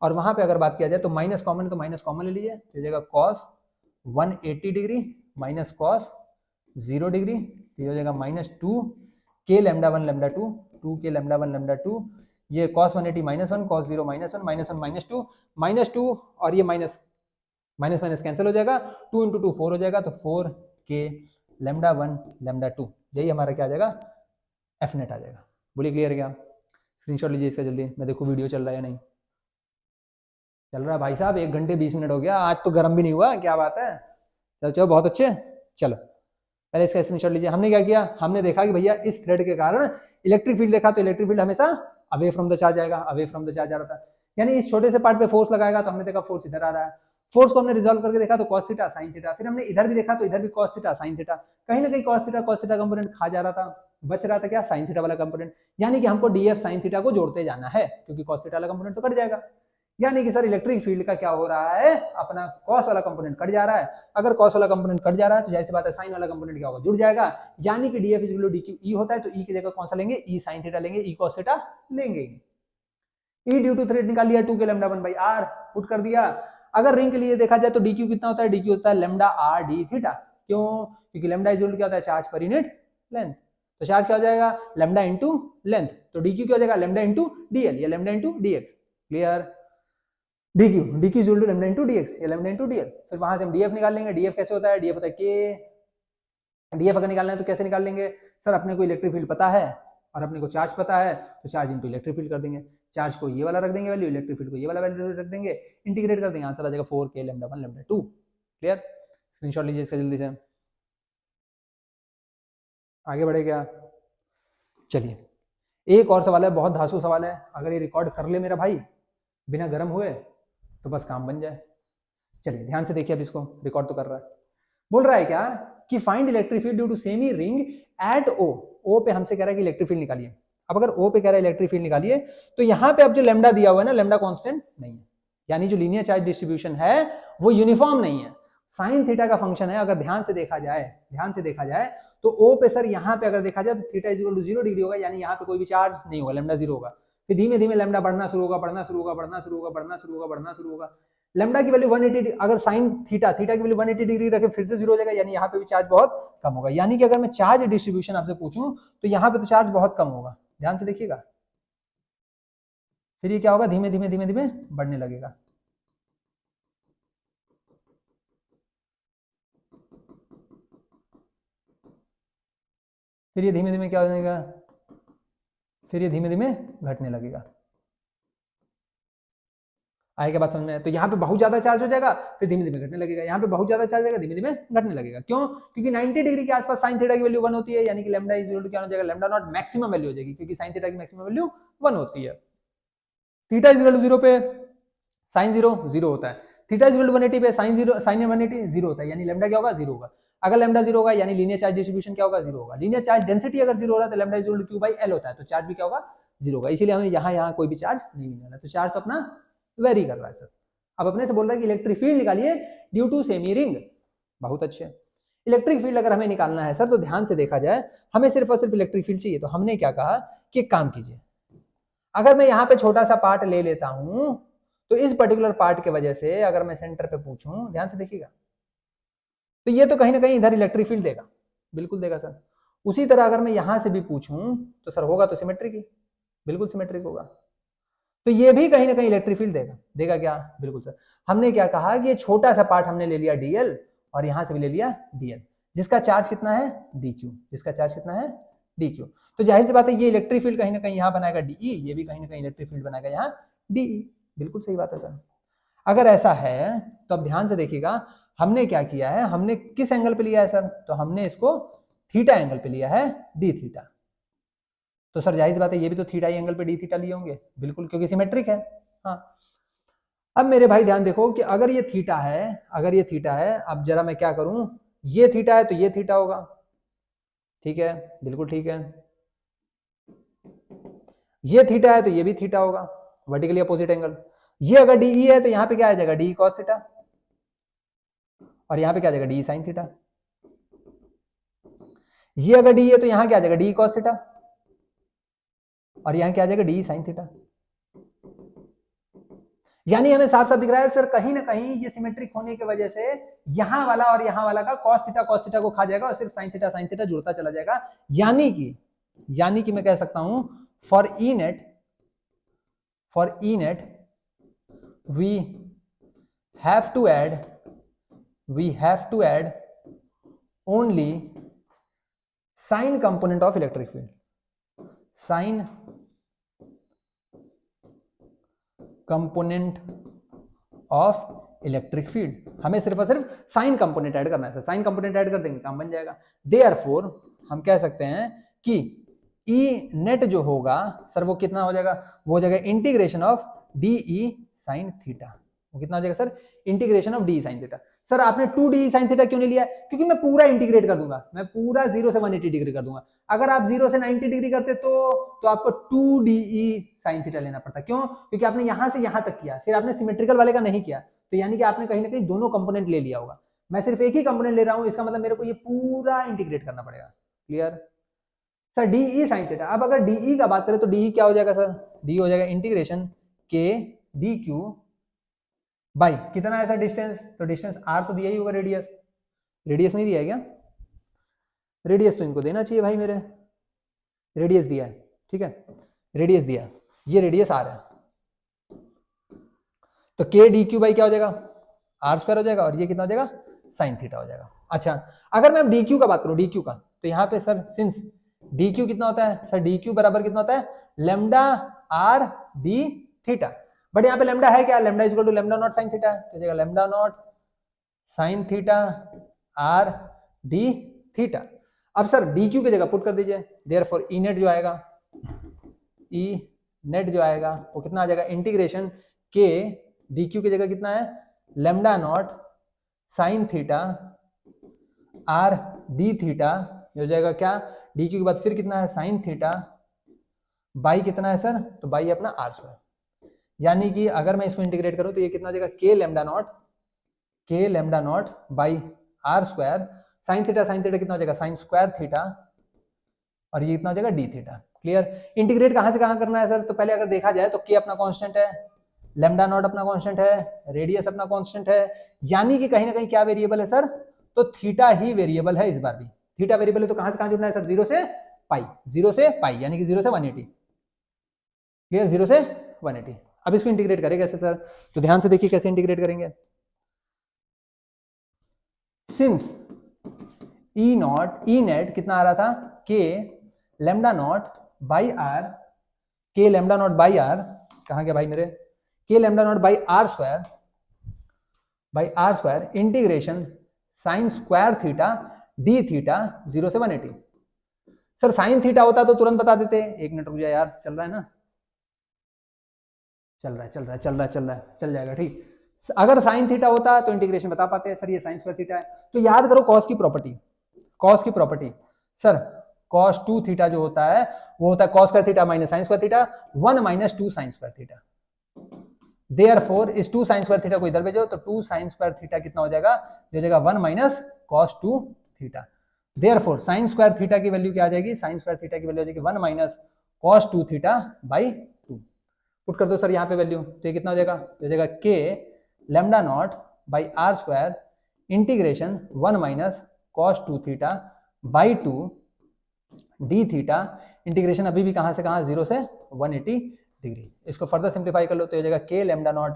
और वहां पे अगर बात किया जाए तो माइनस कॉमन है, तो माइनस कॉमन ले लीजिए, तो जाएगा cos 180 degree minus cos 0 degree, तो ये हो जाएगा minus 2k lambda 1 lambda 2, 2k lambda 1 lambda 2, ये cos 180 minus 1, cos 0 minus 1, minus 1 minus 2 और ये माइनस माइनस माइनस कैंसिल हो जाएगा, 2 इंटू 2 4 हो जाएगा, तो 4 के लेमडा 1 लेमडा 2, यही हमारा क्या आ जाएगा, एफ नेट आ जाएगा। बोलिए क्लियर क्या? स्क्रीनशॉट लीजिए इसका जल्दी, मैं देखो वीडियो चल रहा है या नहीं। चल रहा है भाई साहब, 1 घंटे 20 मिनट हो गया, आज तो गर्म भी नहीं हुआ, क्या बात है। चलो चलो बहुत अच्छे। चलो पहले इसका स्क्रीनशॉट लीजिए। हमने क्या किया, हमने देखा कि भैया इस थ्रेड के कारण इलेक्ट्रिक फील्ड देखा, तो इलेक्ट्रिक फील्ड हमेशा अवे फ्रॉम द चार्ज आएगा, अवे फ्रॉम द चार्ज आ रहा था, यानी इस छोटे से पार्ट पे फोर्स लगाएगा, तो हमने देखा फोर्स इधर आ रहा है। फोर्स को हमने रिजॉल्व करके देखा तो cos थीटा sin थीटा, फिर हमने इधर भी देखा तो इधर भी cos थीटा sin थीटा, कहीं ना कहीं cos थीटा कंपोनेंट खा जा रहा था, बच रहा था क्या, sin थीटा वाला कंपोनेंट, यानी कि हमको df sin थीटा को जोड़ते जाना है, क्योंकि cos थीटा वाला कंपोनेंट तो कट जाएगा। यानी कि सर इलेक्ट्रिक फील्ड का क्या हो रहा है, अपना कॉस वाला कंपोनेंट कट जा रहा है। अगर कॉस वाला कंपोनेंट कट जा रहा है तो जाहिर सी बात है साइन वाला कंपोनेंट क्या होगा, जुड़ जाएगा। यानी कि dF equal to D q E होता है, तो ई की जगह कौन सा लेंगे, ई साइन थीटा लेंगे, ई कॉस थीटा लेंगे। ई ड्यू टू थ्रेड निकाल लिया, 2 के लैम्डा 1 बाई आर पुट कर दिया। अगर रिंग के लिए देखा जाए तो डी क्यू कितना होता है, डी क्यू होता है लैम्डा आर डी थीटा। क्यों? क्योंकि लैम्डा इक्वल टू क्या होता है, चार्ज पर यूनिट लेंथ, तो चार्ज क्या हो जाएगा, लैम्डा इनटू लेंथ, तो डी क्यू क्या हो जाएगा, लैम्डा इनटू डीएल या lambda into dx. Clear? dq dq is equal to lambda into dx या लैम्डा इनटू dl। फिर वहां से हम df निकाल लेंगे। df कैसे होता है, df होता है k। df अगर निकालना है तो कैसे निकाल लेंगे, सर अपने को इलेक्ट्रिक फील्ड पता है और अपने को चार्ज पता है, तो चार्ज इनटू इलेक्ट्रिक फील्ड कर देंगे, चार्ज को ये वाला रख देंगे वैल्यू, इलेक्ट्रिक फील्ड को ये वाला वैल्यू रख देंगे, इंटीग्रेट कर देंगे, आंसर आ जाएगा 4k lambda 1 lambda 2। Clear? Screenshot लीजिए इसका जल्दी से, आगे बढ़े क्या। चलिए एक और सवाल है, बहुत धांसू सवाल है, अगर ये रिकॉर्ड कर ले मेरा भाई बिना गर्म हुए तो बस काम बन जाए। चलिए ध्यान से देखिए, अब इसको रिकॉर्ड तो कर रहा है। बोल रहा है क्या कि find electric field due to semi ring at O. O पे हमसे कह रहा है कि इलेक्ट्रिक फील्ड निकालिए। अब अगर ओ पे कह रहा है इलेक्ट्रिक फील्ड निकालिए, तो यहां पे अब जो लैम्डा दिया हुआ है ना, लैम्डा कांस्टेंट नहीं है, यानी जो लीनियर चार्ज डिस्ट्रीब्यूशन है वो यूनिफॉर्म नहीं है, साइन थीटा का फंक्शन है। अगर ध्यान से देखा जाए तो ओ पे सर यहाँ पे अगर देखा जाए तो theta is equal to 0 degree होगा, यानी यहाँ पे कोई भी चार्ज नहीं होगा, लैम्डा 0 होगा। फिर धीमे धीमे लैम्डा बढ़ना शुरू होगा, लैम्डा की वैल्यू 180, अगर साइन थीटा की वैल्यू 180 डिग्री रखे फिर से 0 हो जाएगा, यानी यहाँ पे भी चार्ज बहुत कम होगा। यानी कि अगर मैं चार्ज डिस्ट्रीब्यूशन आपसे पूछूं तो यहाँ पे तो चार्ज बहुत कम होगा, ध्यान से देखिएगा। फिर ये क्या होगा, धीमे धीमे बढ़ने लगेगा। फिर ये धीमे धीमे क्या हो जाएगा, फिर ये धीमे धीमे घटने लगेगा। आए क्या बात समझ में? तो यहाँ पे बहुत ज्यादा चार्ज हो जाएगा, फिर धीमे धीमे घटने लगेगा, यहाँ पे बहुत ज्यादा चार्ज आएगा, धीमे धीमे घटने लगेगा। क्यों? क्योंकि 90 डिग्री के आसपास साइन थीटा की वैल्यू 1 होती है, यानी कि लैम्डा इज इक्वल टू क्या हो जाएगा, लैम्डा नॉट मैक्सिमम वैल्यू हो जाएगी, क्योंकि साइन थीटा की मैक्सिमम वैल्यू 1 होती है। थीटा इज इक्वल टू 0 पे साइन 0 होता है, थीटा इज इक्वल टू 180 पे साइन 180 0 होता है, यानी लैम्डा क्या होगा, 0 होगा। अगर लैम्डा 0 होगा यानी लीनियर चार्ज डिस्ट्रीब्यूशन क्या होगा, 0 होगा। लीनियर चार्ज डेंसिटी अगर 0 हो रहा है तो lambda is equal to q by l होता है, तो चार्ज भी क्या होगा, 0 होगा। इसीलिए हमें यहाँ कोई भी चार्ज नहीं मिलना है, तो चार्ज तो अपना वेरी कर रहा है सर। अब अपने से बोल रहा है कि इलेक्ट्रिक फील्ड निकालिए ड्यू टू सेमी रिंग। बहुत अच्छे। इलेक्ट्रिक फील्ड अगर हमें निकालना है सर, तो ध्यान से देखा जाए हमें सिर्फ और सिर्फ इलेक्ट्रिक फील्ड चाहिए, तो हमने क्या कहा कि एक काम कीजिए, अगर मैं यहाँ पे छोटा सा पार्ट ले लेता हूं तो इस पर्टिकुलर पार्ट के वजह से अगर मैं सेंटर पे पूछूं, ध्यान से देखिएगा, तो ये तो कहीं ना कहीं इधर इलेक्ट्रिक फील्ड देगा, बिल्कुल देगा सर। उसी तरह अगर मैं यहां से भी पूछूं तो सर होगा तो सिमेट्रिक ही, बिल्कुल सिमेट्रिक होगा, तो ये भी कहीं ना कहीं इलेक्ट्रिक फील्ड देगा क्या, बिल्कुल सर। हमने क्या कहा कि ये छोटा सा पार्ट हमने ले लिया डीएल और यहां से भी ले लिया डीएल, जिसका चार्ज कितना है, डीक्यू, जिसका चार्ज कितना है, डीक्यू। तो जाहिर सी बात है ये इलेक्ट्रिक फील्ड कहीं ना कहीं यहां बनाएगा डीई, ये भी कहीं ना कहीं इलेक्ट्रिक फील्ड बनाएगा यहाँ डीई, बिल्कुल सही बात है सर। अगर ऐसा है तो अब ध्यान से देखिएगा, हमने क्या किया है, हमने किस एंगल पे लिया है सर, तो हमने इसको थीटा एंगल पे लिया है, डी थीटा। तो सर जाहिर सी बात है ये भी तो थीटा एंगल पे डी थीटा लिए होंगे, बिल्कुल, क्योंकि सिमेट्रिक है। हाँ, अब मेरे भाई ध्यान देखो कि अगर ये थीटा है, अब जरा मैं क्या करूं, ये थीटा है तो ये थीटा होगा, ठीक है, बिल्कुल ठीक है। ये थीटा है तो ये भी थीटा होगा, वर्टिकली अपोजिट एंगल। ये अगर डीई है तो यहाँ पे क्या आ जाएगा, डी कॉस थीटा, और यहाँ पे क्या आ जाएगा, डी साइन थीटा। ये अगर डी है तो यहाँ क्या आ जाएगा, डी कॉस थीटा, और यहाँ क्या आ जाएगा, डी साइन थीटा। यानी हमें साफ साफ दिख रहा है सर, कहीं ना कहीं ये सिमेट्रिक होने की वजह से यहाँ वाला और यहाँ वाला का कॉस थीटा को खा जाएगा और सिर्फ साइन थीटा जुड़ता चला जाएगा। यानी कि मैं कह सकता हूं for E net we have to add we have to add only sine component of electric field, sine component of electric field, हमें सिर्फ और सिर्फ साइन कंपोनेंट ऐड करना है। साइन कंपोनेंट ऐड कर देंगे, काम बन जाएगा। देयरफॉर हम कह सकते हैं कि ई नेट जो होगा सर वो कितना हो जाएगा, वो हो जाएगा integration of D E sine theta. वो कितना हो जाएगा sir, integration of D sine theta. Sir आपने 2d साइन थीटा क्यों नहीं लिया? क्योंकि मैं पूरा इंटीग्रेट कर दूंगा, मैं पूरा 0 से 180 डिग्री कर दूंगा। अगर आप 0 से 90 डिग्री करते तो आपको 2de साइन थीटा लेना पड़ता। क्यों? क्योंकि आपने यहां से यहां तक किया, फिर आपने सिमेट्रिकल वाले का नहीं किया, तो यानी कि आपने कहीं ना कहीं दोनों कंपोनेंट ले लिया होगा। मैं सिर्फ एक ही कंपोनेंट ले रहा हूं, इसका मतलब मेरे को ये पूरा इंटीग्रेट करना पड़ेगा। Clear sir? D sine theta. अब अगर डी का बात करें तो डी क्या हो जाएगा सर, डी हो जाएगा इंटीग्रेशन के डी क्यू बाई कितना है सर डिस्टेंस, तो डिस्टेंस आर तो दिया ही होगा, रेडियस, रेडियस नहीं दिया है क्या? रेडियस तो इनको देना चाहिए भाई, मेरे रेडियस दिया है, ठीक है, रेडियस दिया है, ये रेडियस आर है, तो के डी क्यू बाई क्या हो जाएगा, आर स्क्वायर हो जाएगा, और ये कितना हो जाएगा, साइन थीटा हो जाएगा। अच्छा अगर मैं डी क्यू का बात करूं, डी क्यू का, तो यहाँ पे सर सिंस डी क्यू कितना होता है सर, डी क्यू बराबर कितना होता है, lambda r D theta. But यहाँ पे लेमडा है क्या, lambda equal to lambda not sine theta, तो जाएगा lambda not sine theta r D theta. अब सर डी क्यू की जगह पुट कर दीजिए, देयरफॉर ई नेट जो आएगा, ई नेट जो आएगा वो कितना आ जाएगा, इंटीग्रेशन के डी क्यू की जगह कितना है, lambda not sine theta r D theta, हो जाएगा क्या, डी क्यू के बाद फिर कितना है साइन थीटा बाई कितना है सर, तो बाई अपना आर स्क्वायर। यानी कि अगर मैं इसको इंटीग्रेट करूं तो ये कितना हो जाएगा, k lambda not by are square, sine theta कितना हो जाएगा, साइन स्क्वायर थीटा, और ये कितना हो जाएगा डी थीटा। क्लियर? इंटीग्रेट कहां से कहां करना है सर, तो पहले अगर देखा जाए तो के अपना कांस्टेंट है, लेमडा नॉट अपना कांस्टेंट है, रेडियस अपना कांस्टेंट है, यानी कि कहीं ना कहीं क्या वेरिएबल है सर, तो थीटा ही वेरिएबल है। इस बार भी थीटा वेरिएबल है, तो कहां से कहां जुड़ना है सर, 0 से पाई, 0 से पाई यानी कि 0 से 180। क्लियर? 0 से 180। अब इसको इंटीग्रेट करें कैसे सर, तो ध्यान से देखिए कैसे इंटीग्रेट करेंगे। सिंस ई नेट कितना आ रहा था, k lambda not by r, k lambda not by r, कहां गया भाई मेरे, k lambda not by are square integration sine square theta d theta 0 से 180। सर साइन थीटा होता तो तुरंत बता देते, एक मिनट रुक जाए यार, चल रहा है ना, चल रहा है, चल जाएगा ठीक। अगर साइन थीटा होता तो इंटीग्रेशन बता पाते हैं, सर ये साइन स्क्वायर थीटा है, तो याद करो कॉस की प्रॉपर्टी, सर कॉस 2 थीटा जो होता है वो होता है cos square theta minus sign square theta, 1 minus 2 sign square theta. Therefore इस 2 साइन स्क्वायर थीटा को इधर भेजो, तो 2 साइन स्क्वायर थीटा कितना हो जाएगा, हो जाएगा 1 minus cos 2 theta. Therefore sign square theta की वैल्यू क्या आ जाएगी, साइन स्क्वायर थीटा की वैल्यू आ जाएगी 1 minus cos 2 theta by 2। Put कर दो सर यहाँ पे वैल्यू, तो ये कितना हो जाएगा, हो जाएगा k lambda not by are square integration 1 minus cos 2 theta by 2 d theta. Integration अभी भी कहां से कहां, 0 से 180 डिग्री। इसको फर्दर सिंप्लीफाई कर लो तो हो जाएगा k lambda not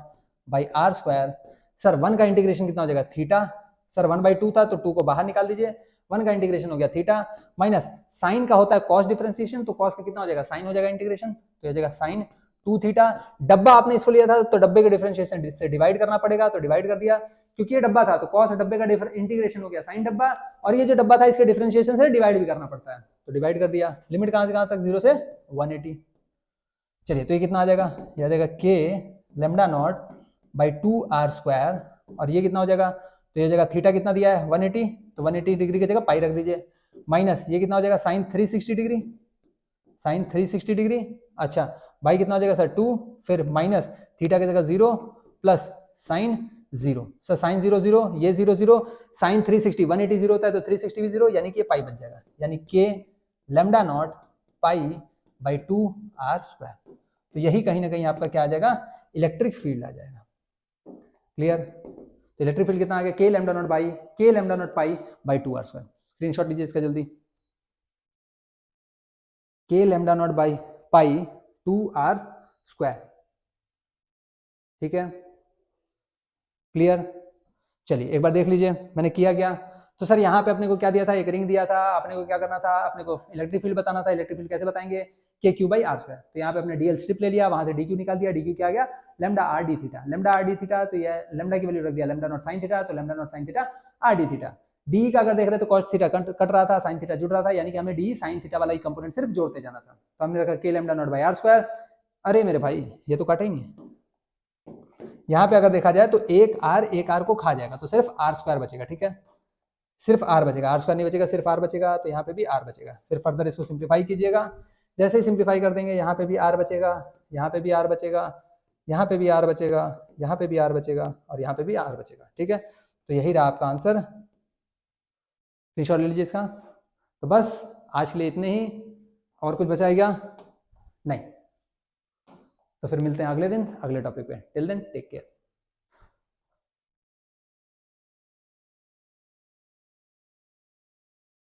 by are square, sir 1 का इंटीग्रेशन कितना हो जाएगा थीटा, सर 1/2 था तो 2 को बाहर निकाल दीजिए, 1 का इंटीग्रेशन हो गया थीटा, माइनस साइन का होता है कॉस डिफरेंशिएशन, तो कॉस का कितना हो जाएगा, साइन हो जाएगा इंटीग्रेशन, तो हो जाएगा साइन 2 थीटा। डब्बा आपने इसको लिया था तो डब्बे के डिफरेंशिएशन से डिवाइड करना पड़ेगा, तो डिवाइड कर दिया, क्योंकि ये डब्बा था तो कॉस डब्बे का इंटीग्रेशन हो गया साइन डब्बा, और ये जो डब्बा था इसके डिफरेंशिएशन से डिवाइड भी करना पड़ता है, तो डिवाइड कर दिया। लिमिट कहां से कहां तक, 0 से 180। चलिए तो ये कितना आ जाएगा, ये आ जाएगा k lambda not by 2 r square, और ये कितना हो जाएगा, तो ये जगह थीटा कितना दिया है 180, तो 180 डिग्री की जगह पाई रख दीजिए, माइनस ये कितना हो जाएगा साइन 360 डिग्री, साइन 360 डिग्री। अच्छा बाई कितना हो जाएगा सर 2, फिर माइनस थीटा की जगह 0 प्लस साइन 0, सर साइन 0 0, ये 0 0, साइन 360 180 0 होता है, तो 360 भी 0, यानी कि ये पाई बन जाएगा, यानी k lambda not pi by 2 r square. तो यही कहीं ना कहीं आपका क्या आ जाएगा, इलेक्ट्रिक फील्ड आ जाएगा। क्लियर? तो इलेक्ट्रिक फील्ड कितना आ गया, k lambda not pi by 2 r square. Screenshot लीजिए इसका जल्दी, k lambda not by pi 2 r square, ठीक है? क्लियर? चलिए एक बार देख लीजिए मैंने किया क्या। तो सर यहाँ पे अपने को क्या दिया था, एक रिंग दिया था, अपने को क्या करना था, अपने को इलेक्ट्रिक फील्ड बताना था। इलेक्ट्रिक फील्ड कैसे बताएंगे, के क्यू बाई आर स्क्वायर। तो यहाँ पे अपने डीएल स्ट्रिप ले लिया, वहां से डी क्यू निकाल दिया, डी क्यू क्या आ गया, lambda r D theta. Lambda r D theta, तो ये लेमडा की वैल्यू रख दिया लेमडा नॉट साइन थीटा, तो lambda not sine theta r D theta. D का अगर देख रहे तो कॉस थीटा कट रहा था, साइन थीटा जुड़ रहा था, यानी कि हमें डी साइन थीटा वाला ही कंपोनेंट सिर्फ जोड़ते जाना था। तो हमने रखा k lambda not by are square. अरे मेरे भाई ये तो काटेंगे, यहाँ पे अगर देखा जाए तो एक आर को खा जाएगा, तो सिर्फ आर स्क्वायर बचेगा। ठीक है, सिर्फ आर बचेगा, आर स्क्वायर नहीं बचेगा, सिर्फ आर बचेगा। तो यहाँ पे भी आर बचेगा। फिर फर्दर इसको सिंप्लीफाई कीजिएगा, जैसे ही सिंप्लीफाई कर देंगे यहाँ पे भी आर बचेगा, यहाँ पे भी आर बचेगा, यहाँ पे भी आर बचेगा, यहाँ पे भी आर बचेगा, और यहाँ पे भी आर बचेगा। ठीक है, तो यही रहा आपका आंसर। स्क्रीनशॉट ले लीजिए इसका। तो बस आज के लिए इतने ही, और कुछ बचा है क्या, नहीं। तो फिर मिलते हैं अगले दिन अगले टॉपिक पे। Till then take care.